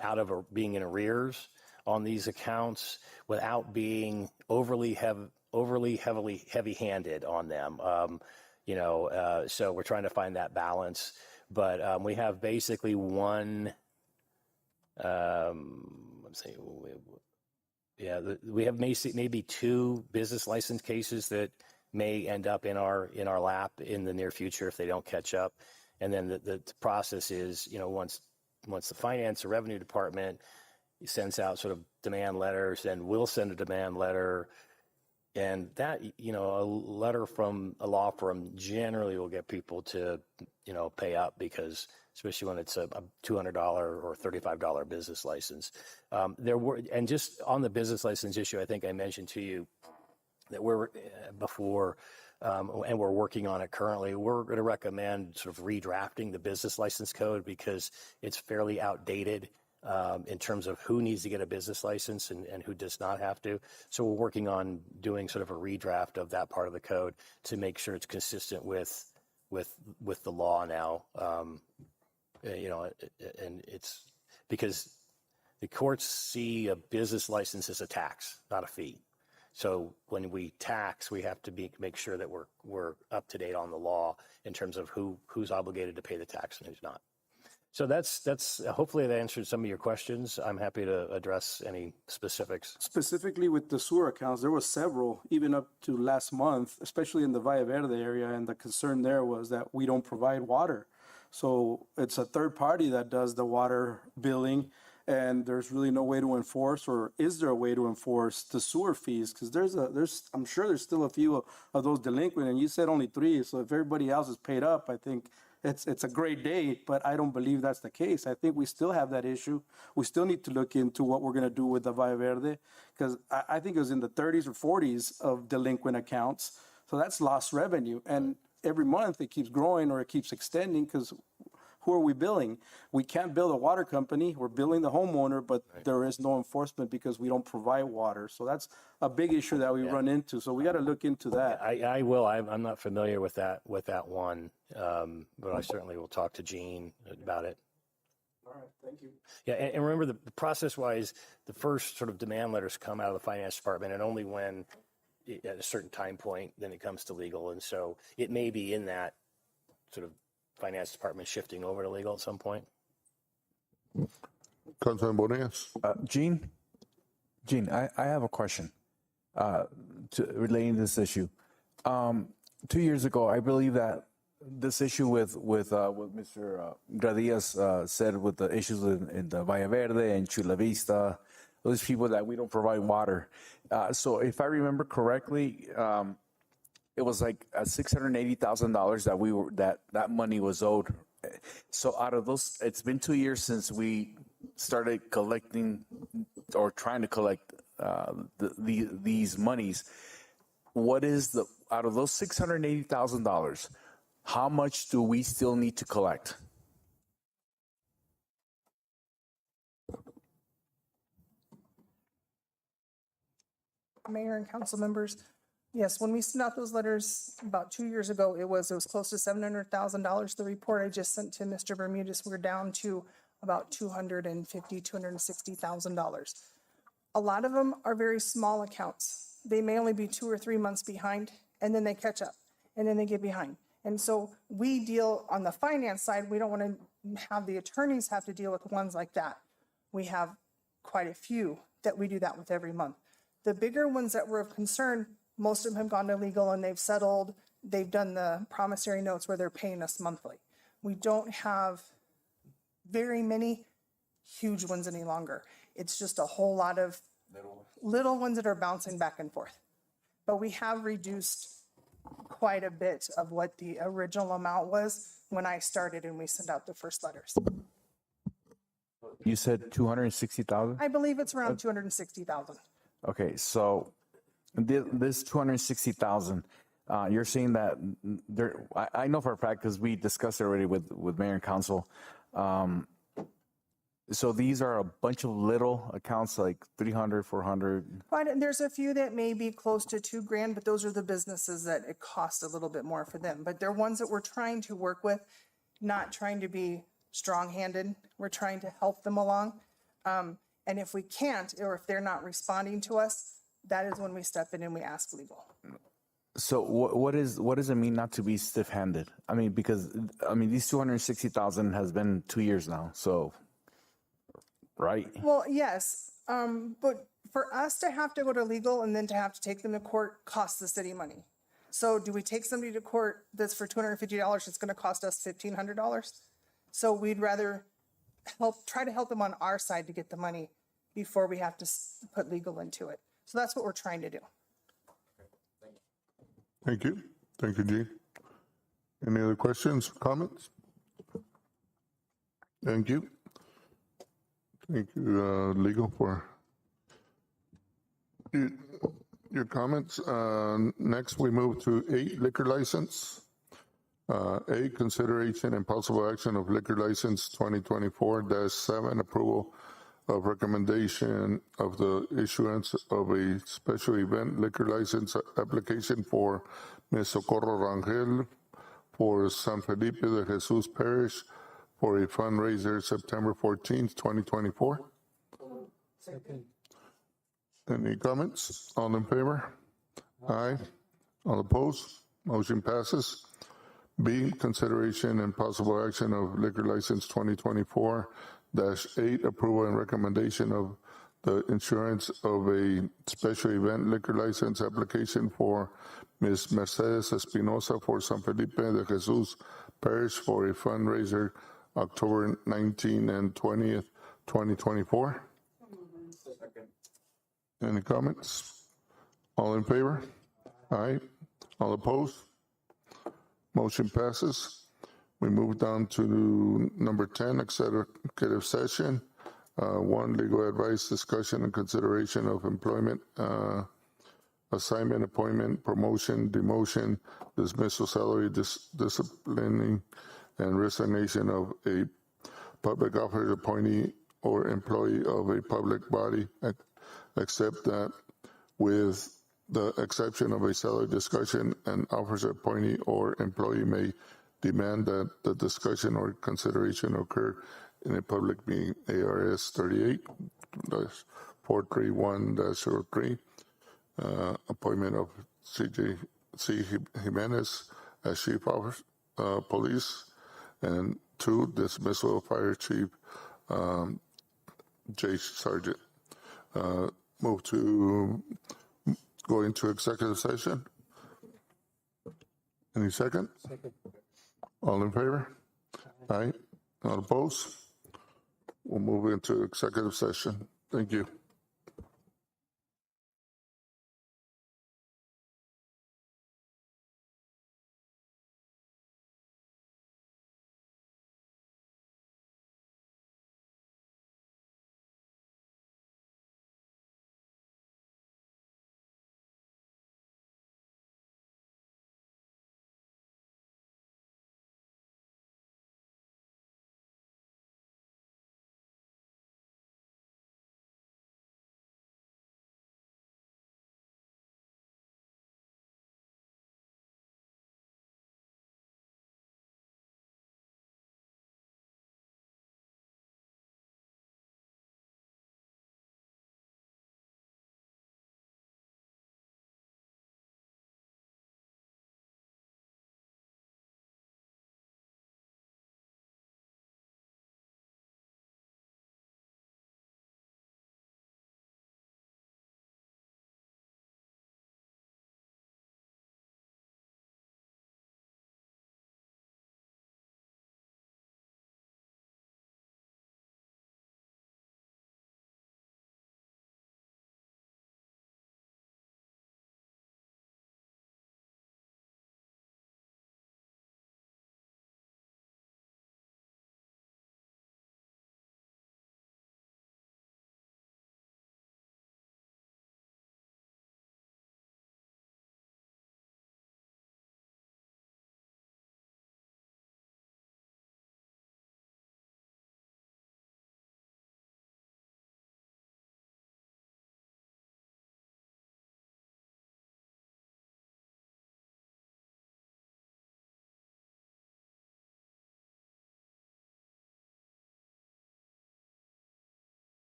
out of being in arrears on these accounts without being overly heavy-handed on them. So we're trying to find that balance. But we have basically one. We have maybe 2 business license cases that may end up in our lap in the near future if they don't catch up. And then the process is, once the finance or revenue department sends out sort of demand letters, then we'll send a demand letter. And that, a letter from a law firm generally will get people to, pay up, because especially when it's a $200 or $35 business license. And just on the business license issue, I think I mentioned to you that we're and we're working on it currently. We're going to recommend sort of redrafting the business license code because it's fairly outdated in terms of who needs to get a business license and who does not have to. So we're working on doing sort of a redraft of that part of the code to make sure it's consistent with the law now. And it's because the courts see a business license as a tax, not a fee. So when we tax, we have to make sure that we're up to date on the law in terms of who's obligated to pay the tax and who's not. So that's hopefully that answered some of your questions. I'm happy to address any specifics. Specifically with the sewer accounts, there were several, even up to last month, especially in the Valle Verde area. And the concern there was that we don't provide water. So it's a third party that does the water billing. And there's really no way to enforce, or is there a way to enforce the sewer fees? Because I'm sure there's still a few of those delinquent, and you said only 3. So if everybody else is paid up, I think it's a great day, but I don't believe that's the case. I think we still have that issue. We still need to look into what we're going to do with the Valle Verde, because I think it was in the 30s or 40s of delinquent accounts. So that's lost revenue. And every month it keeps growing or it keeps extending, because who are we billing? We can't bill the water company. We're billing the homeowner, but there is no enforcement because we don't provide water. So that's a big issue that we run into. So we got to look into that. I will. I'm not familiar with that one, but I certainly will talk to Gene about it. All right, thank you. Yeah, and remember the process-wise, the first sort of demand letters come out of the finance department, and only when at a certain time point, then it comes to legal. And so it may be in that sort of finance department shifting over to legal at some point. Councilman Bonillas. Gene, I have a question relating to this issue. 2 years ago, I believe that this issue with what Mr. Gradias said with the issues in the Valle Verde and Chula Vista, those people that we don't provide water. So if I remember correctly, it was like $680,000 that money was owed. So out of those, it's been 2 years since we started collecting or trying to collect these monies. What is out of those $680,000, how much do we still need to collect? Mayor and council members, yes, when we sent out those letters about 2 years ago, it was close to $700,000. The report I just sent to Mr. Bermudez, we're down to about $260,000. A lot of them are very small accounts. They may only be 2 or 3 months behind, and then they catch up, and then they get behind. And so we deal on the finance side. We don't want to have the attorneys have to deal with ones like that. We have quite a few that we do that with every month. The bigger ones that were of concern, most of them have gone to legal and they've settled. They've done the promissory notes where they're paying us monthly. We don't have very many huge ones any longer. It's just a whole lot of little ones that are bouncing back and forth. But we have reduced quite a bit of what the original amount was when I started and we sent out the first letters. You said 260,000? I believe it's around 260,000. Okay, so this 260,000, you're saying that there, I know for a fact because we discussed it already with mayor and council. So these are a bunch of little accounts like 300, 400. But there's a few that may be close to $2,000, but those are the businesses that it costs a little bit more for them. But they're ones that we're trying to work with, not trying to be strong-handed. We're trying to help them along. And if we can't, or if they're not responding to us, that is when we step in and we ask legal. So what does it mean not to be stiff-handed? I mean, because these 260,000 has been 2 years now. So, right? Well, yes, but for us to have to go to legal and then to have to take them to court costs the city money. So do we take somebody to court that's for $250? It's going to cost us $1,500. So we'd rather try to help them on our side to get the money before we have to put legal into it. So that's what we're trying to do. Thank you. Thank you, Jean. Any other questions, comments? Thank you. Thank you, legal, for your comments. Next, we move to 8, liquor license. A, consideration and possible action of liquor license 2024-7, approval of recommendation of the issuance of a special event liquor license application for Ms. Socorro Rangel for San Felipe de Jesus Parish for a fundraiser September 14th, 2024. Second. Any comments? All in favor? Aye. All opposed? Motion passes. B, consideration and possible action of liquor license 2024-8, approval and recommendation of the insurance of a special event liquor license application for Ms. Mercedes Espinosa for San Felipe de Jesus Parish for a fundraiser October 19th and 20th, 2024. Any comments? All in favor? Aye. All opposed? Motion passes. We move down to number 10, executive session. 1, legal advice, discussion, and consideration of employment, assignment, appointment, promotion, demotion, dismissal, salary, disciplining, and resignation of a public officer, appointee, or employee of a public body, except that with the exception of a salary discussion, an officer, appointee, or employee may demand that the discussion or consideration occur in a public meeting. ARS 38-431-03, appointment of C. Jimenez as chief of police, and 2, dismissal of fire chief J. Sargent. Move to go into executive session. Any second? Second. All in favor? Aye. All opposed? We'll move into executive session. Thank you.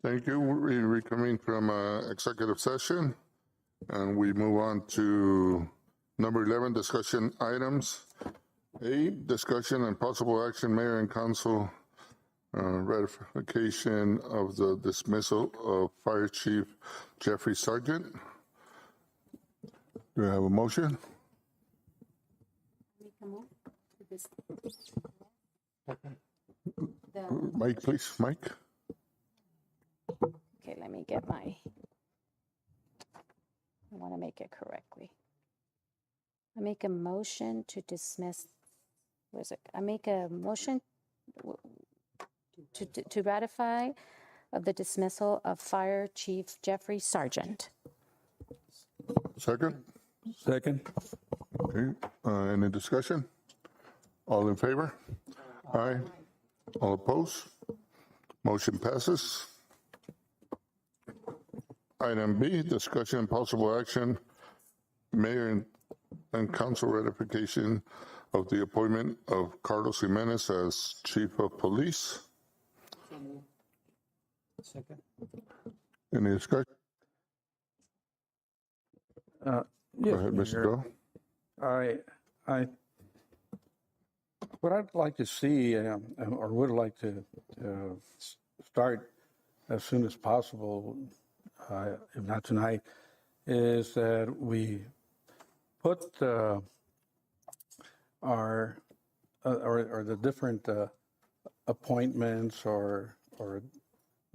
Thank you. We reconvene from executive session, and we move on to number 11, discussion items. A, discussion and possible action, mayor and council, ratification of the dismissal of Fire Chief Jeffrey Sargent. Do I have a motion? Mike, please, Mike. Okay, let me get I want to make it correctly. I make a motion to dismiss, where is it? I make a motion to ratify of the dismissal of Fire Chief Jeffrey Sargent. Second? Second. Okay, any discussion? All in favor? Aye. All opposed? Motion passes. Item B, discussion and possible action, mayor and council ratification of the appointment of Carlos Jimenez as chief of police. Second. Any discussion? Yes, Go ahead, Mr. Doe. What I'd like to see, or would like to start as soon as possible, if not tonight, is that we put our or the different appointments or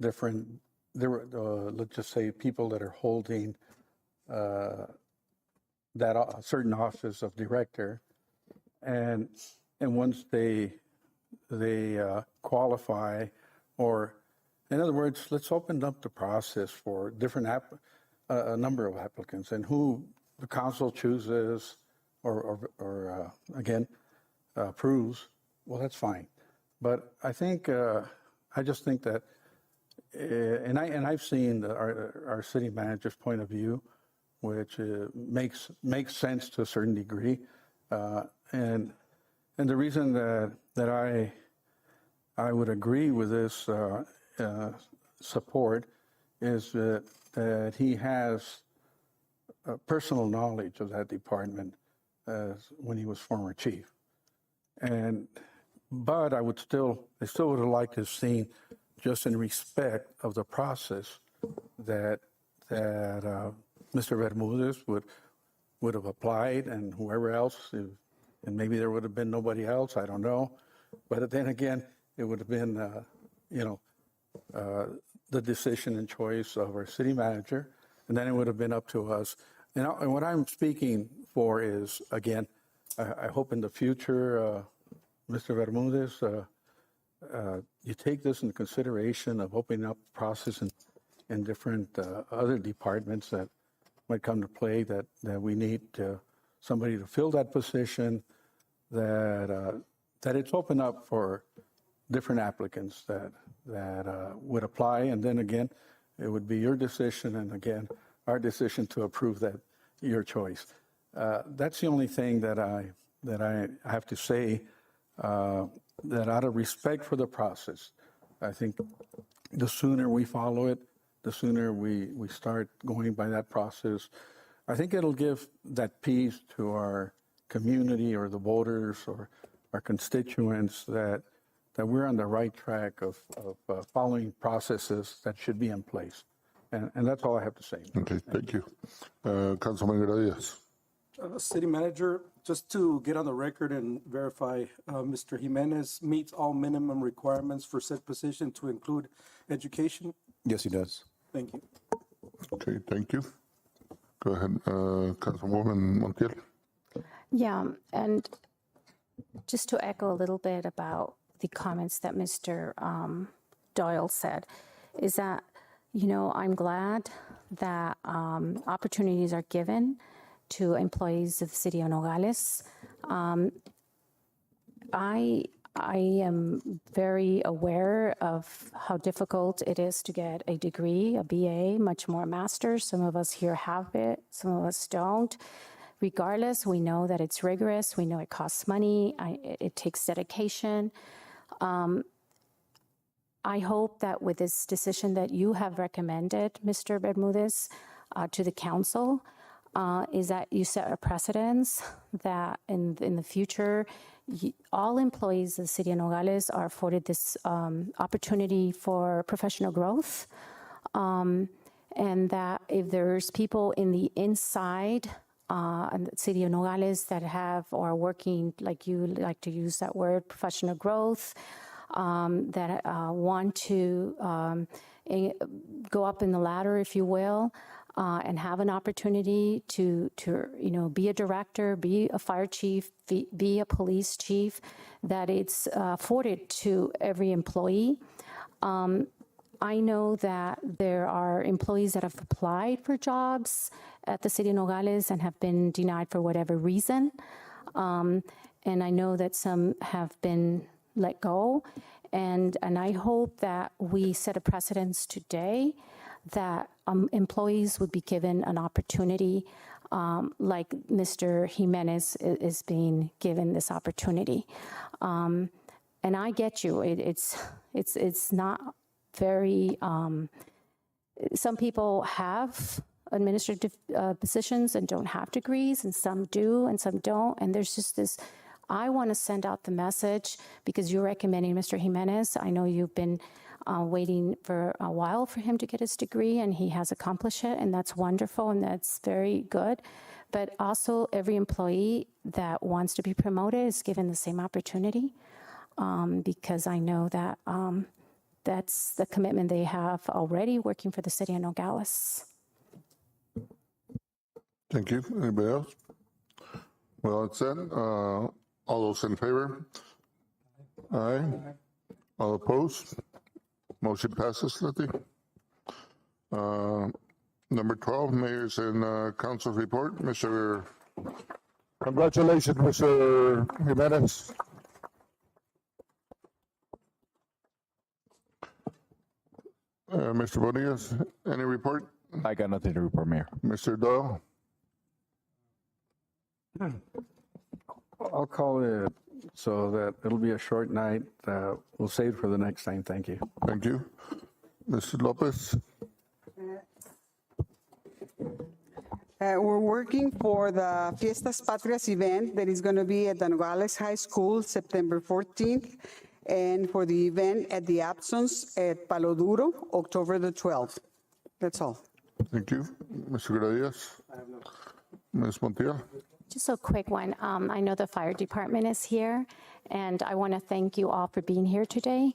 different, let's just say, people that are holding that certain office of director, and once they qualify, or in other words, let's open up the process for different a number of applicants, and who the council chooses or again approves. Well, that's fine, but I think I just think that, and I've seen our city manager's point of view, which makes sense to a certain degree, and the reason that I would agree with this support is that he has personal knowledge of that department when he was former chief, but I still would have liked to have seen, just in respect of the process, that Mr. Bermudez would have applied, and whoever else, and maybe there would have been nobody else, I don't know. But then again, it would have been, the decision and choice of our city manager, and then it would have been up to us. And what I'm speaking for is, again, I hope in the future, Mr. Bermudez, you take this into consideration of opening up the process in different other departments that might come to play, that we need somebody to fill that position, that it's open up for different applicants that would apply, and then again, it would be your decision, and again, our decision to approve that, your choice. That's the only thing that I have to say, that out of respect for the process, I think the sooner we follow it, the sooner we start going by that process, I think it'll give that peace to our community or the voters or our constituents that we're on the right track of following processes that should be in place. And that's all I have to say. Okay, thank you. Councilman Gradius. City manager, just to get on the record and verify, Mr. Jimenez meets all minimum requirements for said position, to include education? Yes, he does. Thank you. Okay, thank you. Go ahead, Councilwoman Montiel. Yeah, and just to echo a little bit about the comments that Mr. Doyle said, is that, I'm glad that opportunities are given to employees of the city of Nogales. I am very aware of how difficult it is to get a degree, a BA, much more a master's. Some of us here have it, some of us don't. Regardless, we know that it's rigorous. We know it costs money. It takes dedication. I hope that with this decision that you have recommended, Mr. Bermudez, to the council, is that you set a precedence that in the future, all employees of the city of Nogales are afforded this opportunity for professional growth. And that if there's people in the inside in the city of Nogales that have or are working, like you like to use that word, professional growth, that want to go up in the ladder, if you will, and have an opportunity to be a director, be a fire chief, be a police chief, that it's afforded to every employee. I know that there are employees that have applied for jobs at the city of Nogales and have been denied for whatever reason. And I know that some have been let go. And I hope that we set a precedence today that employees would be given an opportunity like Mr. Jimenez is being given this opportunity. And I get you. It's not very, some people have administrative positions and don't have degrees, and some do and some don't. And there's just this, I want to send out the message because you're recommending Mr. Jimenez. I know you've been waiting for a while for him to get his degree, and he has accomplished it, and that's wonderful, and that's very good. But also every employee that wants to be promoted is given the same opportunity because I know that that's the commitment they have already working for the city of Nogales. Thank you. Anybody else? Well, it's said. All those in favor? Aye. All opposed? Motion passes, Letty. Number 12, Mayor's and Council report. Congratulations, Mr. Jimenez. Mr. Bonillas, any report? I got nothing to report, Mayor. Mr. Doyle? I'll call it so that it'll be a short night. We'll save it for the next time. Thank you. Thank you. Mr. Lopez? We're working for the Fiestas Patrias event that is going to be at the Nogales High School, September 14th, and for the event at the Absons at Palo Duro, October the 12th. That's all. Thank you. Mr. Gradias? Ms. Montiel? Just a quick one. I know the fire department is here, and I want to thank you all for being here today.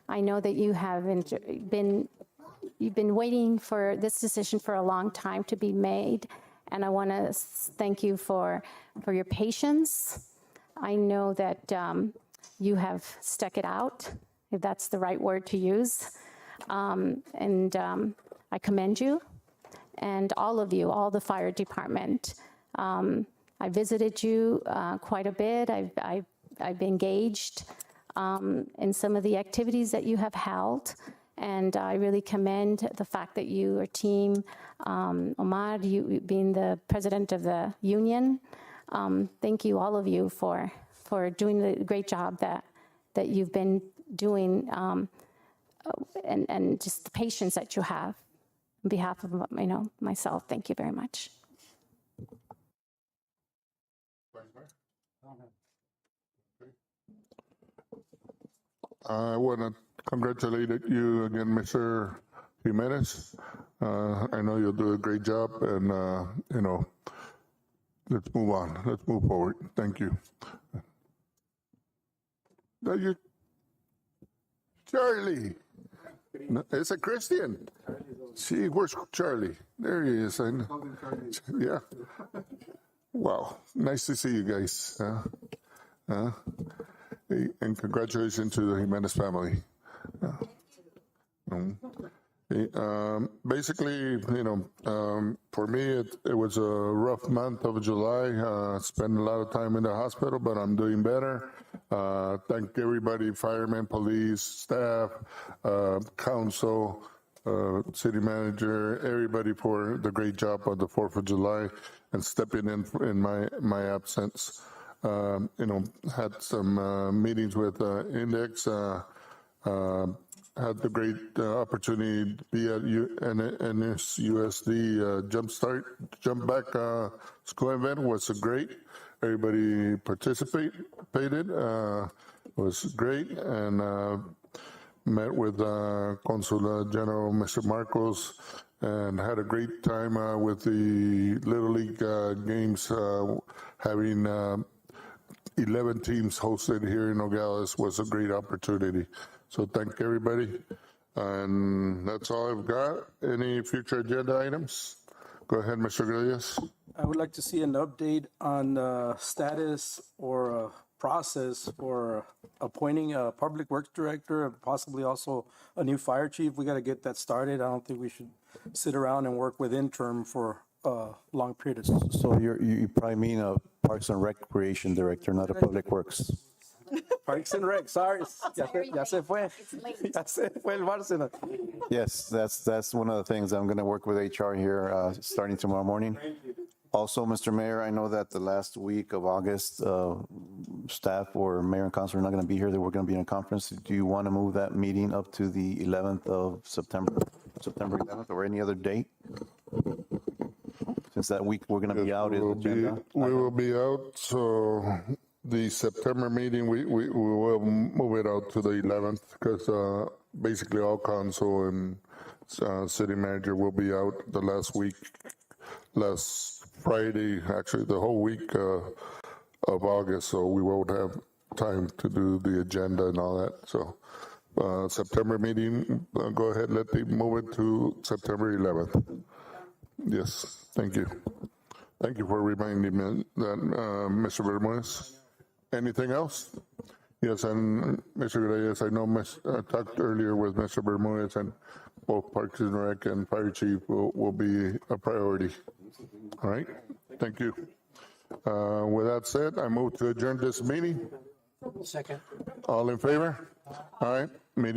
I know that you have you've been waiting for this decision for a long time to be made, and I want to thank you for your patience. I know that you have stuck it out, if that's the right word to use, and I commend you and all of you, all the fire department. I visited you quite a bit. I've engaged in some of the activities that you have held, and I really commend the fact that your team, Omar, you being the president of the union, thank you, all of you, for doing the great job that you've been doing, and just the patience that you have. On behalf of myself, thank you very much. I want to congratulate you again, Mr. Jimenez. I know you'll do a great job, and let's move on. Let's move forward. Thank you. Now you, Charlie. No, it's a Christian. See, where's Charlie? There he is. I know. Yeah. Wow. Nice to see you guys. And congratulations to the Jimenez family. Basically, for me, it was a rough month of July. Spent a lot of time in the hospital, but I'm doing better. Thank everybody, firemen, police, staff, council, city manager, everybody for the great job on the 4th of July and stepping in my absence. Had some meetings with Index, had the great opportunity to be at NSUSD Jump Back School event. Was great. Everybody participated. Was great, and met with Consul General Mr. Marcos, and had a great time with the Little League games, having 11 teams hosted here in Nogales was a great opportunity. So thank everybody. And that's all I've got. Any future agenda items? Go ahead, Mr. Grillas. I would like to see an update on status or process for appointing a public works director and possibly also a new fire chief. We got to get that started. I don't think we should sit around and work with interim for a long period of time. So you probably mean a Parks and Recreation Director, not a Public Works. Parks and Rec, sorry. Ya se fue. Ya se fue el Bárcena. Yes, that's one of the things. I'm going to work with HR here starting tomorrow morning. Also, Mr. Mayor, I know that the last week of August, staff or mayor and council are not going to be here. They were going to be in a conference. Do you want to move that meeting up to the 11th of September 11th, or any other date? Since that week we're going to be out. We will be out, so the September meeting, we will move it out to the 11th, because basically all council and city manager will be out the last Friday, actually the whole week of August, so we won't have time to do the agenda and all that. So September meeting, go ahead, move it to September 11th. Yes, thank you. Thank you for reminding me that, Mr. Bermudez. Anything else? Yes, and Mr. Reyes, I know I talked earlier with Mr. Bermudez, and both Parks and Rec and Fire Chief will be a priority. All right, thank you. With that said, I move to adjourn this meeting. Second. All in favor? All right.